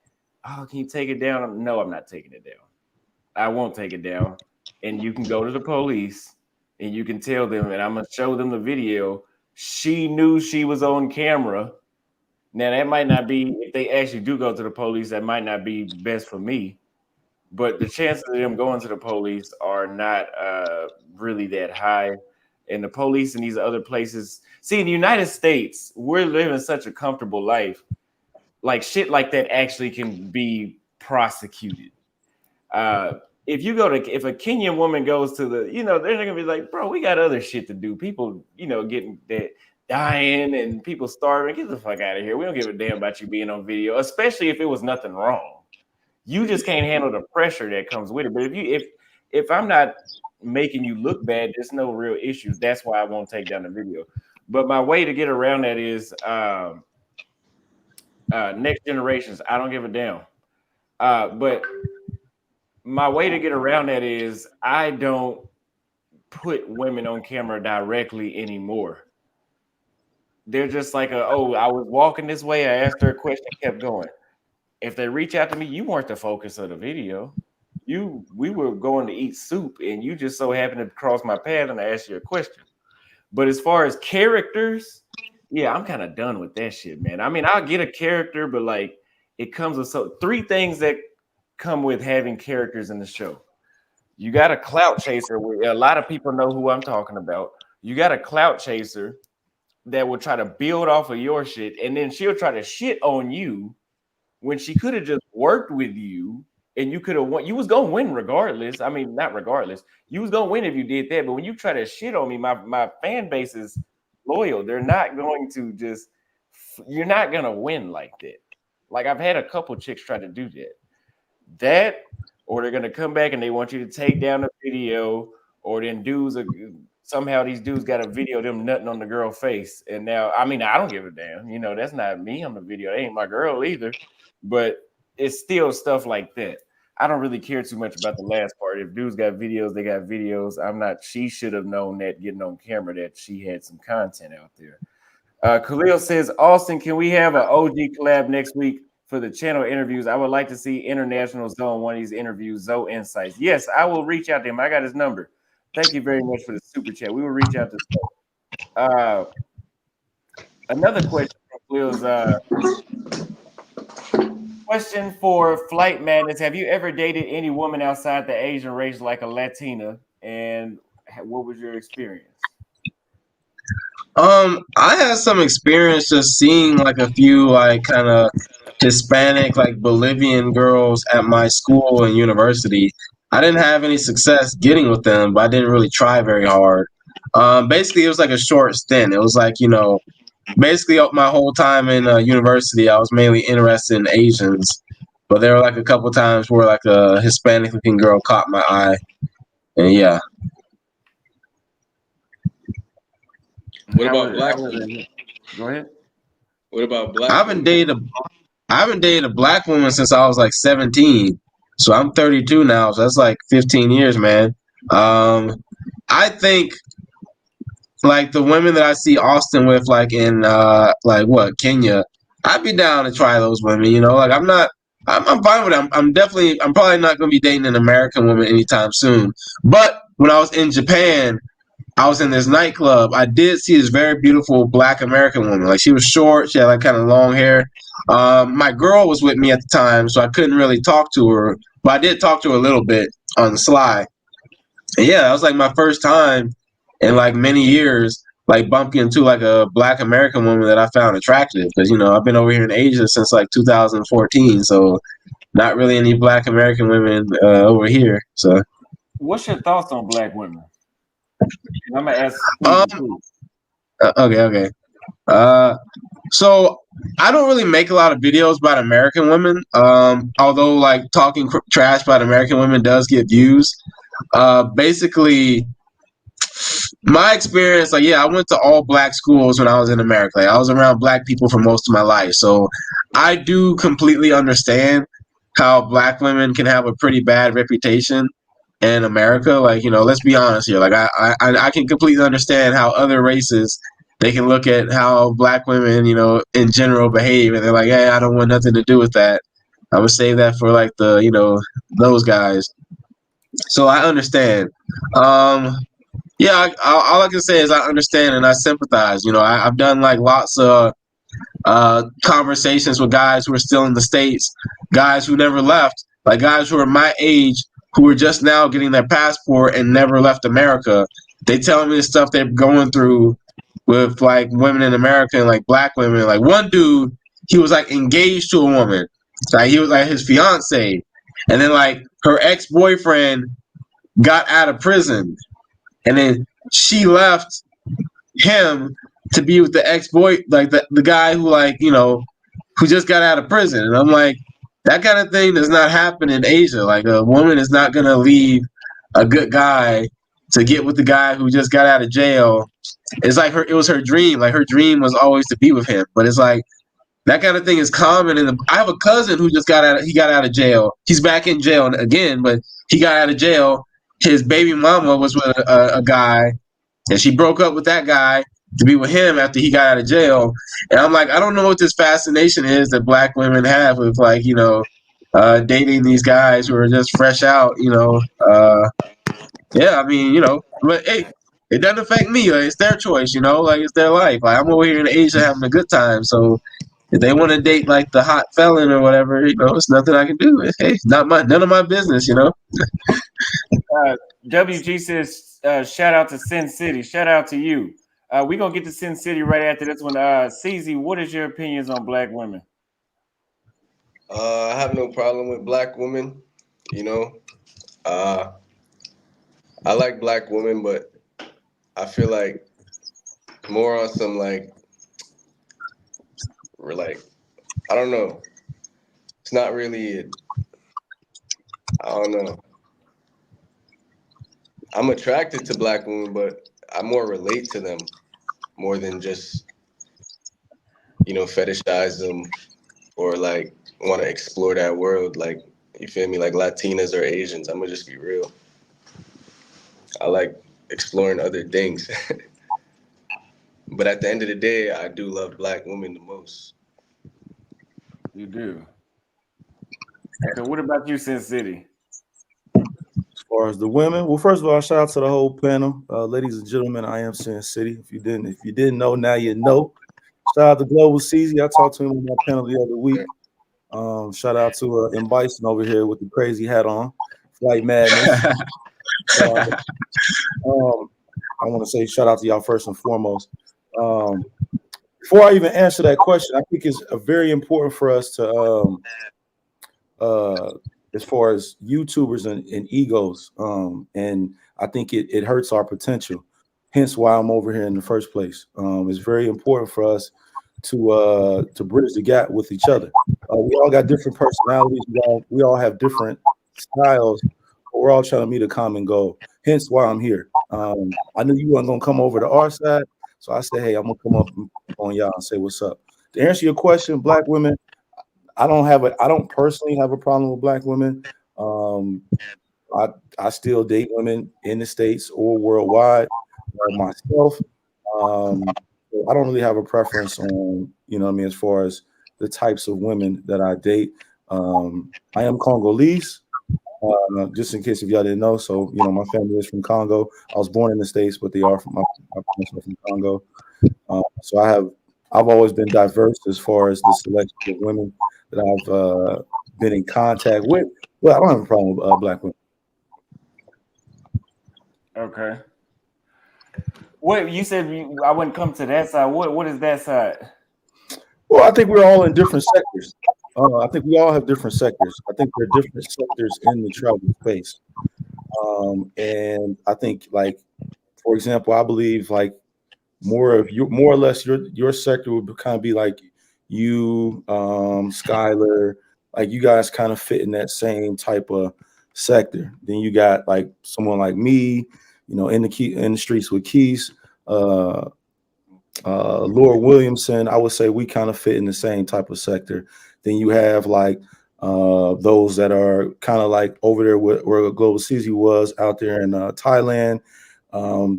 [SPEAKER 1] "Oh, can you take it down?" No, I'm not taking it down. I won't take it down. And you can go to the police and you can tell them, and I'm gonna show them the video. She knew she was on camera. Now that might not be, if they actually do go to the police, that might not be best for me. But the chances of them going to the police are not really that high. And the police in these other places, see, in the United States, we're living such a comfortable life. Like shit like that actually can be prosecuted. if you go to if a Kenyan woman goes to the, they're gonna be like, bro, we got other shit to do. People, getting that dying and people starving. Get the fuck out of here. We don't give a damn about you being on video, especially if it was nothing wrong. You just can't handle the pressure that comes with it. But if I'm not making you look bad, there's no real issues. That's why I won't take down the video. But my way to get around that is next generations. I don't give a damn. But my way to get around that is I don't put women on camera directly anymore. They're just like, I was walking this way. I asked her a question, kept going. If they reach out to me, you weren't the focus of the video. We were going to eat soup, and you just so happened to cross my path, and I asked you a question. But as far as characters, yeah, I'm kind of done with that shit, man. I mean, I'll get a character, but like it comes with three things that come with having characters in the show. You got a clout chaser, where a lot of people know who I'm talking about. You got a clout chaser that will try to build off of your shit, and then she'll try to shit on you when she could have just worked with you, and you could have won. You was gonna win regardless. I mean, not regardless. You was gonna win if you did that. But when you try to shit on me, my fan base is loyal. They're not going to just. You're not gonna win like that. Like I've had a couple chicks try to do that, or they're gonna come back and they want you to take down the video, or then somehow these dudes got a video of them nutting on the girl face, and now I mean I don't give a damn. That's not me on the video. They ain't my girl either. But it's still stuff like that. I don't really care too much about the last part. If dudes got videos, they got videos. She should have known that getting on camera that she had some content out there. Khalil says, Austin, can we have an OG collab next week for the channel interviews? I would like to see International Zone one of these interviews, Zoe Insights. Yes, I will reach out to him. I got his number. Thank you very much for the super chat. We will reach out to Zoe. Another question from Khalil's question for Flight Madness. Have you ever dated any woman outside the Asian race like a Latina? And what was your experience?
[SPEAKER 4] I had some experience just seeing like a few like kind of Hispanic, like Bolivian girls at my school and university. I didn't have any success getting with them, but I didn't really try very hard. Basically, it was like a short stint. It was like, basically my whole time in university, I was mainly interested in Asians. But there were like a couple times where like a Hispanic looking girl caught my eye. And yeah.
[SPEAKER 2] What about black women?
[SPEAKER 1] Go ahead.
[SPEAKER 2] What about black?
[SPEAKER 4] I haven't dated a black woman since I was like 17. So I'm 32 now. So that's like 15 years, man. I think like the women that I see Austin with, like in Kenya, I'd be down to try those women. Like I'm fine with them. I'm probably not going to be dating an American woman anytime soon. But when I was in Japan, I was in this nightclub. I did see this very beautiful black American woman. Like she was short. She had like kind of long hair. My girl was with me at the time, so I couldn't really talk to her. But I did talk to her a little bit on the sly. And yeah, that was like my first time in like many years, like bumping into like a black American woman that I found attractive. Because, I've been over here in Asia since like 2014. So not really any black American women over here. So
[SPEAKER 1] what's your thoughts on black women? I'm gonna ask.
[SPEAKER 4] Okay. So I don't really make a lot of videos about American women. Although like talking trash about American women does get views. Basically, my experience, like, yeah, I went to all black schools when I was in America. Like, I was around black people for most of my life, so I do completely understand how black women can have a pretty bad reputation in America. Like, let's be honest here. Like, I can completely understand how other races, they can look at how black women, in general behave, and they're like, hey, I don't want nothing to do with that. I'm gonna save that for like the, those guys. So I understand. Yeah, all I can say is I understand and I sympathize. I've done like lots of conversations with guys who are still in the States, guys who never left, like guys who are my age who are just now getting their passport and never left America. They tell me the stuff they're going through with like women in America and like black women. Like one dude, he was like engaged to a woman. Like he was like his fiance. And then like her ex-boyfriend got out of prison, and then she left him to be with the ex-boy, like the guy who, like, you know, who just got out of prison. And I'm like, that kind of thing does not happen in Asia. Like, a woman is not gonna leave a good guy to get with the guy who just got out of jail. It's like it was her dream. Like, her dream was always to be with him. But it's like that kind of thing is common. I have a cousin who just got out of jail. He's back in jail again, but he got out of jail. His baby mama was with a guy, and she broke up with that guy to be with him after he got out of jail. And I'm like, I don't know what this fascination is that black women have with, like, you know, dating these guys who are just fresh out, you know. Yeah, I mean, you know, but hey, it doesn't affect me. Like, it's their choice, you know, like, it's their life. Like, I'm over here in Asia having a good time. So if they want to date like the hot felon or whatever, you know, it's nothing I can do. Hey, it's none of my business, you know.
[SPEAKER 1] WG says, shout out to Sin City. Shout out to you. We're going to get to Sin City right after this one. CZ, what is your opinions on black women?
[SPEAKER 2] I have no problem with black women, you know. I like black women, but I feel like more on some, like, we're like, I don't know. It's not really, I don't know. I'm attracted to black women, but I more relate to them more than just, you know, fetishize them or, like, want to explore that world. Like, you feel me? Like Latinas or Asians. I'm gonna just be real. I like exploring other things. But at the end of the day, I do love black women the most.
[SPEAKER 1] You do. So what about you, Sin City?
[SPEAKER 5] As far as the women, well, first of all, shout out to the whole panel, ladies and gentlemen. I am Sin City. If you didn't know, now you know. Shout out to Global CZ. I talked to him on my panel the other week. Shout out to M. Bison over here with the crazy hat on, Flight Madness. I want to say shout out to y'all first and foremost. Before I even answer that question, I think it's very important for us to, as far as YouTubers and egos, and I think it hurts our potential. Hence why I'm over here in the first place. It's very important for us to bridge the gap with each other. We all got different personalities. We all have different styles, but we're all trying to meet a common goal. Hence why I'm here. I knew you weren't gonna come over to our side, so I said, hey, I'm gonna come up on y'all and say what's up. To answer your question, black women, I don't personally have a problem with black women. I still date women in the States or worldwide myself. I don't really have a preference on, you know what I mean, as far as the types of women that I date. I am Congolese, just in case if y'all didn't know. So, you know, my family is from Congo. I was born in the States, but they are from my parents are from Congo. So I've always been diverse as far as the selection of women that I've been in contact with. Well, I don't have a problem with black women.
[SPEAKER 1] Okay. What you said? I wouldn't come to that side. What is that side?
[SPEAKER 5] Well, I think we're all in different sectors. I think we all have different sectors. I think there are different sectors in the travel space. And I think, like, for example, I believe like more or less your sector would kind of be like you, Skylar, like you guys kind of fit in that same type of sector. Then you got like someone like me, you know, in the streets with Keys, Laura Williamson. I would say we kind of fit in the same type of sector. Then you have like those that are kind of like over there where Global CZ was out there in Thailand.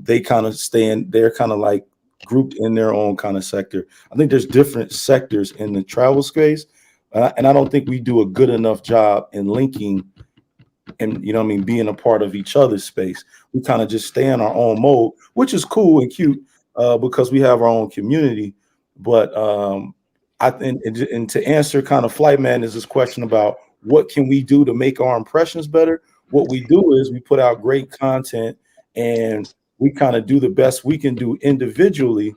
[SPEAKER 5] They kind of they're kind of like grouped in their own kind of sector. I think there's different sectors in the travel space, and I don't think we do a good enough job in linking and, you know what I mean, being a part of each other's space. We kind of just stay in our own mode, which is cool and cute because we have our own community. But I think, and to answer kind of Flight Madness' question about what can we do to make our impressions better, what we do is we put out great content and we kind of do the best we can do individually.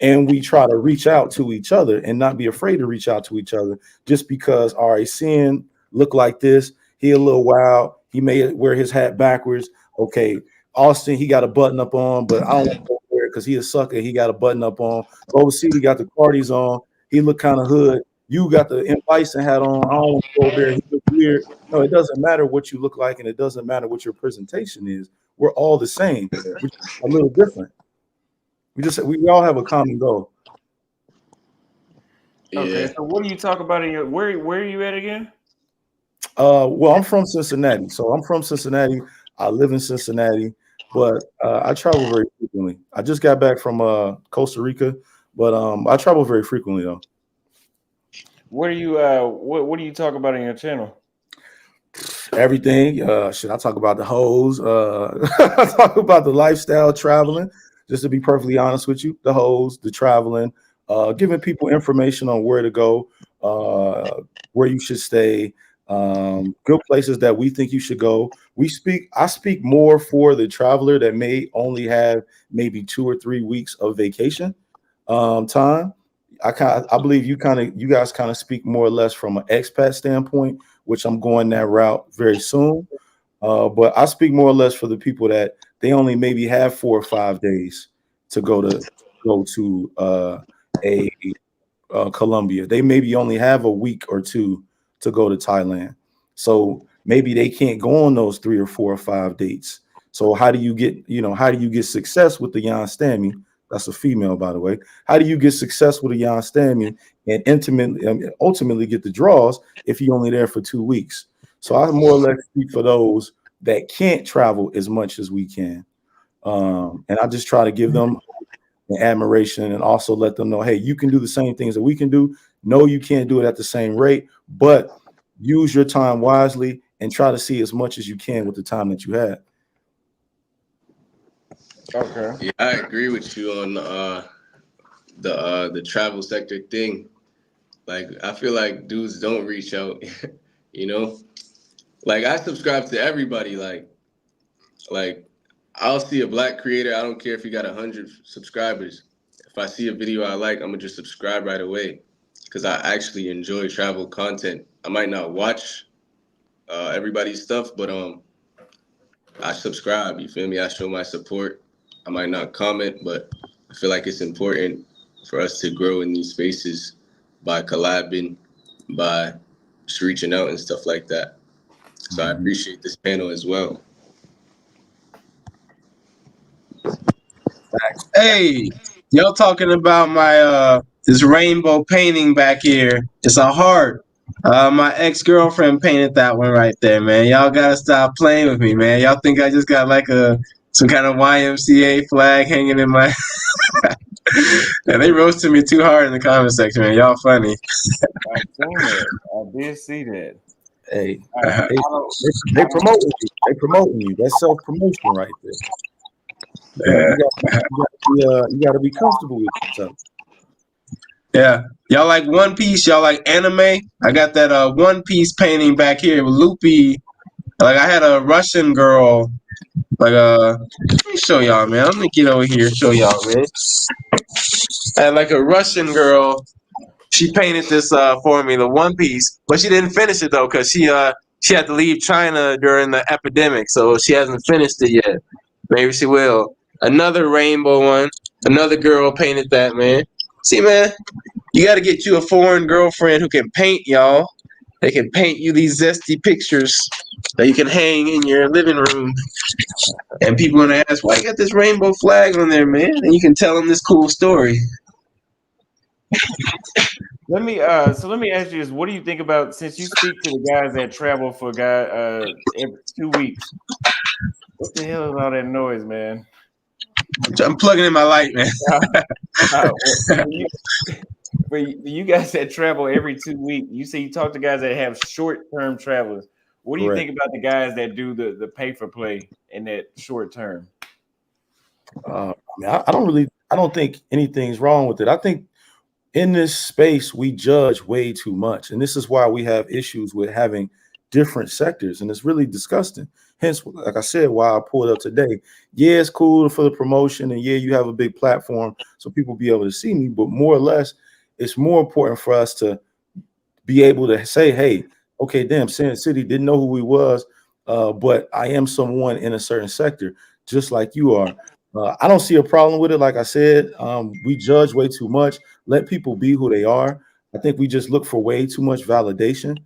[SPEAKER 5] And we try to reach out to each other and not be afraid to reach out to each other just because, all right, seeing look like this, He a little wild. He may wear his hat backwards. Okay, Austin, he got a button up on, but I don't want to wear it because he a sucker. He got a button up on. Overseas, he got the Cardi's on. He look kind of hood. You got the M. Bison hat on. I don't want to go over there. He look weird. No, it doesn't matter what you look like, and it doesn't matter what your presentation is. We're all the same. We're just a little different. We all have a common goal.
[SPEAKER 1] Okay,
[SPEAKER 2] Yeah.
[SPEAKER 1] so what do you talk about in your where are you at again?
[SPEAKER 5] Well, I'm from Cincinnati, so I'm from Cincinnati. I live in Cincinnati, but I travel very frequently. I just got back from Costa Rica, but I travel very frequently though.
[SPEAKER 1] What do you what do you talk about in your channel?
[SPEAKER 5] Everything. Should I talk about the hoes? I talk about the lifestyle, traveling. Just to be perfectly honest with you, the hoes, the traveling, giving people information on where to go, where you should stay, good places that we think you should go. I speak more for the traveler that may only have maybe 2 or 3 weeks of vacation time. I believe you guys kind of speak more or less from an expat standpoint, which I'm going that route very soon. But I speak more or less for the people that they only maybe have 4 or 5 days to go to Colombia. They maybe only have a week or 2 to go to Thailand. So maybe they can't go on those 3 or 4 or 5 dates. So how do you get success with the Jan Stammy? That's a female, by the way. How do you get success with a Jan Stammy and ultimately get the draws if you're only there for 2 weeks? So I more or less speak for those that can't travel as much as we can. And I just try to give them admiration and also let them know, hey, you can do the same things that we can do. No, you can't do it at the same rate, but use your time wisely and try to see as much as you can with the time that you have.
[SPEAKER 1] Okay.
[SPEAKER 2] Yeah, I agree with you on the travel sector thing. Like, I feel like dudes don't reach out, you know? Like, I subscribe to everybody. Like I'll see a black creator. I don't care if he got 100 subscribers. If I see a video I like, I'm gonna just subscribe right away because I actually enjoy travel content. I might not watch everybody's stuff, but I subscribe. You feel me? I show my support. I might not comment, but I feel like it's important for us to grow in these spaces by collabing, by just reaching out and stuff like that. So I appreciate this panel as well.
[SPEAKER 4] Hey, y'all talking about my this rainbow painting back here. It's a heart. My ex-girlfriend painted that one right there, man. Y'all gotta stop playing with me, man. Y'all think I just got like some kind of YMCA flag hanging in my yeah, they roasted me too hard in the comment section, man. Y'all funny.
[SPEAKER 1] I seen that. I did see that.
[SPEAKER 5] Hey,
[SPEAKER 1] I
[SPEAKER 5] they promoting you. They promoting you. That's self-promotion right there. You gotta be comfortable with yourself.
[SPEAKER 4] Yeah. Y'all like One Piece? Y'all like anime? I got that One Piece painting back here with Loopy. Like I had a Russian girl. Like let me show y'all, man. Let me get over here and show y'all, man. I had like a Russian girl. She painted this for me, the One Piece, but she didn't finish it though, cause she had to leave China during the epidemic, so she hasn't finished it yet. Maybe she will. Another rainbow one. Another girl painted that, man. See, man, you got to get you a foreign girlfriend who can paint, y'all. They can paint you these zesty pictures that you can hang in your living room. And people gonna ask, why you got this rainbow flag on there, man? And you can tell them this cool story.
[SPEAKER 1] Let me ask you this: what do you think about, since you speak to the guys that travel for every 2 weeks? What the hell is all that noise, man?
[SPEAKER 4] I'm plugging in my light, man.
[SPEAKER 1] For you guys that travel every 2 weeks, you say you talk to guys that have short-term travelers. What do you think about the guys that do the pay for play in that short term?
[SPEAKER 5] I don't think anything's wrong with it. I think in this space we judge way too much, and this is why we have issues with having different sectors, and it's really disgusting. Hence, like I said, why I pulled up today. Yeah, it's cool for the promotion, and yeah, you have a big platform so people be able to see me, but more or less, it's more important for us to be able to say, hey, okay, damn, Sin City didn't know who he was, but I am someone in a certain sector, just like you are. I don't see a problem with it. Like I said, we judge way too much. Let people be who they are. I think we just look for way too much validation.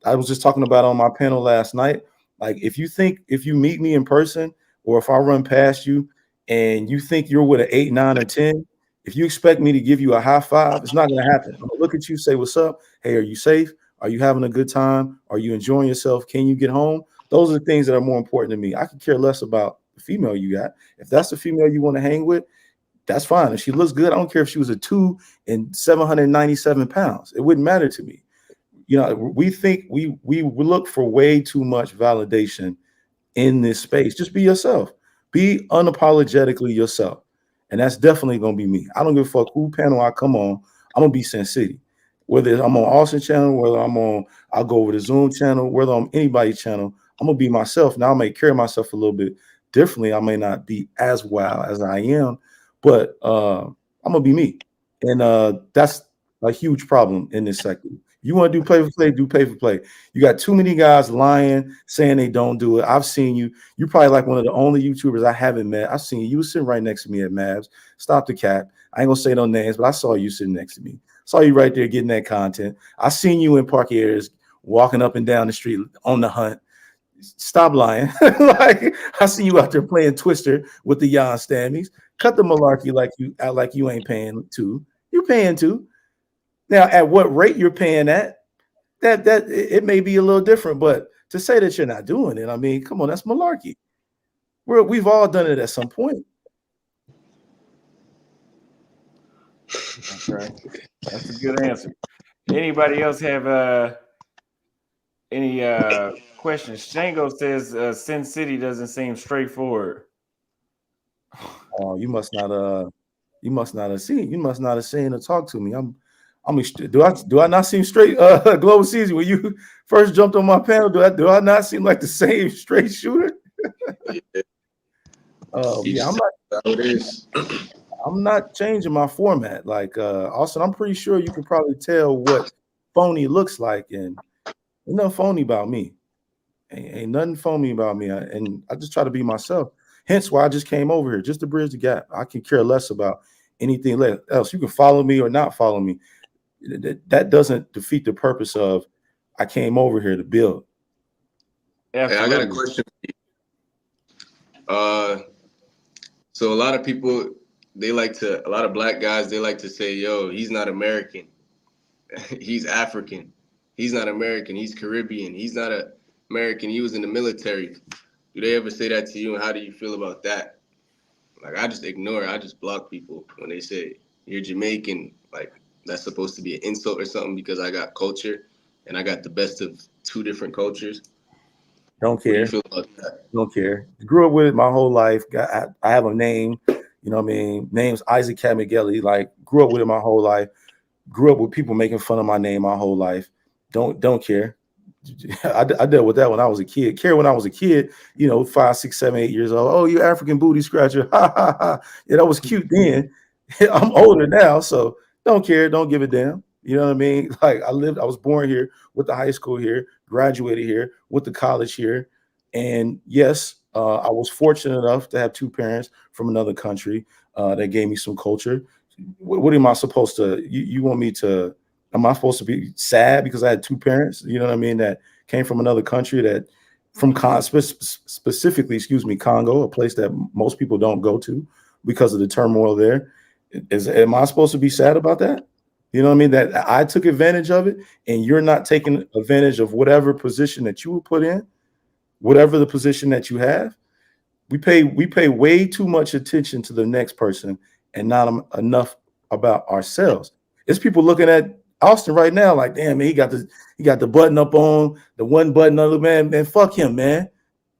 [SPEAKER 5] I was just talking about on my panel last night. Like, if you meet me in person, or if I run past you and you think you're with an 8, 9, or 10, if you expect me to give you a high five, it's not going to happen. I'm going to look at you, say, what's up? Hey, are you safe? Are you having a good time? Are you enjoying yourself? Can you get home? Those are the things that are more important to me. I could care less about the female you got. If that's the female you want to hang with, that's fine. If she looks good, I don't care if she was a 2 and 797 pounds. It wouldn't matter to me. You know, we think we look for way too much validation in this space. Just be yourself. Be unapologetically yourself. And that's definitely gonna be me. I don't give a fuck who panel I come on. I'm gonna be Sin City. Whether I'm on Austin channel, whether I'll go over the Zoom channel, whether I'm anybody's channel, I'm gonna be myself. Now I may carry myself a little bit differently. I may not be as wild as I am, but I'm gonna be me. And that's a huge problem in this sector. You want to do pay for play, do pay for play. You got too many guys lying, saying they don't do it. I've seen you. You're probably like one of the only YouTubers I haven't met. I've seen you. You were sitting right next to me at Mavs. Stop the cap. I ain't gonna say no names, but I saw you sitting next to me. Saw you right there getting that content. I seen you in park areas walking up and down the street on the hunt. Stop lying. Like, I see you out there playing Twister with the Jan Stammies. Cut the malarkey like you ain't paying to. You're paying to. Now, at what rate you're paying at, that it may be a little different, but to say that you're not doing it, I mean, come on, that's malarkey. We've all done it at some point.
[SPEAKER 1] Okay, that's a good answer. Anybody else have any questions? Shango says Sin City doesn't seem straightforward.
[SPEAKER 5] Oh, you must not have seen. You must not have seen or talked to me. Do I not seem straight? Global Season, when you first jumped on my panel, do I not seem like the same straight shooter? Yeah, I'm not changing my format. Like Austin, I'm pretty sure you can probably tell what phony looks like, and ain't nothing phony about me. Ain't nothing phony about me, and I just try to be myself. Hence why I just came over here, just to bridge the gap. I can care less about anything else. You can follow me or not follow me. That doesn't defeat the purpose of I came over here to build.
[SPEAKER 2] Hey, I got a question for you. So a lot of people, a lot of black guys, they like to say, yo, he's not American. He's African. He's not American. He's Caribbean. He's not American. He was in the military. Do they ever say that to you? And how do you feel about that? Like, I just ignore it. I just block people when they say you're Jamaican. Like, that's supposed to be an insult or something because I got culture and I got the best of two different cultures.
[SPEAKER 5] Don't care.
[SPEAKER 2] What do you feel about that?
[SPEAKER 5] Don't care. Grew up with it my whole life. I have a name, you know what I mean? Name's Isaac Camigeli. Like, grew up with it my whole life. Grew up with people making fun of my name my whole life. Don't care. I dealt with that when I was a kid. Care when I was a kid, 5, 6, 7, 8 years old. Oh, you African booty scratcher. Ha ha ha. Yeah, that was cute then. I'm older now, so don't care. Don't give a damn. You know what I mean? Like, I was born here, with the high school here, graduated here, with the college here. And yes, I was fortunate enough to have two parents from another country that gave me some culture. What am I supposed to, you want me to, am I supposed to be sad because I had two parents, you know what I mean, that came from another country, that from specifically, Congo, a place that most people don't go to because of the turmoil there. Am I supposed to be sad about that? You know what I mean? That I took advantage of it and you're not taking advantage of whatever position that you were put in, whatever the position that you have. We pay way too much attention to the next person and not enough about ourselves. It's people looking at Austin right now like, damn, man, he got the button up on, the one button other man, fuck him, man.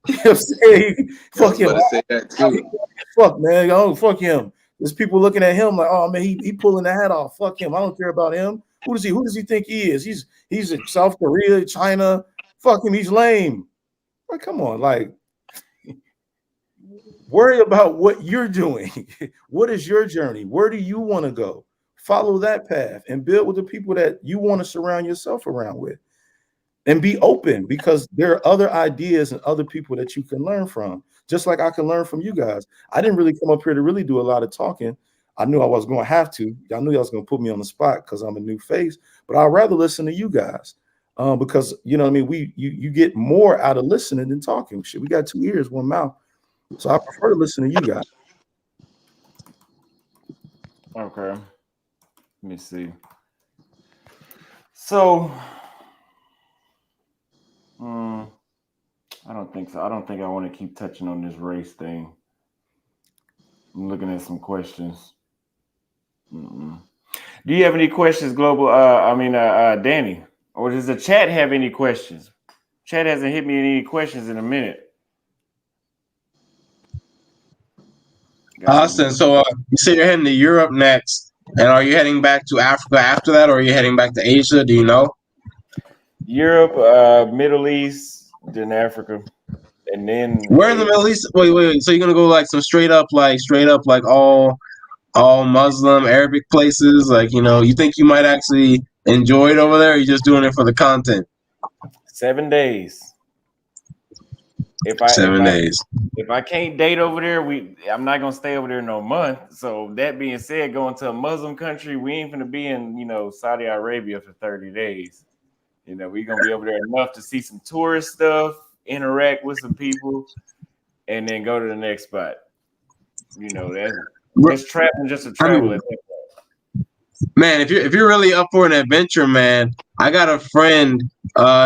[SPEAKER 5] You know what I'm saying? Fuck him.
[SPEAKER 2] Say that too.
[SPEAKER 5] Fuck, man. Oh, fuck him. There's people looking at him like, oh man, he pulling the hat off. Fuck him. I don't care about him. Who does he think he is? He's in South Korea, China. Fuck him. He's lame. Like, come on, like, worry about what you're doing. What is your journey? Where do you want to go? Follow that path and build with the people that you want to surround yourself around with. and be open, because there are other ideas and other people that you can learn from. Just like I can learn from you guys. I didn't really come up here to really do a lot of talking. I knew I was going to have to. I knew I was going to put me on the spot because I'm a new face, but I'd rather listen to you guys because, you know what I mean? You get more out of listening than talking. Shit, we got 2 ears, 1 mouth. So I prefer to listen to you guys.
[SPEAKER 1] Okay. Let me see. So, I don't think so. I don't think I want to keep touching on this race thing. I'm looking at some questions. Do you have any questions, Global? Danny, or does the chat have any questions? Chat hasn't hit me any questions in a minute.
[SPEAKER 4] Austin, so you say you're heading to Europe next, and are you heading back to Africa after that, or are you heading back to Asia? Do you know?
[SPEAKER 1] Europe, Middle East, then Africa, and then
[SPEAKER 4] where in the Middle East? Wait. So you're gonna go like some straight up like all Muslim Arabic places? Like, you know, you think you might actually enjoy it over there? Or you're just doing it for the content?
[SPEAKER 1] 7 days. If I can't date over there, I'm not gonna stay over there no month. So that being said, going to a Muslim country, we ain't gonna be in, Saudi Arabia for 30 days. We're gonna be over there enough to see some tourist stuff, interact with some people, and then go to the next spot. That's traveling just to travel. At that point.
[SPEAKER 4] Man, if you're really up for an adventure, man, I got a friend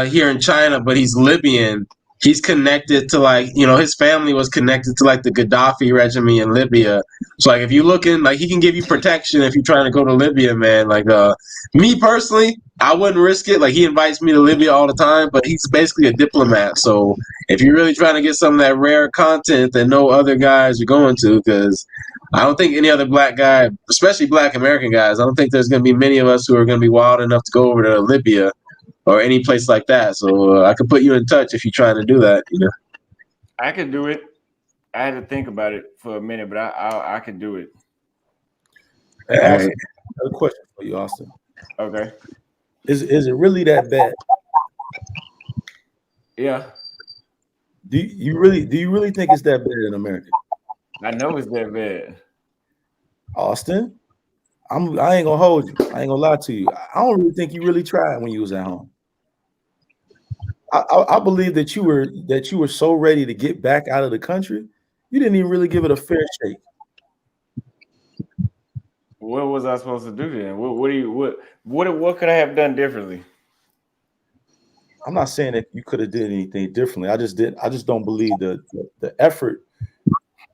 [SPEAKER 4] here in China, but he's Libyan. He's connected to his family was connected to the Gaddafi regime in Libya. So if you looking, he can give you protection if you're trying to go to Libya, man. Me personally, I wouldn't risk it. He invites me to Libya all the time, but he's basically a diplomat. So if you're really trying to get some of that rare content that no other guys are going to, because I don't think any other black guy, especially black American guys, I don't think there's going to be many of us who are going to be wild enough to go over to Libya or any place like that. So I could put you in touch if you're trying to do that.
[SPEAKER 1] I could do it. I had to think about it for a minute, but I could do it.
[SPEAKER 5] Hey, Austin, I have a question for you, Austin.
[SPEAKER 1] Okay.
[SPEAKER 5] Is it really that bad?
[SPEAKER 1] Yeah.
[SPEAKER 5] Do you really think it's that bad in America?
[SPEAKER 1] I know it's that bad.
[SPEAKER 5] Austin, I ain't gonna hold you. I ain't gonna lie to you. I don't really think you really tried when you was at home. I believe that you were so ready to get back out of the country, you didn't even really give it a fair shake.
[SPEAKER 1] What was I supposed to do then? What could I have done differently?
[SPEAKER 5] I'm not saying that you could have did anything differently. I just don't believe the effort.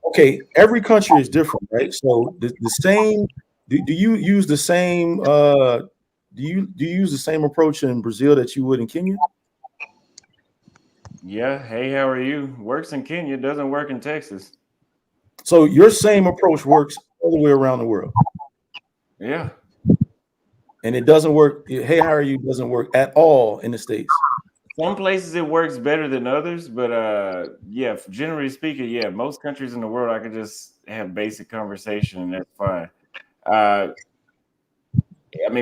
[SPEAKER 5] Okay, every country is different, right? So the same. Do you use the same? Do you use the same approach in Brazil that you would in Kenya?
[SPEAKER 1] Yeah. Hey, how are you? Works in Kenya, doesn't work in Texas.
[SPEAKER 5] So your same approach works all the way around the world.
[SPEAKER 1] Yeah.
[SPEAKER 5] And it doesn't work. Hey, how are you? Doesn't work at all in the States.
[SPEAKER 1] Some places it works better than others, but yeah, generally speaking, yeah, most countries in the world I could just have basic conversation and that's fine.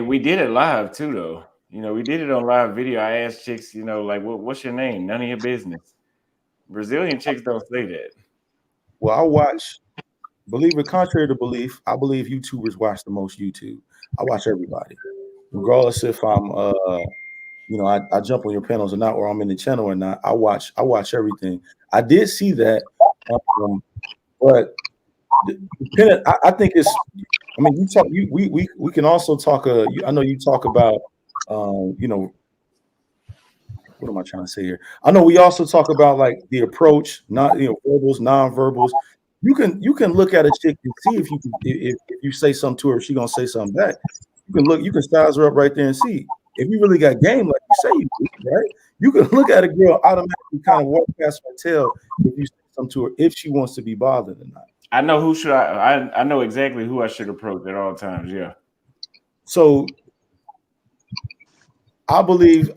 [SPEAKER 1] We did it live too, though. We did it on live video. I asked chicks, what's your name? None of your business. Brazilian chicks don't say that.
[SPEAKER 5] Well, I watch, believe it, contrary to belief, I believe YouTubers watch the most YouTube. I watch everybody, regardless if I'm, I jump on your panels or not, or I'm in the channel or not. I watch everything. I did see that, but I think it's. I mean, you talk. We can also talk. I know you talk about. What am I trying to say here? I know we also talk about the approach, not verbals, non-verbals. You can look at a chick and see if you say something to her, she gonna say something back. You can size her up right there and see if you really got game like you say you do, right? You can look at a girl automatically kind of walk past her tail if you say something to her if she wants to be bothered or not.
[SPEAKER 1] I know I know exactly who I should approach at all times. Yeah.
[SPEAKER 5] So I believe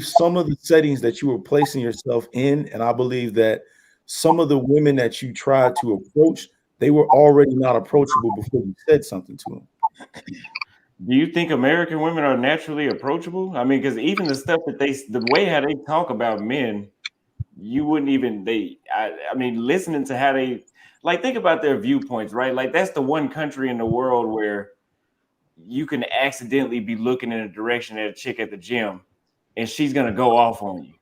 [SPEAKER 5] some of the settings that you were placing yourself in, and I believe that some of the women that you tried to approach, they were already not approachable before you said something to them.
[SPEAKER 1] Do you think American women are naturally approachable? I mean, because even the stuff that the way how they talk about men, you wouldn't even I mean, listening to how they like think about their viewpoints, right? Like that's the one country in the world where you can accidentally be looking in a direction at a chick at the gym, and she's gonna go off on you.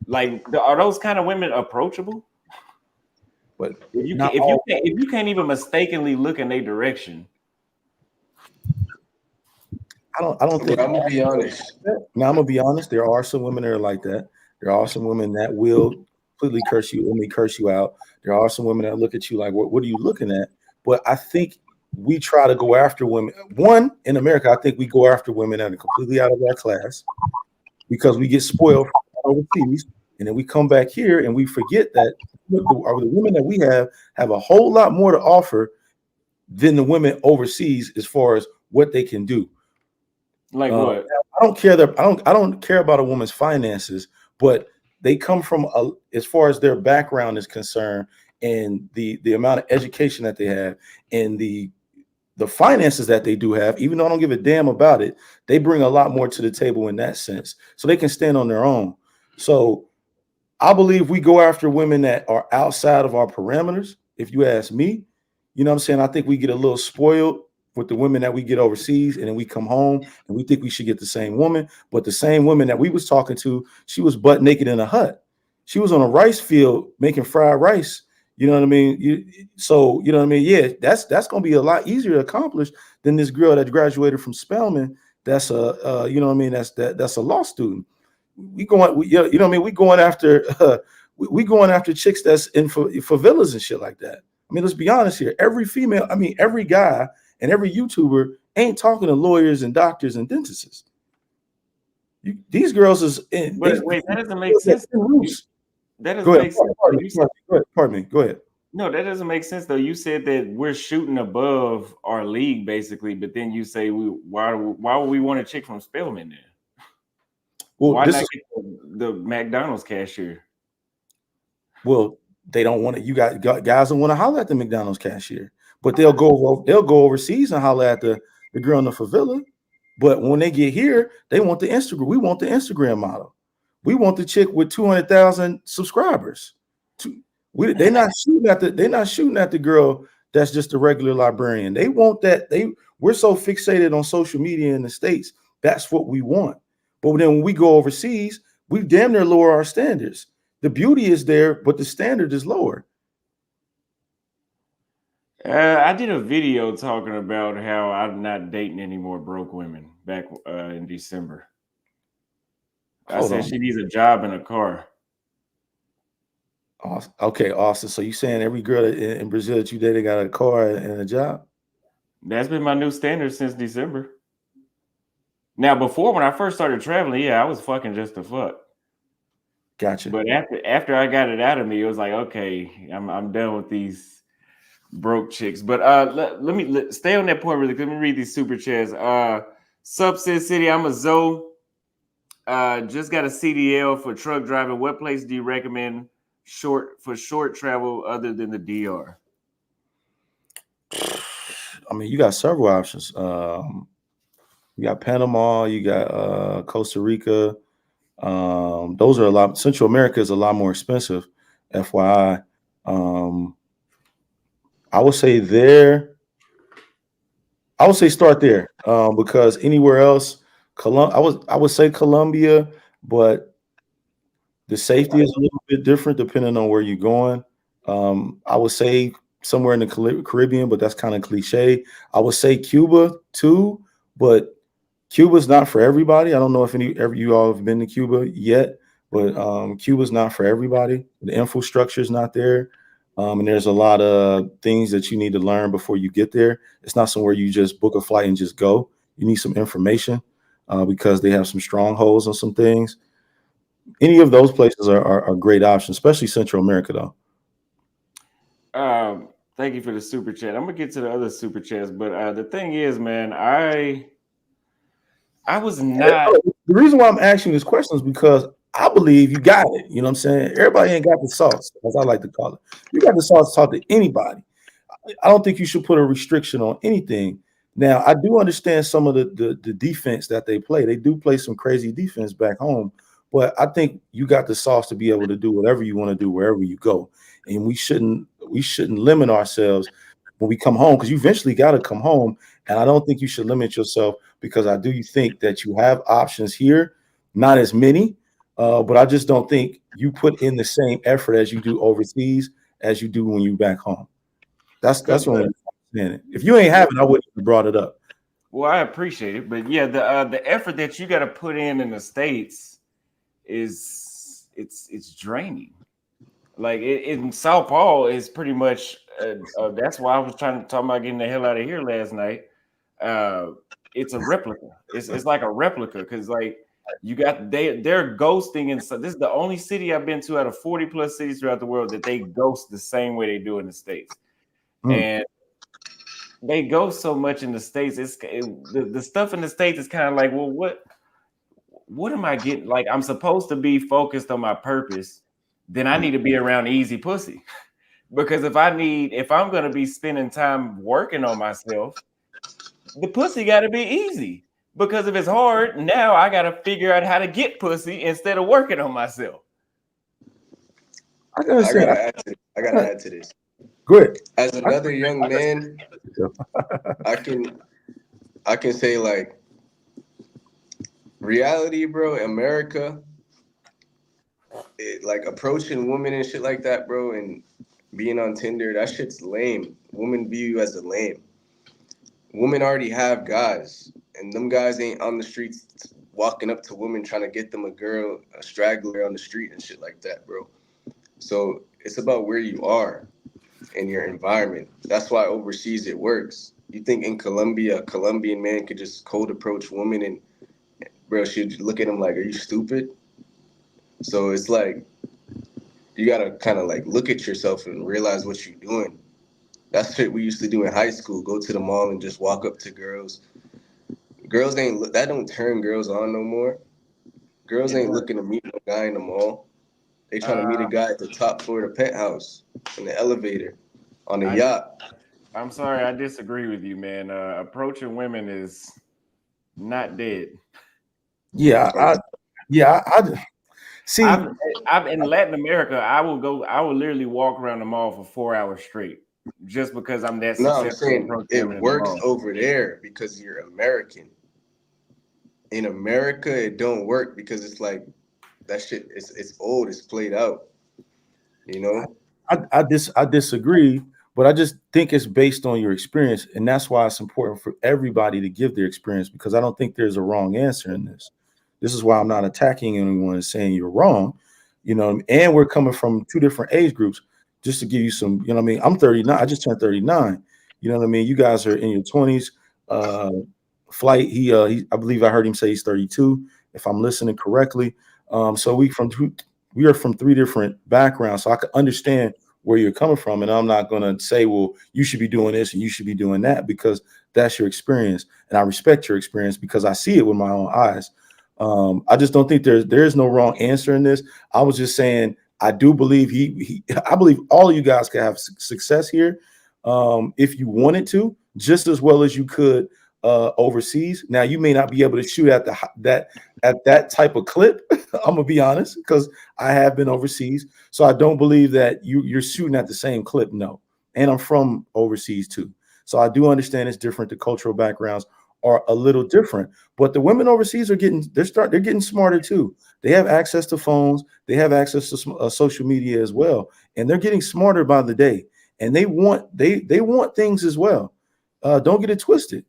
[SPEAKER 1] Like, are those kind of women approachable?
[SPEAKER 5] But
[SPEAKER 1] if you can't even mistakenly look in their direction.
[SPEAKER 5] I don't think.
[SPEAKER 2] I'm gonna be honest.
[SPEAKER 5] Now I'm gonna be honest. There are some women that are like that. There are some women that will completely curse you out. There are some women that look at you like, what are you looking at? But I think we try to go after women. One, in America, I think we go after women that are completely out of our class because we get spoiled overseas, and then we come back here and we forget that the women that we have a whole lot more to offer than the women overseas as far as what they can do.
[SPEAKER 1] Like what?
[SPEAKER 5] I don't care that I don't care about a woman's finances, but they come from as far as their background is concerned, and the amount of education that they have, and the finances that they do have. Even though I don't give a damn about it, they bring a lot more to the table in that sense, so they can stand on their own. So I believe we go after women that are outside of our parameters. If you ask me, you know what I'm saying? I think we get a little spoiled with the women that we get overseas, and then we come home and we think we should get the same woman. But the same woman that we was talking to, she was butt naked in a hut. She was on a rice field making fried rice. You know what I mean? You know what I mean? Yeah, that's going to be a lot easier to accomplish than this girl that graduated from Spelman. That's a you know what I mean? That's a law student. You know what I mean? We going after we going after chicks that's in for villas and shit like that. I mean, let's be honest here. Every guy and every YouTuber ain't talking to lawyers and doctors and dentists. These girls is in.
[SPEAKER 1] Wait, that doesn't make sense. That doesn't make sense.
[SPEAKER 5] Pardon me. Go ahead.
[SPEAKER 1] No, that doesn't make sense though. You said that we're shooting above our league basically, but then you say why would we want a chick from Spelman then? Well, why not get the McDonald's cashier?
[SPEAKER 5] Well, they don't want it. You got guys don't want to holler at the McDonald's cashier, but they'll go overseas and holler at the girl in the favela. But when they get here, they want the Instagram. We want the Instagram model. We want the chick with 200,000 subscribers. They're not shooting at the girl that's just a regular librarian. They want that. We're so fixated on social media in the States. That's what we want. But then when we go overseas, we damn near lower our standards. The beauty is there, but the standard is lower.
[SPEAKER 1] I did a video talking about how I'm not dating any more broke women back in December. I said she needs a job and a car.
[SPEAKER 5] Okay, Austin. So you saying every girl in Brazil that you dated got a car and a job?
[SPEAKER 1] That's been my new standard since December. Now, before when I first started traveling, yeah, I was fucking just a fuck.
[SPEAKER 5] Gotcha.
[SPEAKER 1] But after I got it out of me, it was like, okay, I'm done with these broke chicks. But let me stay on that point really quick. Let me read these super chats. Subset City, I'm a Zoe. Just got a CDL for truck driving. What place do you recommend for short travel other than the DR?
[SPEAKER 5] I mean, you got several options. You got Panama, you got Costa Rica. Those are a lot. Central America is a lot more expensive, FYI. I would say start there because anywhere else, I would say Colombia, but the safety is a little bit different depending on where you're going. I would say somewhere in the Caribbean, but that's kind of cliche. I would say Cuba too, but Cuba's not for everybody. I don't know if you all have been to Cuba yet, but Cuba's not for everybody. The infrastructure is not there. And there's a lot of things that you need to learn before you get there. It's not somewhere you just book a flight and just go. You need some information because they have some strongholds on some things. Any of those places are great options, especially Central America,
[SPEAKER 1] though. Thank you for the super chat. I'm gonna get to the other super chats, but the thing is, man, I was not.
[SPEAKER 5] The reason why I'm asking this question is because I believe you got it. You know what I'm saying? Everybody ain't got the sauce, as I like to call it. You got the sauce to talk to anybody. I don't think you should put a restriction on anything. Now, I do understand some of the defense that they play. They do play some crazy defense back home, but I think you got the sauce to be able to do whatever you want to do wherever you go, and we shouldn't limit ourselves when we come home because you eventually got to come home. And I don't think you should limit yourself because I do think that you have options here, not as many, but I just don't think you put in the same effort as you do overseas as you do when you back home. That's what I'm saying. If you ain't having, I wouldn't have brought it up.
[SPEAKER 1] Well, I appreciate it, but yeah, the effort that you got to put in the States is it's draining. Like in Sao Paulo is pretty much that's why I was trying to talk about getting the hell out of here last night. It's a replica. It's like a replica because like you got they're ghosting, and so this is the only city I've been to out of 40 plus cities throughout the world that they ghost the same way they do in the States. And they go so much in the States. The stuff in the States is kind of like, well, what am I getting? Like, I'm supposed to be focused on my purpose. Then I need to be around easy pussy. Because if I'm going to be spending time working on myself, the pussy got to be easy. Because if it's hard, now I got to figure out how to get pussy instead of working on myself.
[SPEAKER 2] I gotta add to this.
[SPEAKER 5] Good.
[SPEAKER 2] As another young man, I can say like reality, bro. America, like approaching women and shit like that, bro, and being on Tinder, that shit's lame. Women view you as a lame. Women already have guys, and them guys ain't on the streets walking up to women trying to get them a straggler on the street and shit like that, bro. So it's about where you are in your environment. That's why overseas it works. You think in Colombia, a Colombian man could just cold approach women and, bro, she'd look at him like, are you stupid? So it's like, you gotta kind of like look at yourself and realize what you're doing. That's shit we used to do in high school. Go to the mall and just walk up to girls. That don't turn girls on no more. Girls ain't looking to meet no guy in the mall. They trying to meet a guy at the top floor of the penthouse, in the elevator, on a yacht.
[SPEAKER 1] I'm sorry, I disagree with you, man. Approaching women is not dead.
[SPEAKER 5] Yeah, I see.
[SPEAKER 1] I'm in Latin America. I will literally walk around the mall for 4 hours straight, just because I'm that successful.
[SPEAKER 2] No, I'm saying it works over there because you're American. In America, it don't work because it's like that shit. It's old. It's played out. You know.
[SPEAKER 5] I disagree, but I just think it's based on your experience, and that's why it's important for everybody to give their experience because I don't think there's a wrong answer in this. This is why I'm not attacking anyone and saying you're wrong, and we're coming from two different age groups. Just to give you some, what I mean, I'm 39. I just turned 39. You know what I mean? You guys are in your 20s. Flight, I believe I heard him say he's 32, if I'm listening correctly. So we are from three different backgrounds, so I can understand where you're coming from, and I'm not going to say, well, you should be doing this and you should be doing that because that's your experience, and I respect your experience because I see it with my own eyes. I just don't think there's no wrong answer in this. I was just saying I do believe I believe all of you guys can have success here if you wanted to, just as well as you could overseas. Now you may not be able to shoot at that type of clip. I'm gonna be honest because I have been overseas, so I don't believe that you're shooting at the same clip. No, and I'm from overseas too, so I do understand it's different. The cultural backgrounds are a little different, but the women overseas they're getting smarter too. They have access to phones, they have access to social media as well, and they're getting smarter by the day. And they want things as well. Don't get it twisted.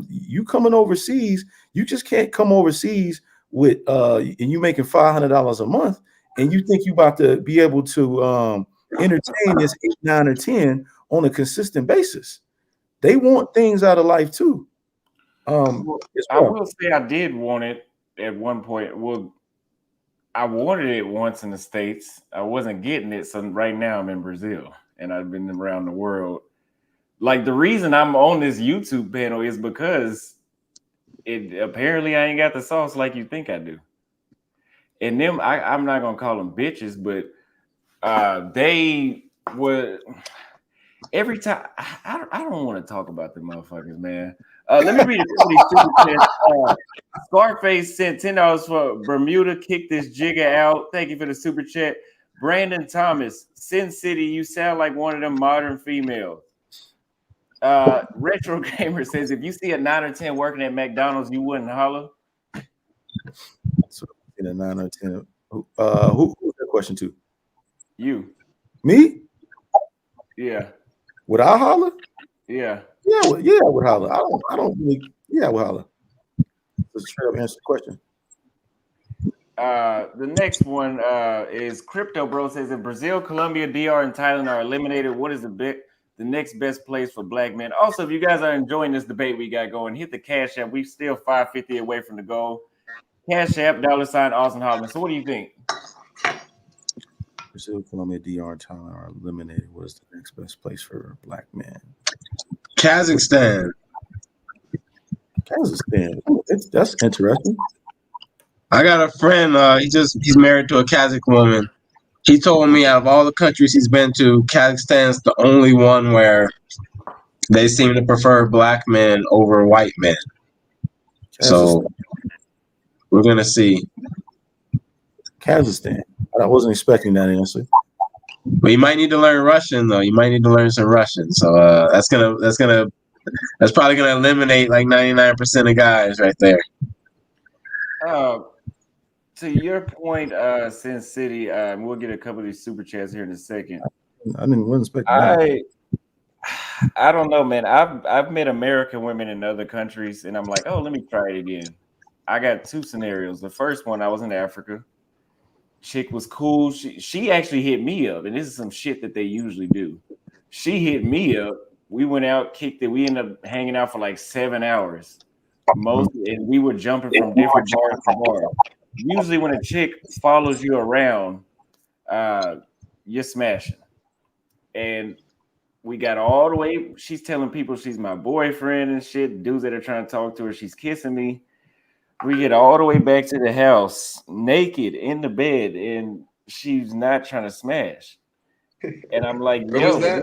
[SPEAKER 5] You coming overseas, you just can't come overseas with and you making $500 a month, and you think you about to be able to entertain this 8, 9, or 10 on a consistent basis. They want things out of life too.
[SPEAKER 1] I will say I did want it at one point. Well, I wanted it once in the States. I wasn't getting it, so right now I'm in Brazil, and I've been around the world. Like the reason I'm on this YouTube panel is because apparently I ain't got the sauce like you think I do. And them, I'm not gonna call them bitches, but they were. every time I don't want to talk about the motherfuckers, man. Let me read a couple of these super chats. Scarface sent $10 for Bermuda. Kick this jigger out. Thank you for the super chat. Brandon Thomas, Sin City, you sound like one of them modern females. Retro Gamer says, if you see a 9 or 10 working at McDonald's, you wouldn't holler.
[SPEAKER 5] So in a 9 or 10. Who's that question to?
[SPEAKER 1] You.
[SPEAKER 5] Me?
[SPEAKER 1] Yeah.
[SPEAKER 5] Would I holler?
[SPEAKER 1] Yeah.
[SPEAKER 5] Yeah, I would holler. I don't really. Yeah, I would holler. Let's straight up answer the question.
[SPEAKER 1] The next one is Crypto Bro says, if Brazil, Colombia, DR, and Thailand are eliminated, what is the next best place for black men? Also, if you guys are enjoying this debate we got going, hit the Cash App. We're still $5.50 away from the goal. Cash App, $ Austin Holland. So what do you think?
[SPEAKER 5] Brazil, Colombia, DR, and Thailand are eliminated. What is the next best place for black men?
[SPEAKER 4] Kazakhstan.
[SPEAKER 5] Kazakhstan. That's interesting.
[SPEAKER 4] I got a friend. He's married to a Kazakh woman. He told me out of all the countries he's been to, Kazakhstan's the only one where they seem to prefer black men over white men. So we're gonna see.
[SPEAKER 5] Kazakhstan. I wasn't expecting that answer.
[SPEAKER 4] But you might need to learn Russian, though. You might need to learn some Russian. So that's probably gonna eliminate like 99% of guys right there.
[SPEAKER 1] To your point, Sin City, we'll get a couple of these super chats here in a second.
[SPEAKER 5] I wasn't expecting that.
[SPEAKER 1] I don't know, man. I've met American women in other countries, and I'm like, oh, let me try it again. I got two scenarios. The first one, I was in Africa. Chick was cool. She actually hit me up, and this is some shit that they usually do. She hit me up. We went out, kicked it. We ended up hanging out for like 7 hours. And we were jumping from different bars to bar. Usually when a chick follows you around, you're smashing. And we got all the way. She's telling people she's my boyfriend and shit. Dudes that are trying to talk to her, she's kissing me. We get all the way back to the house, naked in the bed, and she's not trying to smash. And I'm like, yo,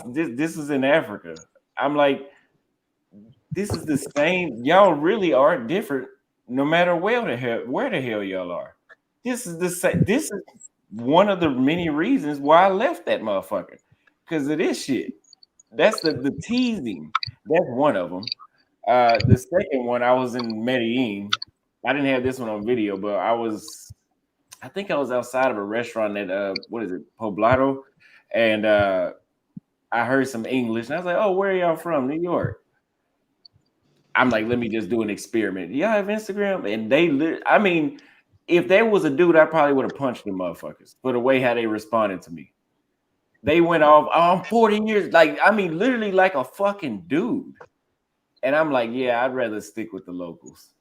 [SPEAKER 1] this is in Africa. I'm like, this is the same. Y'all really are different, no matter where the hell y'all are. This is the same. This is one of the many reasons why I left that motherfucker, because of this shit. That's the teasing. That's one of them. The second one, I was in Medellin. I didn't have this one on video, but I think I was outside of a restaurant at Poblado, and I heard some English, and I was like, "Oh, where are y'all from? New York." I'm like, let me just do an experiment. Y'all have Instagram? And if there was a dude, I probably would have punched the motherfuckers for the way how they responded to me. They went off, oh, I'm 14 years, literally like a fucking dude. And I'm like, yeah, I'd rather stick with the locals.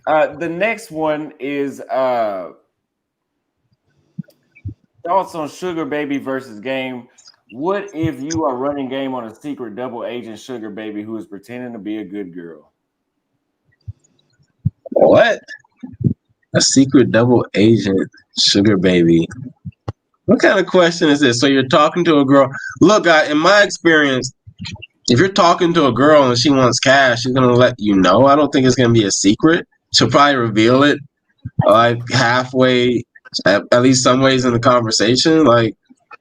[SPEAKER 1] The next one is thoughts on Sugar Baby versus Game. What if you are running game on a secret double agent Sugar Baby who is pretending to be a good girl?
[SPEAKER 4] What? A secret double agent Sugar Baby? What kind of question is this? So you're talking to a girl. Look, in my experience, if you're talking to a girl and she wants cash, she's gonna let you know. I don't think it's gonna be a secret. She'll probably reveal it like halfway, at least some ways in the conversation. Like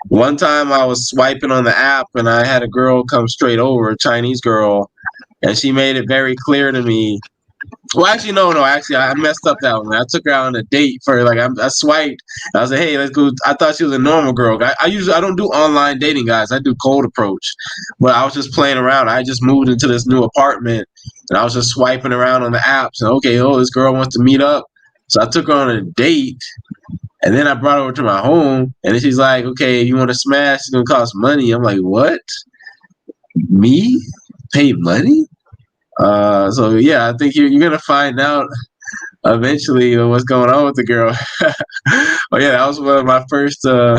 [SPEAKER 4] one time I was swiping on the app and I had a girl come straight over, a Chinese girl, and she made it very clear to me. Well, actually, no. Actually, I messed up that one. I took her out on a date for I swiped. I was like, "Hey, let's go." I thought she was a normal girl. I don't do online dating, guys. I do cold approach. But I was just playing around. I just moved into this new apartment, and I was just swiping around on the apps. And okay, this girl wants to meet up, so I took her on a date, and then I brought her over to my home. And then she's like, "Okay, you want to smash? It's gonna cost money." I'm like, "What? Me pay money?" So yeah, I think you're gonna find out eventually what's going on with the girl. Oh yeah, that was one of my first. I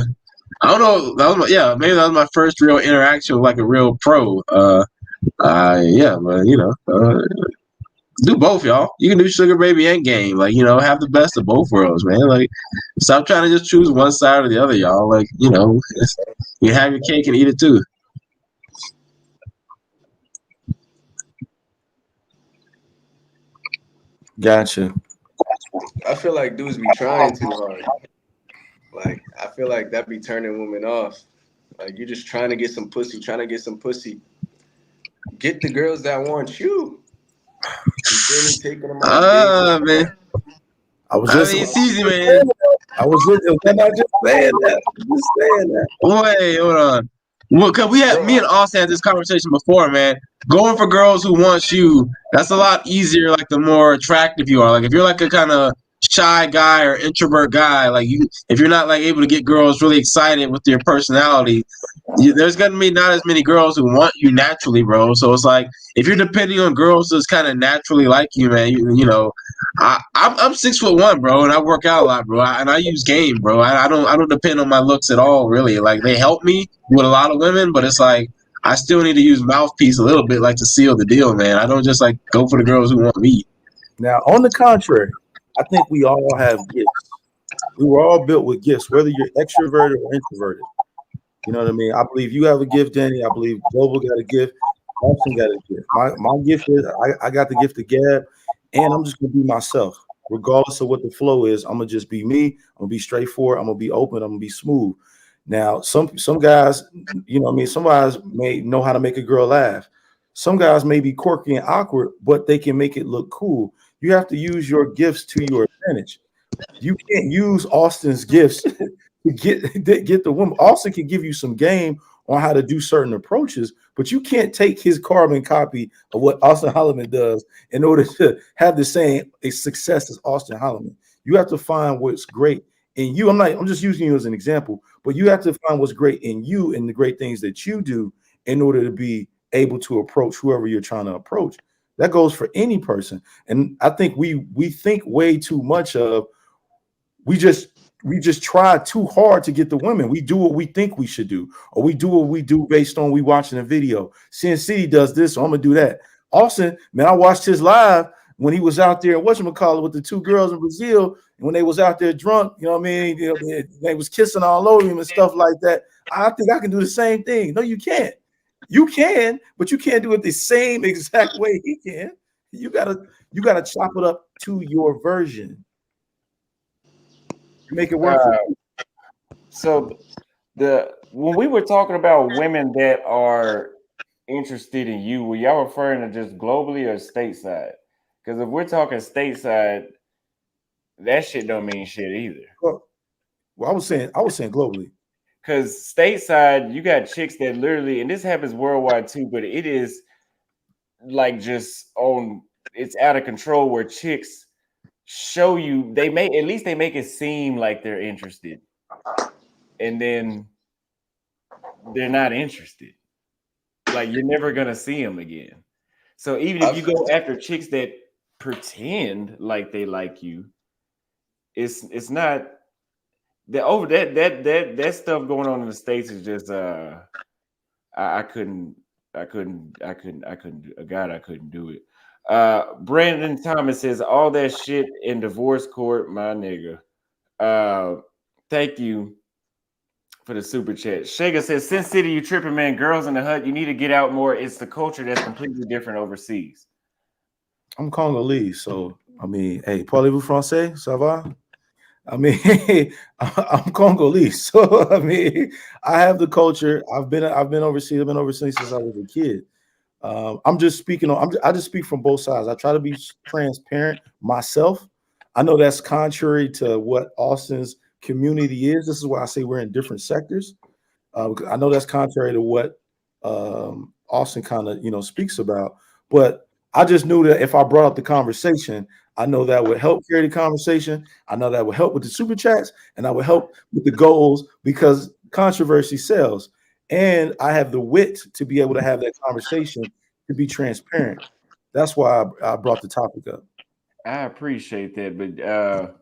[SPEAKER 4] don't know. Maybe that was my first real interaction with like a real pro. Yeah, but do both, y'all. You can do sugar baby and game. Like, have the best of both worlds, man. Like, stop trying to just choose one side or the other, y'all. Like, you have your cake and eat it too.
[SPEAKER 5] Gotcha.
[SPEAKER 2] I feel like dudes be trying too hard. Like, I feel like that be turning women off. Like, you're just trying to get some pussy, Get the girls that want you. You feel me? Taking them on dates.
[SPEAKER 4] Man. It's easy, man.
[SPEAKER 5] I was just saying that.
[SPEAKER 4] Wait, hold on. Well, cause me and Austin had this conversation before, man. Going for girls who want you, that's a lot easier. Like the more attractive you are. Like if you're like a kind of shy guy or introvert guy, like if you're not like able to get girls really excited with your personality, there's gonna be not as many girls who want you naturally, bro. So it's like if you're depending on girls that's kind of naturally like you, man, I'm 6'1", bro, and I work out a lot, bro, and I use game, bro. I don't depend on my looks at all, really. Like they help me with a lot of women, but it's like I still need to use mouthpiece a little bit, like to seal the deal, man. I don't just like go for the girls who want me.
[SPEAKER 5] Now, on the contrary, I think we all have gifts. We were all built with gifts, whether you're extroverted or introverted. You know what I mean? I believe you have a gift, Danny. I believe Global got a gift. Austin got a gift. My gift is I got the gift of gab, and I'm just gonna be myself, regardless of what the flow is. I'm gonna just be me. I'm gonna be straightforward. I'm gonna be open. I'm gonna be smooth. Now, some guys, you know what I mean? Some guys may know how to make a girl laugh. Some guys may be quirky and awkward, but they can make it look cool. You have to use your gifts to your advantage. You can't use Austin's gifts to get the woman. Austin can give you some game on how to do certain approaches, but you can't take his carbon copy of what Austin Holloman does in order to have the same success as Austin Holloman. You have to find what's great in you. I'm just using you as an example, but you have to find what's great in you and the great things that you do in order to be able to approach whoever you're trying to approach. That goes for any person. And I think we think way too much of we just try too hard to get the women. We do what we think we should do, or we do what we do based on we watching a video. Sin City does this, so I'm gonna do that. Austin, man, I watched his live when he was out there, whatchamacallit, with the two girls in Brazil, and when they was out there drunk, you know what I mean? They was kissing all over him and stuff like that. I think I can do the same thing. No, you can't. You can, but you can't do it the same exact way he can. You gotta chop it up to your version. Make it work.
[SPEAKER 1] So when we were talking about women that are interested in you, were y'all referring to just globally or stateside? Because if we're talking stateside, that shit don't mean shit either.
[SPEAKER 5] Well, I was saying globally.
[SPEAKER 1] Because stateside, you got chicks that literally, and this happens worldwide too, but it is like just it's out of control where chicks show you, they make it seem like they're interested, and then they're not interested. Like you're never gonna see them again. So even if you go after chicks that pretend like they like you, it's not that stuff going on in the States is just I couldn't do it. Brandon Thomas says all that shit in divorce court, my nigga. Thank you for the super chat. Shaga says, Sin City, you tripping, man. Girls in the hut, you need to get out more. It's the culture that's completely different overseas.
[SPEAKER 5] I'm Congolese, so I mean, hey, parlez-vous français? Ça va? I mean, I'm Congolese, so I mean, I have the culture. I've been overseas. I've been overseas since I was a kid. I'm just speaking on. I just speak from both sides. I try to be transparent myself. I know that's contrary to what Austin's community is. This is why I say we're in different sectors. I know that's contrary to what Austin kind of speaks about. But I just knew that if I brought up the conversation, I know that would help carry the conversation. I know that would help with the super chats, and I would help with the goals because controversy sells. And I have the wit to be able to have that conversation, to be transparent. That's why I brought the topic up.
[SPEAKER 1] I appreciate that, but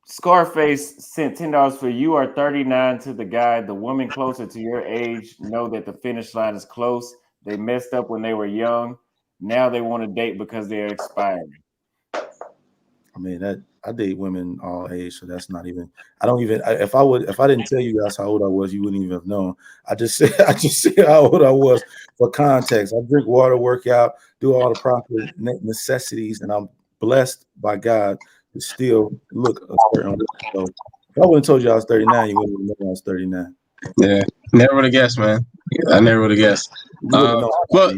[SPEAKER 1] Scarface sent $10 for you are 39 to the guy. The woman closer to your age know that the finish line is close. They messed up when they were young. Now they want to date because they're expiring.
[SPEAKER 5] I mean, that I date women all age, so that's not even. I don't even. If I didn't tell you guys how old I was, you wouldn't even have known. I just said how old I was for context. I drink water, work out, do all the proper necessities, and I'm blessed by God to still look a certain way. So if I wouldn't told you I was 39, you wouldn't have known I was 39.
[SPEAKER 4] Yeah, never would have guessed, man. I never would have guessed.
[SPEAKER 5] You wouldn't know.
[SPEAKER 4] But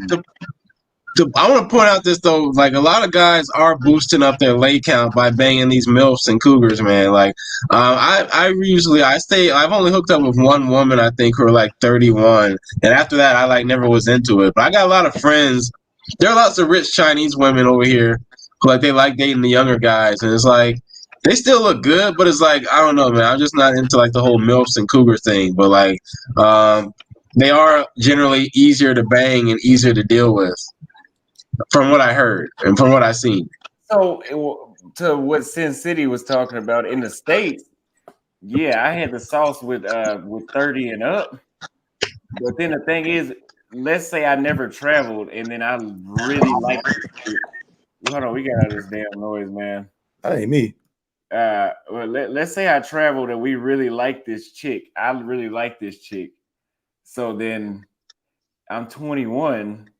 [SPEAKER 4] I want to point out this though, like a lot of guys are boosting up their lay count by banging these milfs and cougars, man. Like, I've only hooked up with one woman, I think, who are like 31, and after that, I like never was into it. But I got a lot of friends. There are lots of rich Chinese women over here who like they like dating the younger guys, and it's like they still look good, but it's like I don't know, man. I'm just not into like the whole milfs and cougar thing. But like, they are generally easier to bang and easier to deal with. From what I heard and from what I seen.
[SPEAKER 1] So to what Sin City was talking about in the States, yeah, I had the sauce with 30 and up. But then the thing is, let's say I never traveled and then I really like it. Hold on, we got all this damn noise, man.
[SPEAKER 5] That ain't me.
[SPEAKER 1] Well, let's say I traveled and we really like this chick. I really like this chick. So then I'm 21.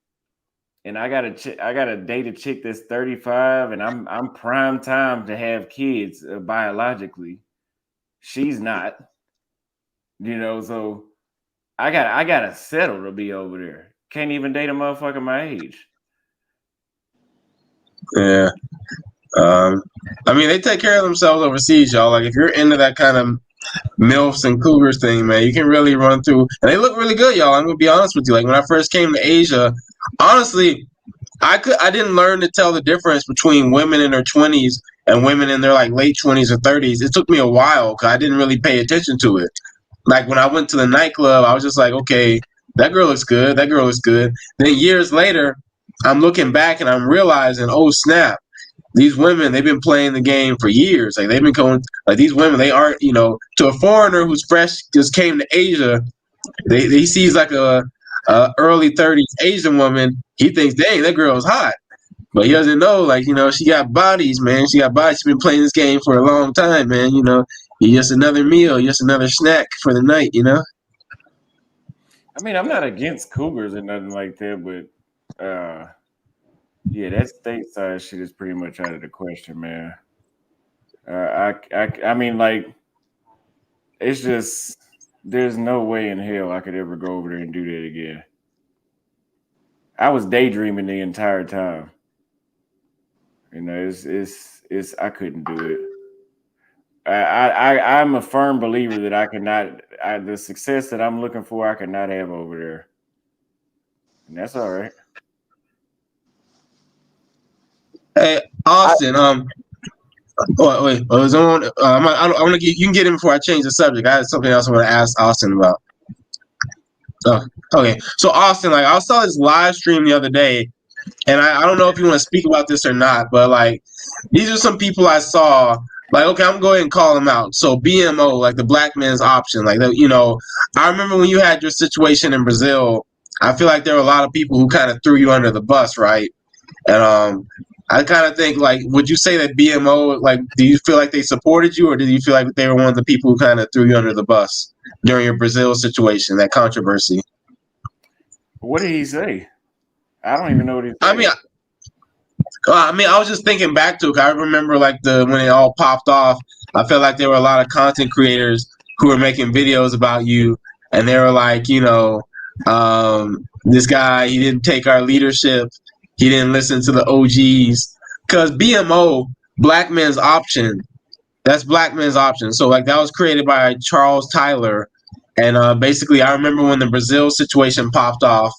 [SPEAKER 1] And I gotta date a chick that's 35, and I'm prime time to have kids biologically. She's not, So I gotta settle to be over there. Can't even date a motherfucker my age.
[SPEAKER 4] Yeah, I mean they take care of themselves overseas, y'all. Like if you're into that kind of milfs and cougars thing, man, you can really run through, and they look really good, y'all. I'm gonna be honest with you. Like when I first came to Asia. Honestly, I didn't learn to tell the difference between women in their 20s and women in their like late 20s or 30s. It took me a while because I didn't really pay attention to it. Like when I went to the nightclub, I was just like, okay, that girl looks good. That girl looks good. Then years later, I'm looking back and I'm realizing, oh snap, these women, they've been playing the game for years. Like they've been going, like these women, they aren't, to a foreigner who's fresh, just came to Asia, he sees like a early 30s Asian woman, he thinks, dang, that girl's hot. But he doesn't know, like, she got bodies, man. She got bodies. She's been playing this game for a long time, man. Just another meal, just another snack for the night,
[SPEAKER 1] I mean, I'm not against cougars or nothing like that, but yeah, that stateside shit is pretty much out of the question, man. I mean, like, it's just there's no way in hell I could ever go over there and do that again. I was daydreaming the entire time. It's I couldn't do it. I'm a firm believer that I cannot the success that I'm looking for, I cannot have over there. And that's all right.
[SPEAKER 4] Hey, Austin, wait. I want to get you can get in before I change the subject. I had something else I want to ask Austin about. Oh, okay. So Austin, like I saw this live stream the other day, and I don't know if you want to speak about this or not, but like these are some people I saw. Like, okay, I'm gonna go ahead and call them out. So BMO, like the black man's option, like I remember when you had your situation in Brazil. I feel like there were a lot of people who kind of threw you under the bus, right? And I kind of think, like, would you say that BMO, like, do you feel like they supported you, or did you feel like they were one of the people who kind of threw you under the bus during your Brazil situation, that controversy?
[SPEAKER 1] What did he say? I don't even know what he said.
[SPEAKER 4] I mean, I was just thinking back to it. I remember, like, when it all popped off, I felt like there were a lot of content creators who were making videos about you, and they were like, this guy, he didn't take our leadership. He didn't listen to the OGs. Because BMO, Black Men's Option, that's Black Men's Option. So, like, that was created by Charles Tyler. And basically, I remember when the Brazil situation popped off,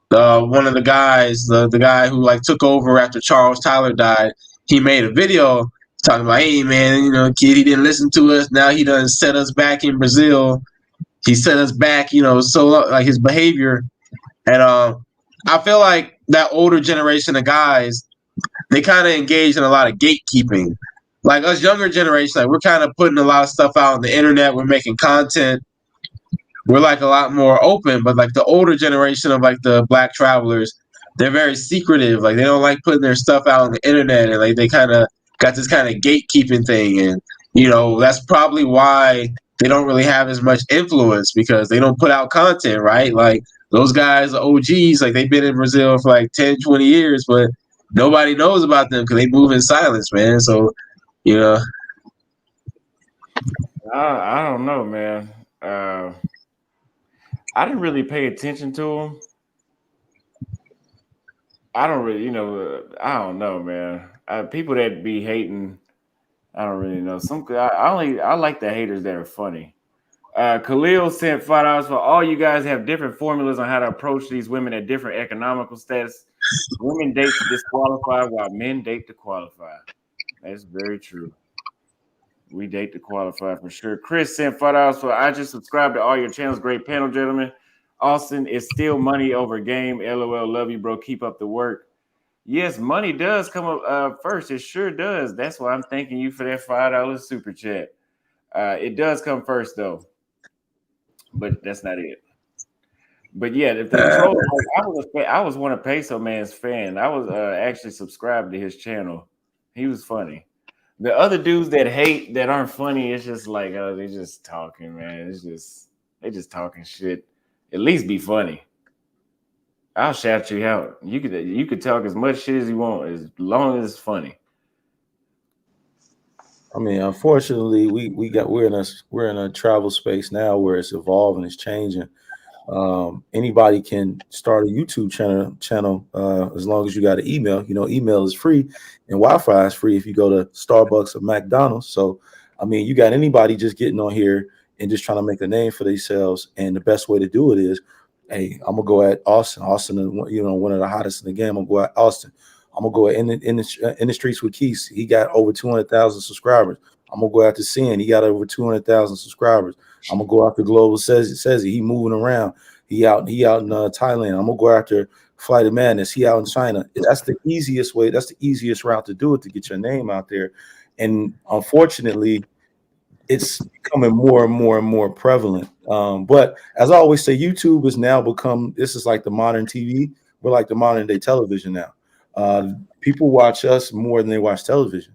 [SPEAKER 4] one of the guys, the guy who, like, took over after Charles Tyler died, he made a video talking about, hey, man, kid, he didn't listen to us. Now he done set us back in Brazil. He set us back, so, like, his behavior. And I feel like that older generation of guys, they kind of engage in a lot of gatekeeping. Like us younger generation, like we're kind of putting a lot of stuff out on the internet. We're making content. We're like a lot more open. But like the older generation of like the black travelers, they're very secretive. Like they don't like putting their stuff out on the internet, and like they kind of got this kind of gatekeeping thing, and that's probably why they don't really have as much influence because they don't put out content, right? Like those guys are OGs, like they've been in Brazil for like 10, 20 years, but nobody knows about them because they move in silence, man. So,
[SPEAKER 1] I don't know, man. I didn't really pay attention to them. I don't really, I don't know, man. People that be hating, I don't really know. I like the haters that are funny. Khalil sent $5 for all you guys have different formulas on how to approach these women at different economical status. Women date to disqualify while men date to qualify. That's very true. We date to qualify for sure. Chris sent $5 for I just subscribed to all your channels. Great panel, gentlemen. Austin, is still money over game. LOL, love you, bro. Keep up the work. Yes, money does come up first. It sure does. That's why I'm thanking you for that $5 super chat. It does come first, though. But that's not it. But yeah, if the troll, I was one of Peso Man's fan. I was actually subscribed to his channel. He was funny. The other dudes that hate that aren't funny, it's just like they're just talking, man. They just talking shit. At least be funny. I'll shout you out. You could talk as much shit as you want, as long as it's funny.
[SPEAKER 5] I mean, unfortunately, we're in a travel space now where it's evolving, it's changing. Anybody can start a YouTube channel as long as you got an email. Email is free and Wi-Fi is free if you go to Starbucks or McDonald's. So, I mean, you got anybody just getting on here and just trying to make a name for themselves. And the best way to do it is, hey, I'm gonna go at Austin. Austin is one of the hottest in the game. I'm gonna go at Austin. I'm gonna go in the streets with Keith. He got over 200,000 subscribers. I'm gonna go after Sin. He got over 200,000 subscribers. I'm gonna go after Global says he moving around. He out in Thailand. I'm gonna go after Flight of Madness. He out in China. That's the easiest way. That's the easiest route to do it, to get your name out there. And unfortunately, it's becoming more and more and more prevalent. But as I always say, YouTube has now become, this is like the modern TV. We're like the modern day television now. People watch us more than they watch television.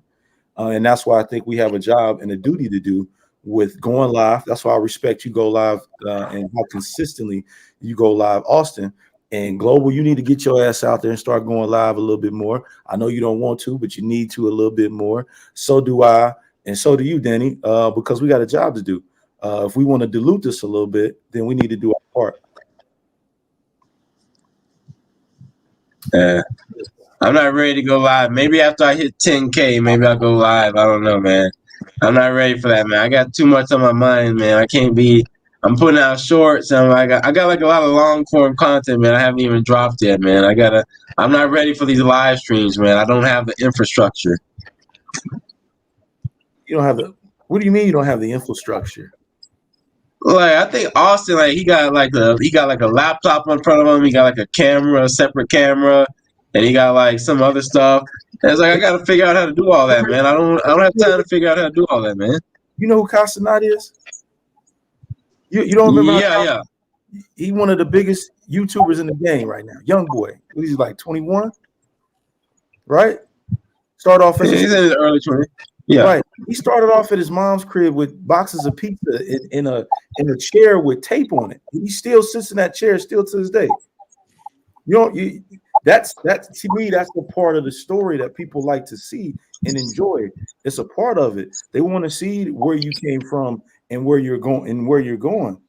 [SPEAKER 5] And that's why I think we have a job and a duty to do with going live. That's why I respect you go live and how consistently you go live, Austin. And Global, you need to get your ass out there and start going live a little bit more. I know you don't want to, but you need to a little bit more. So do I. And so do you, Danny, because we got a job to do. If we want to dilute this a little bit, then we need to do our part.
[SPEAKER 4] I'm not ready to go live. Maybe after I hit 10K, maybe I'll go live. I don't know, man. I'm not ready for that, man. I got too much on my mind, man. I'm putting out shorts, and I got like a lot of long form content, man. I haven't even dropped yet, man. I'm not ready for these live streams, man. I don't have the infrastructure.
[SPEAKER 5] You don't have what do you mean you don't have the infrastructure?
[SPEAKER 4] Like, I think Austin, like he got like a laptop in front of him. He got like a separate camera, and he got like some other stuff. And it's like I got to figure out how to do all that, man. I don't have time to figure out how to do all that, man.
[SPEAKER 5] You know who Castanat is? You don't remember?
[SPEAKER 4] Yeah.
[SPEAKER 5] He one of the biggest YouTubers in the game right now. Young boy. He's like 21, right? Start off as
[SPEAKER 4] he's in his early 20s. Yeah,
[SPEAKER 5] right. He started off at his mom's crib with boxes of pizza in a chair with tape on it. He still sits in that chair still to this day. That's to me, that's the part of the story that people like to see and enjoy. It's a part of it. They want to see where you came from and where you're going.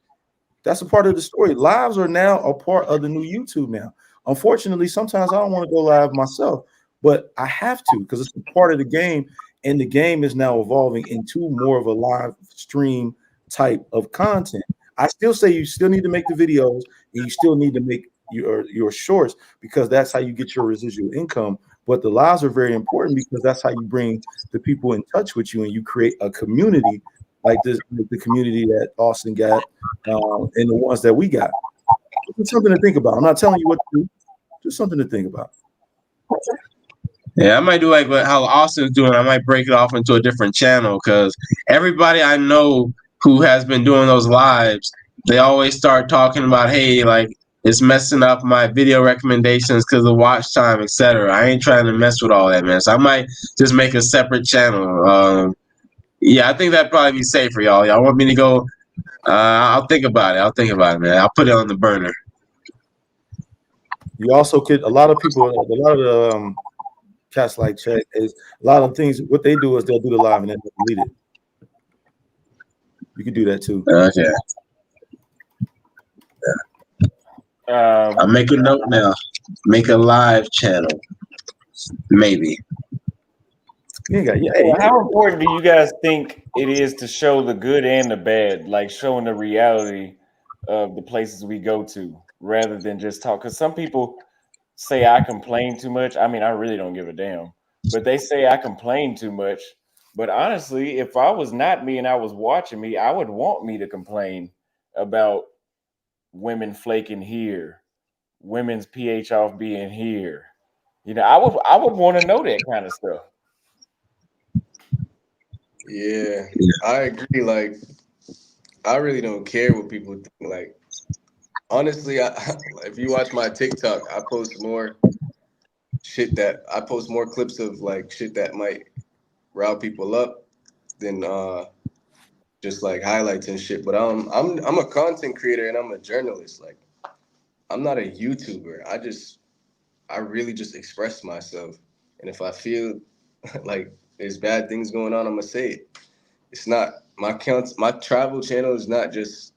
[SPEAKER 5] That's a part of the story. Lives are now a part of the new YouTube now. Unfortunately, sometimes I don't want to go live myself, but I have to because it's a part of the game. And the game is now evolving into more of a live stream type of content. I still say you still need to make the videos and you still need to make your shorts because that's how you get your residual income. But the lives are very important because that's how you bring the people in touch with you and you create a community like this, like the community that Austin got and the ones that we got. It's something to think about. I'm not telling you what to do, just something to think about.
[SPEAKER 4] Yeah, I might do like how Austin's doing. I might break it off into a different channel because everybody I know who has been doing those lives, they always start talking about, hey, like It's messing up my video recommendations because of watch time, etc. I ain't trying to mess with all that, man. So I might just make a separate channel. Yeah, I think that'd probably be safer, y'all. Y'all want me to go? I'll think about it. I'll think about it, man. I'll put it on the burner.
[SPEAKER 5] You also could, a lot of people, a lot of the cats like Chet, is a lot of things, what they do is they'll do the live and then they'll delete it. You could do that too.
[SPEAKER 4] Okay. I'll make a note now. Make a live channel. Maybe.
[SPEAKER 1] How important do you guys think it is to show the good and the bad, like showing the reality of the places we go to, rather than just talk? Because some people say I complain too much. I mean, I really don't give a damn, but they say I complain too much. But honestly, if I was not me and I was watching me, I would want me to complain about women flaking here, women's pH off being here. You know, I would want to know that kind of stuff.
[SPEAKER 2] Yeah, I agree. Like, I really don't care what people think. Like, honestly, if you watch my TikTok, I post more clips of like shit that might rile people up than just like highlights and shit. But I'm a content creator and I'm a journalist. Like, I'm not a YouTuber. I really just express myself. And if I feel like there's bad things going on, I'm gonna say it. It's not my travel channel is not just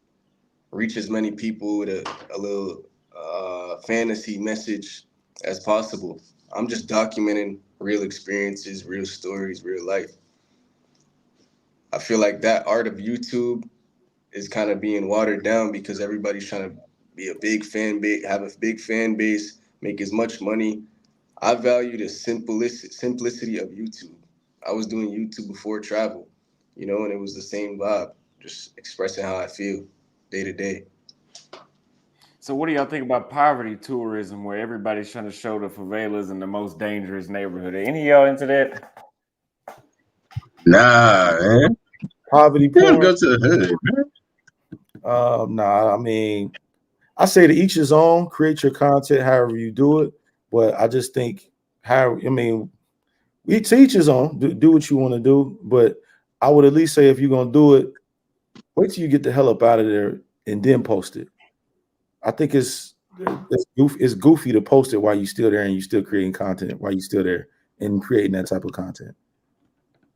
[SPEAKER 2] reach as many people with a little fantasy message as possible. I'm just documenting real experiences, real stories, real life. I feel like that art of YouTube is kind of being watered down because everybody's trying to be a big fan base, have a big fan base, make as much money. I value the simplicity of YouTube. I was doing YouTube before travel, and it was the same vibe, just expressing how I feel day to day.
[SPEAKER 1] So what do y'all think about poverty tourism, where everybody's trying to show the favelas in the most dangerous neighborhood? Are any of y'all into that?
[SPEAKER 4] Nah, man.
[SPEAKER 5] Poverty
[SPEAKER 4] You
[SPEAKER 5] porn.
[SPEAKER 4] go to the hood, man.
[SPEAKER 5] Nah, I mean, I say to each his own. Create your content however you do it, but I just think to each his own. Do what you want to do, but I would at least say if you're gonna do it, wait till you get the hell up out of there and then post it. I think it's goofy to post it while you're still there and you're still creating content while you're still there and creating that type of content.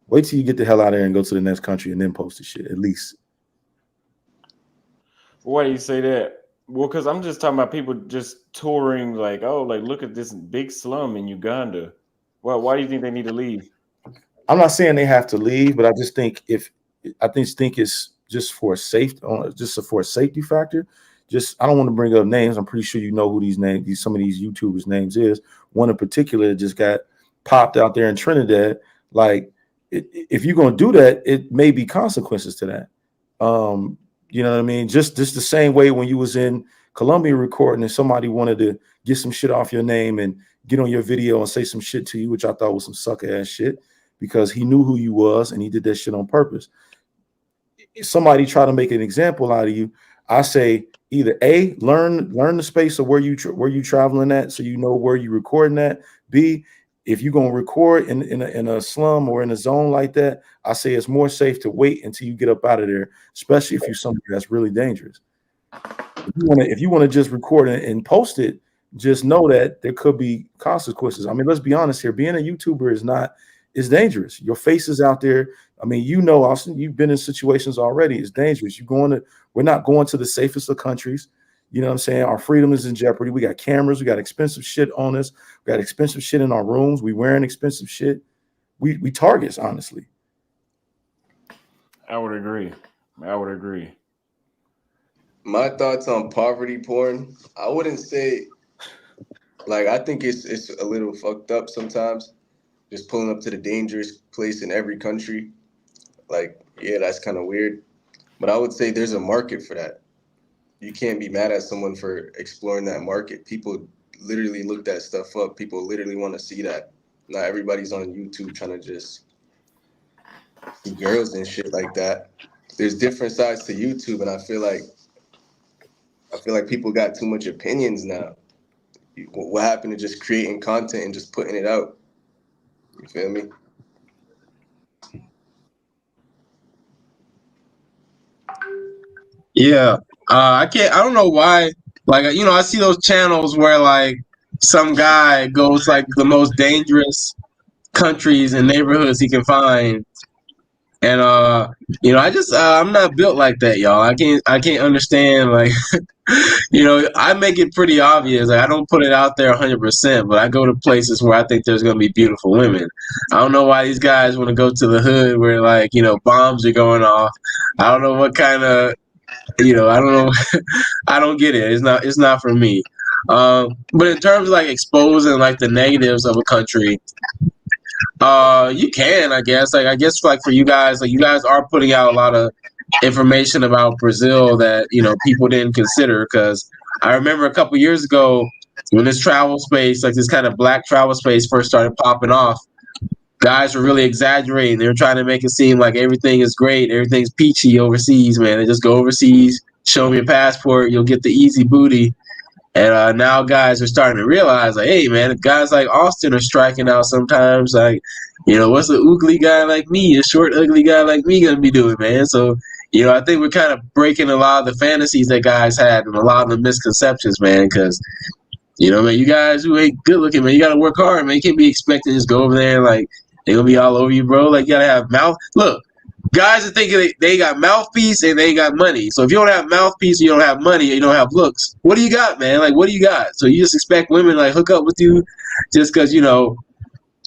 [SPEAKER 5] Wait till you get the hell out of there and go to the next country and then post the shit, at least.
[SPEAKER 1] Why do you say that? Well, because I'm just talking about people just touring, like, oh, like, look at this big slum in Uganda. Well, why do you think they need to leave?
[SPEAKER 5] I'm not saying they have to leave, but I just think it's just for a safety factor. I don't want to bring up names. I'm pretty sure you know who some of these YouTubers' names is. One in particular just got popped out there in Trinidad. Like, if you're going to do that, it may be consequences to that. You know what I mean? Just the same way when you was in Colombia recording and somebody wanted to get some shit off your name and get on your video and say some shit to you, which I thought was some sucker ass shit, because he knew who you was and he did that shit on purpose. If somebody try to make an example out of you, I say either A, learn the space of where you traveling at, so you know where you recording at. B, if you're gonna record in a slum or in a zone like that, I say it's more safe to wait until you get up out of there, especially if you're somebody that's really dangerous. If you want to just record and post it, just know that there could be consequences. I mean, let's be honest here. Being a YouTuber is dangerous. Your face is out there. I mean, Austin, you've been in situations already. It's dangerous. We're not going to the safest of countries. You know what I'm saying? Our freedom is in jeopardy. We got cameras. We got expensive shit on us. We got expensive shit in our rooms. We wearing expensive shit. We targets, honestly.
[SPEAKER 1] I would agree.
[SPEAKER 2] My thoughts on poverty porn, I wouldn't say, like, I think it's a little fucked up sometimes, just pulling up to the dangerous place in every country. Like, yeah, that's kind of weird. But I would say there's a market for that. You can't be mad at someone for exploring that market. People literally look that stuff up. People literally want to see that. Not everybody's on YouTube trying to just see girls and shit like that. There's different sides to YouTube, and I feel like I feel like people got too much opinions now. What happened to just creating content and just putting it out? You feel me?
[SPEAKER 4] Yeah. I don't know why. Like, I see those channels where like some guy goes like the most dangerous countries and neighborhoods he can find. And I'm not built like that, y'all. I can't understand like I make it pretty obvious. Like, I don't put it out there 100%, but I go to places where I think there's gonna be beautiful women. I don't know why these guys want to go to the hood where like bombs are going off. I don't know what kind of I don't know. I don't get it. It's not for me. But in terms of like exposing like the negatives of a country, you can, I guess. Like, I guess like for you guys, like you guys are putting out a lot of information about Brazil that people didn't consider. Because I remember a couple years ago when this travel space, like this kind of black travel space, first started popping off. Guys were really exaggerating. They were trying to make it seem like everything is great, everything's peachy overseas, man. They just go overseas, show me your passport, you'll get the easy booty. And now guys are starting to realize, like, hey, man, guys like Austin are striking out sometimes. Like, what's an ugly guy like me, a short, ugly guy like me gonna be doing, man? So, I think we're kind of breaking a lot of the fantasies that guys had and a lot of the misconceptions, man, because man, you guys who ain't good looking, man, you gotta work hard, man. You can't be expected to just go over there and like they're gonna be all over you, bro. Like, you gotta have mouth. Look, guys are thinking they got mouthpiece and they got money. So if you don't have mouthpiece, you don't have money, or you don't have looks, what do you got, man? Like, what do you got? So you just expect women like hook up with you just because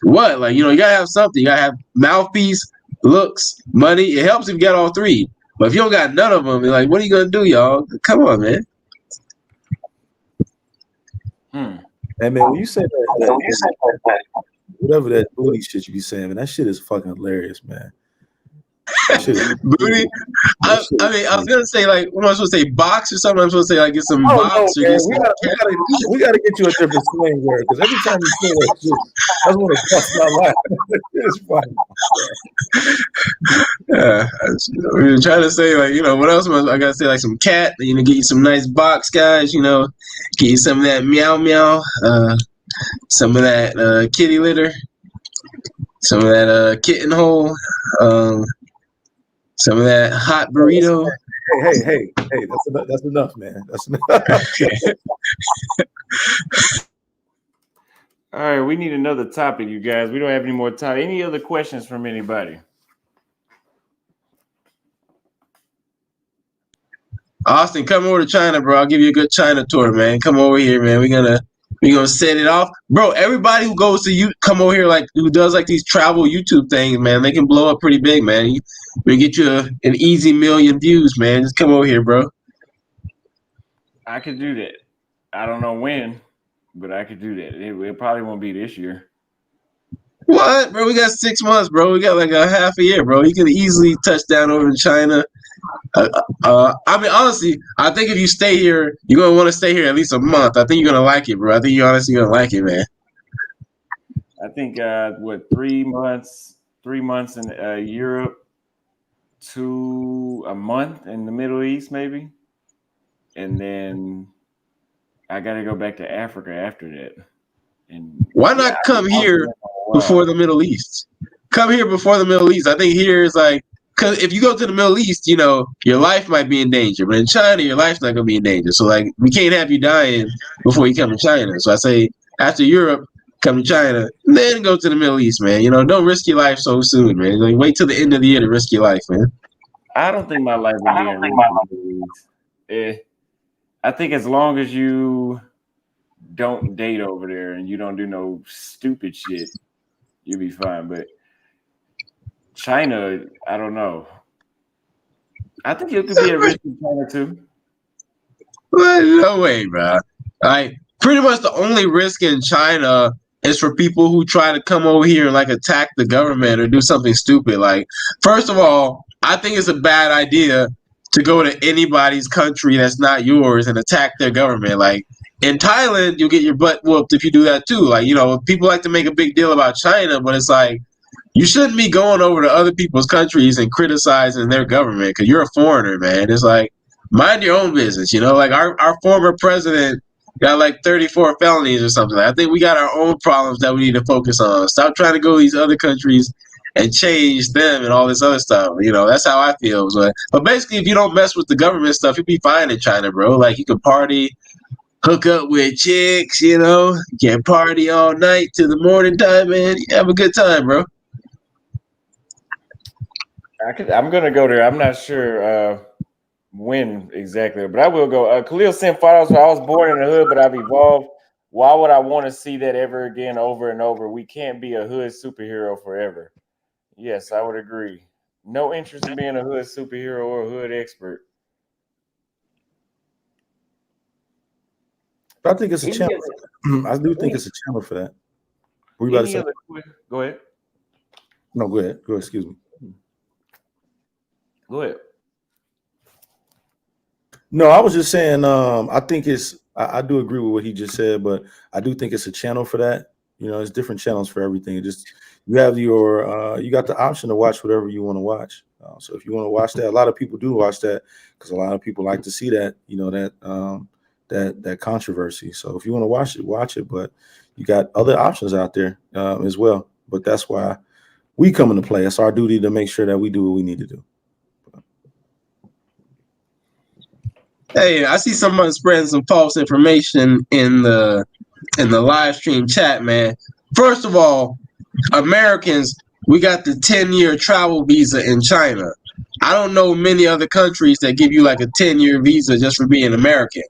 [SPEAKER 4] what? Like, you gotta have something. You gotta have mouthpiece, looks, money. It helps if you got all three. But if you don't got none of them, like, what are you gonna do, y'all? Come on, man.
[SPEAKER 5] Hey, man, when you say that whatever that booty shit you be saying, man, that shit is fucking hilarious, man.
[SPEAKER 4] Booty. I mean, I was gonna say like, what am I supposed to say? Box or something? I'm supposed to say like, get some box or get some.
[SPEAKER 5] We gotta get you a different slang word because every time you say that shit, I just want to bust my laugh. It's funny.
[SPEAKER 4] Yeah, we were trying to say like, what else am I gotta say? Like some cat. Get you some nice box, guys. Get you some of that meow meow. Some of that kitty litter. Some of that kitten hole. Some of that hot burrito.
[SPEAKER 5] Hey, that's enough, man. That's enough.
[SPEAKER 1] All right, we need another topic, you guys. We don't have any more time. Any other questions from anybody?
[SPEAKER 4] Austin, come over to China, bro. I'll give you a good China tour, man. Come over here, man. We're gonna set it off, bro. Everybody who goes to you come over here, like who does like these travel YouTube things, man. They can blow up pretty big, man. We get you an easy 1 million views, man. Just come over here, bro.
[SPEAKER 1] I could do that. I don't know when, but I could do that. It probably won't be this year.
[SPEAKER 4] What, bro? We got 6 months, bro. We got like a half a year, bro. You can easily touch down over in China. I mean, honestly, I think if you stay here, you're gonna want to stay here at least a month. I think you're gonna like it, bro. I think you're honestly gonna like it, man.
[SPEAKER 1] I think 3 months? 3 months in Europe, to a month in the Middle East, maybe, and then I got to go back to Africa after that. And
[SPEAKER 4] why not come here before the Middle East? Come here before the Middle East. I think here is like. Because if you go to the Middle East, your life might be in danger. But in China, your life's not going to be in danger. So, like, we can't have you dying before you come to China. So I say, after Europe, come to China, then go to the Middle East, man. Don't risk your life so soon, man. Like, wait till the end of the year to risk your life, man.
[SPEAKER 1] I don't think my life will be in Middle East. I think as long as you don't date over there and you don't do no stupid shit, you'll be fine. But China, I don't know. I think you could be a risk in China too.
[SPEAKER 4] No way, bro. Like, pretty much the only risk in China is for people who try to come over here and like attack the government or do something stupid. Like, first of all, I think it's a bad idea to go to anybody's country that's not yours and attack their government. Like, in Thailand, you'll get your butt whooped if you do that too. Like, people like to make a big deal about China, but it's like, you shouldn't be going over to other people's countries and criticizing their government because you're a foreigner, man. It's like, mind your own business. You know, like our former president got like 34 felonies or something. I think we got our own problems that we need to focus on. Stop trying to go to these other countries and change them and all this other stuff. You know, that's how I feel. But basically, if you don't mess with the government stuff, you'll be fine in China, bro. Like you can party, hook up with chicks, you know, you can party all night to the morning time, man. You have a good time, bro.
[SPEAKER 1] I'm gonna go there. I'm not sure when exactly, but I will go. Khalil sent photos. So I was born in the hood, but I've evolved. Why would I want to see that ever again, over and over? We can't be a hood superhero forever. Yes, I would agree. No interest in being a hood superhero or a hood expert.
[SPEAKER 5] I think it's a
[SPEAKER 1] Any
[SPEAKER 5] channel.
[SPEAKER 1] other,
[SPEAKER 5] I do think
[SPEAKER 1] any,
[SPEAKER 5] it's a channel for that. What were you about to
[SPEAKER 1] any
[SPEAKER 5] say?
[SPEAKER 1] other? Go ahead.
[SPEAKER 5] No, go ahead. Go ahead. Excuse me.
[SPEAKER 1] Go ahead.
[SPEAKER 5] No, I was just saying. I think it's. I do agree with what he just said, but I do think it's a channel for that. You know, it's different channels for everything. It just you have your. You got the option to watch whatever you want to watch. So if you want to watch that, a lot of people do watch that because a lot of people like to see that. You know that controversy. So if you want to watch it, watch it. But you got other options out there as well. But that's why we come into play. It's our duty to make sure that we do what we need to do.
[SPEAKER 4] Hey, I see someone spreading some false information in the live stream chat, man. First of all, Americans, we got the 10-year travel visa in China. I don't know many other countries that give you like a 10-year visa just for being American.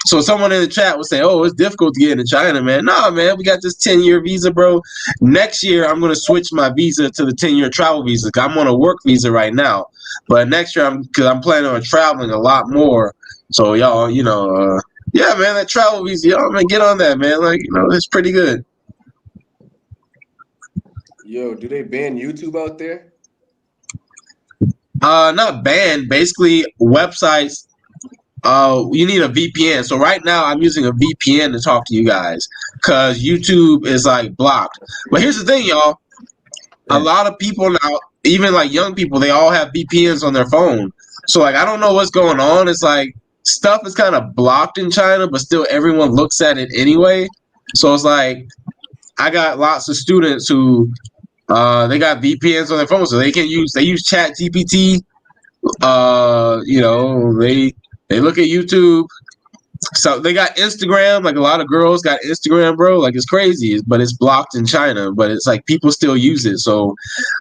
[SPEAKER 4] So someone in the chat would say, "Oh, it's difficult to get into China, man." Nah, man, we got this 10-year visa, bro. Next year, I'm gonna switch my visa to the 10-year travel visa. I'm on a work visa right now, but next year, because I'm planning on traveling a lot more. So y'all, yeah, man, that travel visa, y'all, man, get on that, man. Like, it's pretty good.
[SPEAKER 2] Yo, do they ban YouTube out there?
[SPEAKER 4] Not banned. Basically, websites. You need a VPN. So right now I'm using a VPN to talk to you guys because YouTube is like blocked. But here's the thing, y'all. A lot of people now, even like young people, they all have VPNs on their phone. So like I don't know what's going on. It's like stuff is kind of blocked in China, but still everyone looks at it anyway. So it's like I got lots of students who they got VPNs on their phone, so they use Chat GPT. They look at YouTube. So they got Instagram, like a lot of girls got Instagram, bro. Like it's crazy, but it's blocked in China, but it's like people still use it. So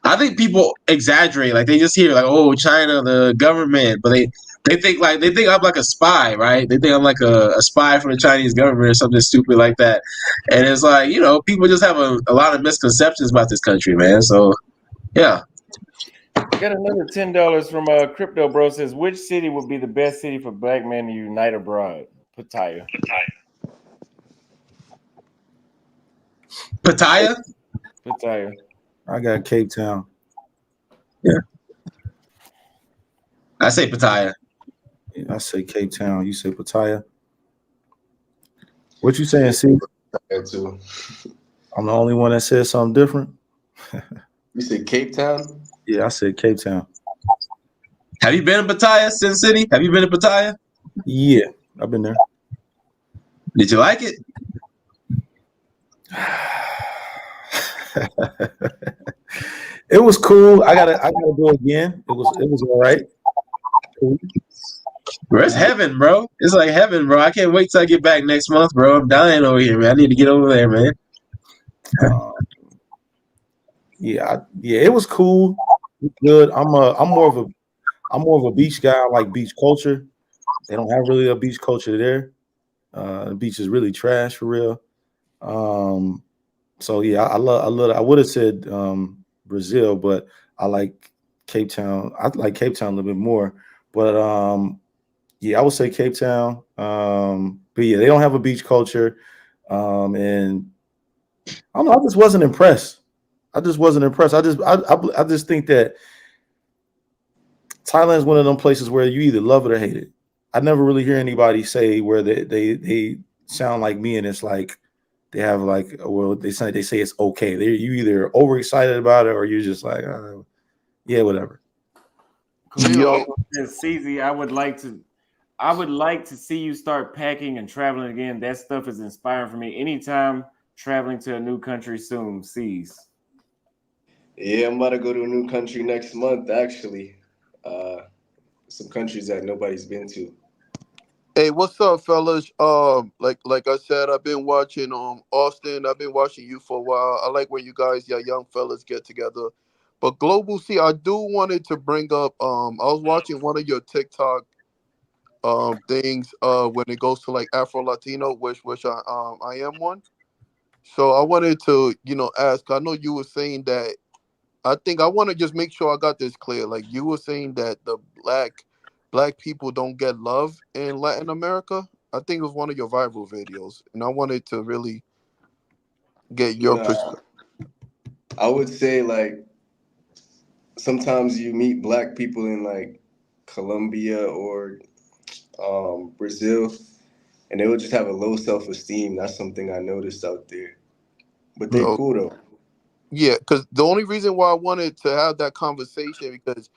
[SPEAKER 4] I think people exaggerate, like they just hear like, oh, China, the government, but they think I'm like a spy, right? They think I'm like a spy for the Chinese government or something stupid like that. And it's like, people just have a lot of misconceptions about this country, man. So yeah.
[SPEAKER 1] Got another $10 from Crypto Bro. Says, which city would be the best city for black men to unite abroad? Pattaya.
[SPEAKER 4] Pattaya?
[SPEAKER 1] Pattaya.
[SPEAKER 5] I got Cape Town.
[SPEAKER 4] Yeah. I say Pattaya.
[SPEAKER 5] Yeah, I say Cape Town. You say Pattaya. What you saying, Steve?
[SPEAKER 2] Too.
[SPEAKER 5] I'm the only one that said something different.
[SPEAKER 2] You said Cape Town?
[SPEAKER 5] Yeah, I said Cape Town.
[SPEAKER 4] Have you been to Pattaya, Sin City? Have you been to Pattaya?
[SPEAKER 5] Yeah, I've been there.
[SPEAKER 4] Did you like it?
[SPEAKER 5] It was cool. I gotta go again. It was all right. Cool.
[SPEAKER 4] Bro, it's heaven, bro. It's like heaven, bro. I can't wait till I get back next month, bro. I'm dying over here, man. I need to get over there, man.
[SPEAKER 5] Yeah, it was cool. It was good. I'm more of a beach guy. I like beach culture. They don't have really a beach culture there. The beach is really trash for real. So yeah, I love. I would have said Brazil, but I like Cape Town. I like Cape Town a little bit more. But yeah, I would say Cape Town. But yeah, they don't have a beach culture. And I don't know. I just wasn't impressed. I just think that Thailand is one of them places where you either love it or hate it. I never really hear anybody say where they sound like me, and it's like they have like, well, they say it's okay. You either overexcited about it or you're just like, yeah, whatever.
[SPEAKER 1] Yo, CZ, I would like to I would like to see you start packing and traveling again. That stuff is inspiring for me. Anytime traveling to a new country soon, sees.
[SPEAKER 2] Yeah, I'm about to go to a new country next month. Actually, uh, some countries that nobody's been to.
[SPEAKER 6] Hey, what's up, fellas? Like I said, I've been watching Austin. I've been watching you for a while. I like when you guys, yeah, young fellas get together. But Global C, I do wanted to bring up. I was watching one of your TikTok things when it goes to like Afro Latino, which I am one. So I wanted to ask. I know you were saying that. I think I want to just make sure I got this clear. Like you were saying that the black people don't get love in Latin America. I think it was one of your viral videos, and I wanted to really get your
[SPEAKER 2] Nah,
[SPEAKER 6] perspective.
[SPEAKER 2] I would say like sometimes you meet black people in like Colombia or Brazil, and they would just have a low self esteem. That's something I noticed out there. But they
[SPEAKER 6] Oh,
[SPEAKER 2] cool though.
[SPEAKER 6] yeah, because the only reason why I wanted to have that conversation because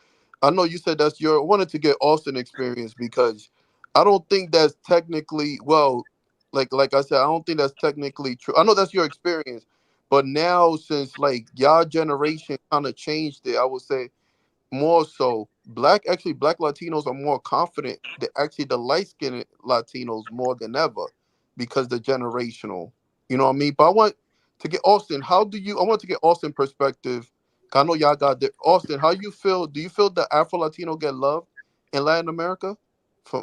[SPEAKER 6] I know you said that's your I wanted to get Austin experience because I don't think that's technically like I said I don't think that's technically true. I know that's your experience, but now since like y'all generation kind of changed it, I would say more so black Latinos are more confident that actually the light skinned Latinos more than ever because the generational, you know what I mean? But I want to get Austin, I want to get Austin perspective. I know y'all got the Austin, how you feel? Do you feel the Afro Latino get loved in Latin America?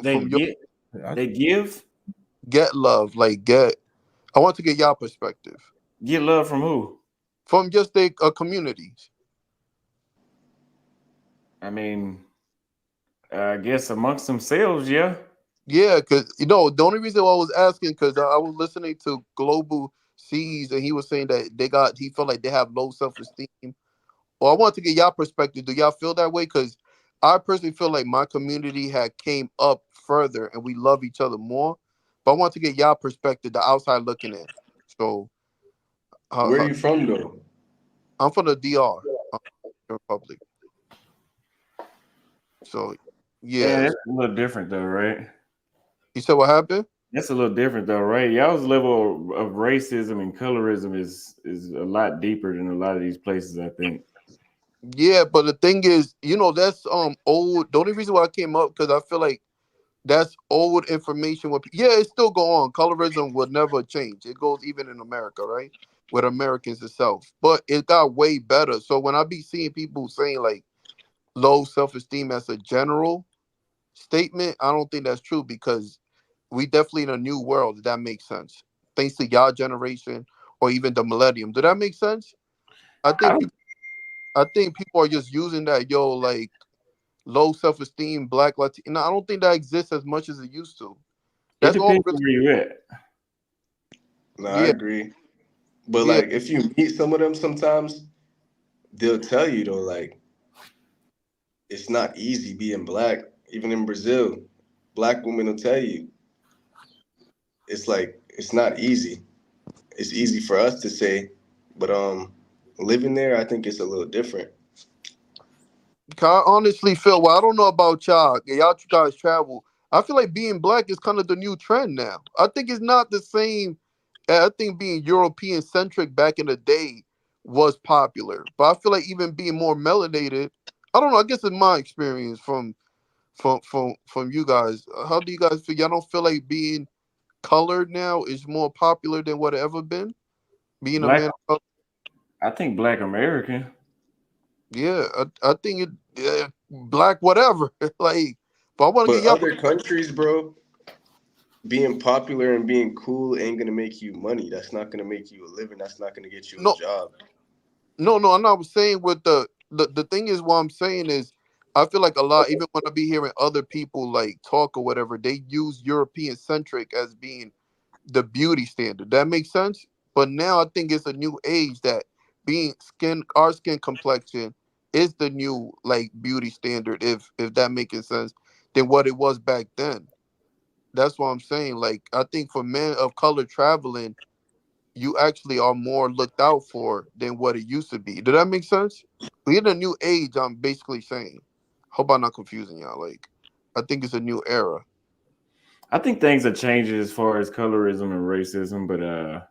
[SPEAKER 1] They
[SPEAKER 6] From your
[SPEAKER 1] get, they give,
[SPEAKER 6] get love, like get I want to get y'all perspective.
[SPEAKER 1] get love from who?
[SPEAKER 6] From just the communities.
[SPEAKER 1] I mean, I guess amongst themselves, yeah.
[SPEAKER 6] Yeah, because the only reason why I was asking because I was listening to Global Seas and he was saying that he felt like they have low self esteem. Well, I want to get y'all perspective. Do y'all feel that way? Because I personally feel like my community had came up further and we love each other more. But I want to get y'all perspective, the outside looking in. So
[SPEAKER 2] Where are
[SPEAKER 6] uh,
[SPEAKER 2] you from though?
[SPEAKER 6] I'm from the DR, Republic. So
[SPEAKER 1] Yeah,
[SPEAKER 6] yes,
[SPEAKER 1] that's a little different though, right?
[SPEAKER 6] you said what happened?
[SPEAKER 1] That's a little different though, right? Y'all's level of racism and colorism is a lot deeper than a lot of these places, I think.
[SPEAKER 6] Yeah, but the thing is, that's old. The only reason why I came up because I feel like that's old information. Yeah, it still go on. Colorism will never change. It goes even in America, right? With Americans itself, but it got way better. So when I be seeing people saying like low self esteem as a general statement, I don't think that's true because we definitely in a new world. If that makes sense. Thanks to y'all generation or even the millennium. Did that make sense? I
[SPEAKER 1] I
[SPEAKER 6] think
[SPEAKER 1] don't.
[SPEAKER 6] people. I think people are just using that like low self esteem, black Latino. I don't think that exists as much as it used to.
[SPEAKER 1] It
[SPEAKER 6] That's all
[SPEAKER 1] depends
[SPEAKER 6] really.
[SPEAKER 1] on where you at.
[SPEAKER 2] No, I
[SPEAKER 6] Yeah,
[SPEAKER 2] agree. But
[SPEAKER 6] yeah.
[SPEAKER 2] like if you meet some of them sometimes, they'll tell you though, like it's not easy being black. Even in Brazil, black women will tell you it's like it's not easy. It's easy for us to say, but living there, I think it's a little different.
[SPEAKER 6] I honestly feel. Well, I don't know about y'all. Y'all guys travel. I feel like being black is kind of the new trend now. I think it's not the same. I think being European centric back in the day was popular, but I feel like even being more melanated. I don't know. I guess it's my experience from you guys. How do you guys feel? Y'all don't feel like being colored now is more popular than what it ever been? Being a
[SPEAKER 1] Black,
[SPEAKER 6] man of color?
[SPEAKER 1] I think Black American.
[SPEAKER 6] Yeah, I think it black whatever. Like, but I want to
[SPEAKER 2] But
[SPEAKER 6] get y'all.
[SPEAKER 2] other countries, bro, being popular and being cool ain't gonna make you money. That's not gonna make you a living. That's not gonna get you a
[SPEAKER 6] No,
[SPEAKER 2] job.
[SPEAKER 6] no. I'm not saying with the thing is what I'm saying is I feel like a lot even when I be hearing other people like talk or whatever they use European centric as being the beauty standard. That makes sense. But now I think it's a new age that being our skin complexion is the new like beauty standard. If that making sense, than what it was back then. That's what I'm saying. Like I think for men of color traveling, you actually are more looked out for than what it used to be. Did that make sense? We're in a new age. I'm basically saying. Hope I'm not confusing y'all. Like I think it's a new era.
[SPEAKER 1] I think things are changing as far as colorism and racism, but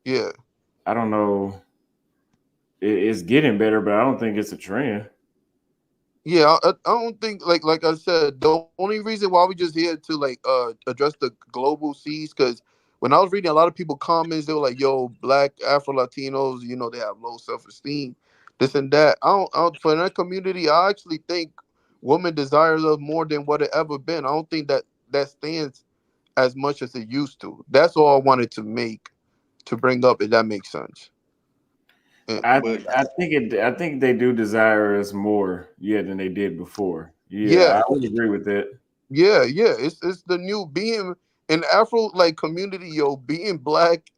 [SPEAKER 6] Yeah.
[SPEAKER 1] I don't know. It's getting better, but I don't think it's a trend.
[SPEAKER 6] Yeah, I don't think like I said, the only reason why we just here to like address the global seas, because when I was reading a lot of people comments, they were like, "Yo, Black Afro Latinos, you know, they have low self esteem, this and that." I don't for that community, I actually think women desire love more than what it ever been. I don't think that stands as much as it used to. That's all I wanted to bring up, if that makes sense. Yeah,
[SPEAKER 1] I
[SPEAKER 6] but
[SPEAKER 1] I think it. I think they do desire us more, yeah, than they did before. Yeah,
[SPEAKER 6] yeah,
[SPEAKER 1] I would agree with that.
[SPEAKER 6] yeah. It's the new being in Afro like community, yo, being black,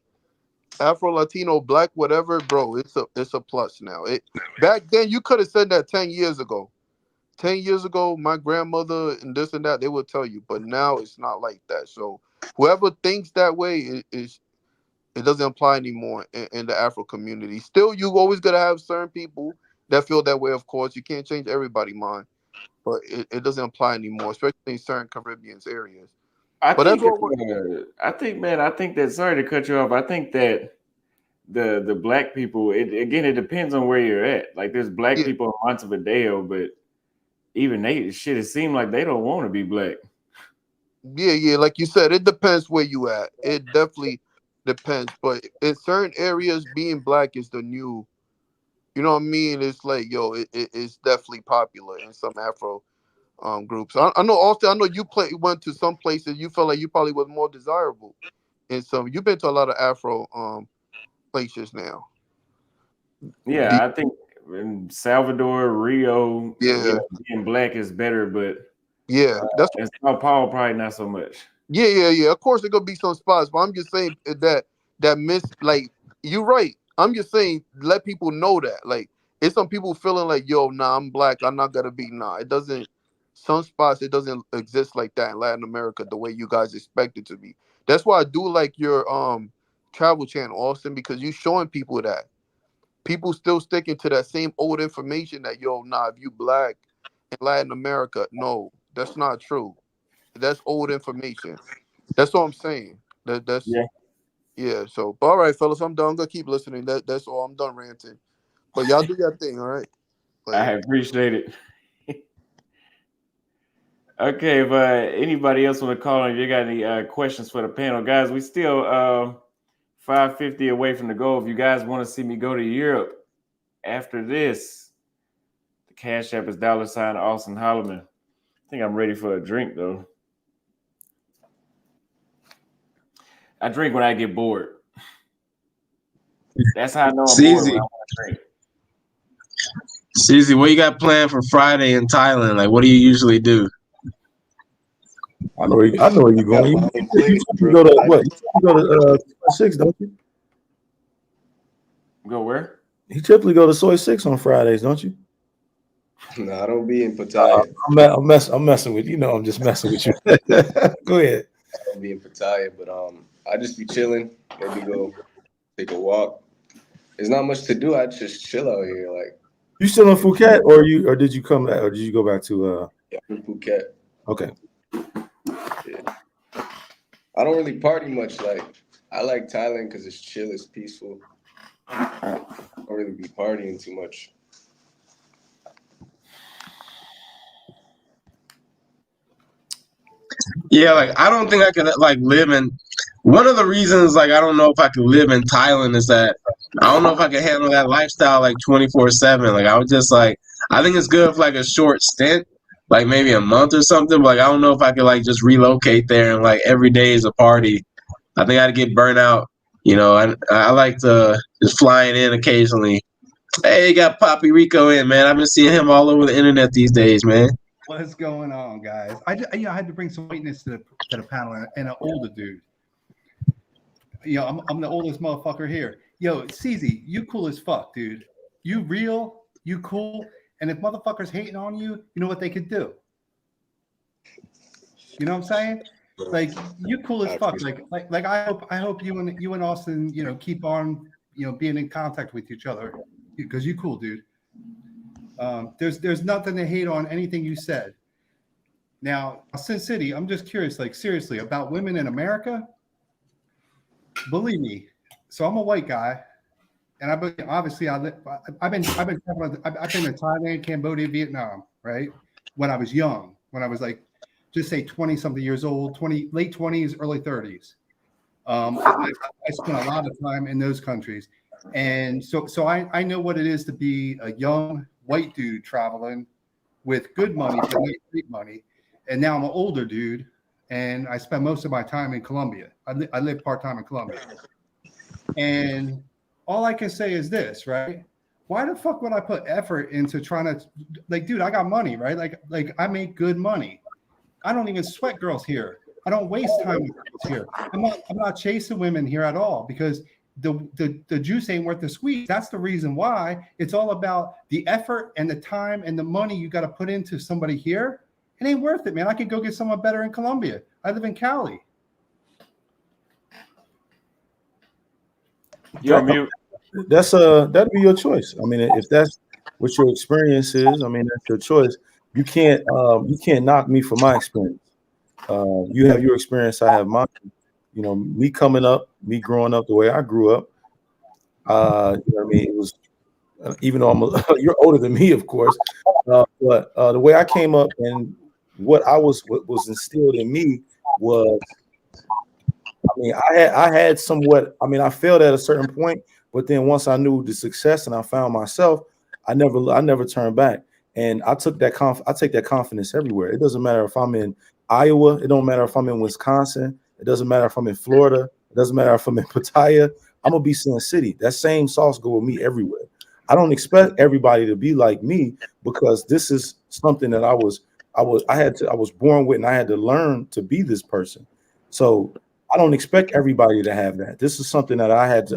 [SPEAKER 6] Afro Latino, black, whatever, bro. It's a plus now. It back then you could have said that 10 years ago. 10 years ago, my grandmother and this and that they would tell you, but now it's not like that. So whoever thinks that way it doesn't apply anymore in the Afro community. Still, you always gotta have certain people that feel that way. Of course, you can't change everybody's mind, but it doesn't apply anymore, especially in certain Caribbean areas. But that's what.
[SPEAKER 1] I think, man. I think that. Sorry to cut you off. I think that the black people. It again. It depends on where you're at. Like there's black
[SPEAKER 6] Yeah,
[SPEAKER 1] people in Montevideo, but even they shit. It seems like they don't want to be black.
[SPEAKER 6] yeah. Like you said, it depends where you at. It definitely depends. But in certain areas, being black is the new. You know what I mean? It's like, yo, it's definitely popular in some Afro groups. I know Austin. I know you went to some places. You felt like you probably was more desirable in some. You've been to a lot of Afro places now.
[SPEAKER 1] Yeah,
[SPEAKER 6] Do-
[SPEAKER 1] I think in Salvador, Rio,
[SPEAKER 6] yeah,
[SPEAKER 1] being black is better, but
[SPEAKER 6] yeah. That's
[SPEAKER 1] in Sao Paulo, probably not so much.
[SPEAKER 6] yeah. Of course, there gonna be some spots, but I'm just saying that miss like you're right. I'm just saying let people know that like it's some people feeling like yo, nah, I'm black. I'm not gonna be nah. It doesn't. Some spots it doesn't exist like that in Latin America the way you guys expect it to be. That's why I do like your travel channel, Austin, because you showing people that people still sticking to that same old information that yo, nah, if you black in Latin America, no, that's not true. That's old information. That's what I'm saying. That's
[SPEAKER 1] Yeah,
[SPEAKER 6] yeah. So, but all right, fellas, I'm done. I'm gonna keep listening. That's all. I'm done ranting. But y'all do your thing, all right?
[SPEAKER 1] I
[SPEAKER 6] Like,
[SPEAKER 1] appreciate it. Okay, if anybody else want to call in, if you got any questions for the panel, guys, we still 550 away from the goal. If you guys want to see me go to Europe after this, the Cash App is $ Austin Holloman. I think I'm ready for a drink though. I drink when I get bored. That's how I know I'm bored when I
[SPEAKER 4] CZ,
[SPEAKER 1] want to drink.
[SPEAKER 4] CZ, what you got planned for Friday in Thailand? Like, what do you usually do?
[SPEAKER 5] I know where you're going. You go to what? You go to Soy Six, don't you?
[SPEAKER 1] Go where?
[SPEAKER 5] You typically go to Soy Six on Fridays, don't you?
[SPEAKER 2] No, I don't be in Pattaya.
[SPEAKER 5] I'm messing with you. You know, I'm just messing with you. Go ahead.
[SPEAKER 2] I don't be in Pattaya, but I just be chilling. Maybe go take a walk. There's not much to do. I just chill out here. Like,
[SPEAKER 5] You still in Phuket, or did you come back, or did you go back to?
[SPEAKER 2] yeah, I'm in Phuket.
[SPEAKER 5] Okay.
[SPEAKER 2] Yeah. I don't really party much. Like, I like Thailand because it's chill, it's peaceful. I don't really be partying too much.
[SPEAKER 4] Yeah, like I don't think I could like live in. One of the reasons, like I don't know if I could live in Thailand is that I don't know if I could handle that lifestyle like 24/7. Like I would just like I think it's good for like a short stint, like maybe a month or something. But like I don't know if I could like just relocate there and like every day is a party. I think I'd get burnt out. You know, I like to just flying in occasionally. Hey, you got Poppy Rico in, man. I've been seeing him all over the internet these days, man.
[SPEAKER 7] What is going on, guys? I had to bring some whiteness to the panel and an older dude. I'm the oldest motherfucker here. Yo, CZ, you cool as fuck, dude. You real, you cool, and if motherfuckers hating on you, you know what they could do. You know what I'm saying? Like you cool as fuck. Like I hope you and Austin, keep on, being in contact with each other because you cool, dude. There's nothing to hate on anything you said. Now, Sin City, I'm just curious, like seriously, about women in America. Believe me, so I'm a white guy, and I've been in Thailand, Cambodia, Vietnam, right? When I was young, when I was like, just say 20 something years old, late 20s, early 30s. I spent a lot of time in those countries, and so I know what it is to be a young white dude traveling with good money, but not great money. And now I'm an older dude, and I spend most of my time in Colombia. I live part-time in Colombia. And all I can say is this, right? Why the fuck would I put effort into trying to, like, dude, I got money, right? Like I make good money. I don't even sweat girls here. I don't waste time with girls here. I'm not chasing women here at all because the juice ain't worth the squeeze. That's the reason why. It's all about the effort and the time and the money you got to put into somebody here. It ain't worth it, man. I could go get someone better in Colombia. I live in Cali.
[SPEAKER 1] You're on mute.
[SPEAKER 5] That'd be your choice. I mean, if that's what your experience is, I mean, that's your choice. You can't knock me for my experience. You have your experience, I have mine. You know, me coming up, me growing up the way I grew up. You know what I mean? It was, even though you're older than me, of course, but the way I came up and what was instilled in me was, I mean, I had somewhat. I mean, I failed at a certain point, but then once I knew the success and I found myself, I never turned back. And I took that I take that confidence everywhere. It doesn't matter if I'm in Iowa. It don't matter if I'm in Wisconsin. It doesn't matter if I'm in Florida. It doesn't matter if I'm in Pattaya. I'm gonna be Sin City. That same sauce go with me everywhere. I don't expect everybody to be like me because this is something that I was born with, and I had to learn to be this person. So I don't expect everybody to have that. This is something that I learned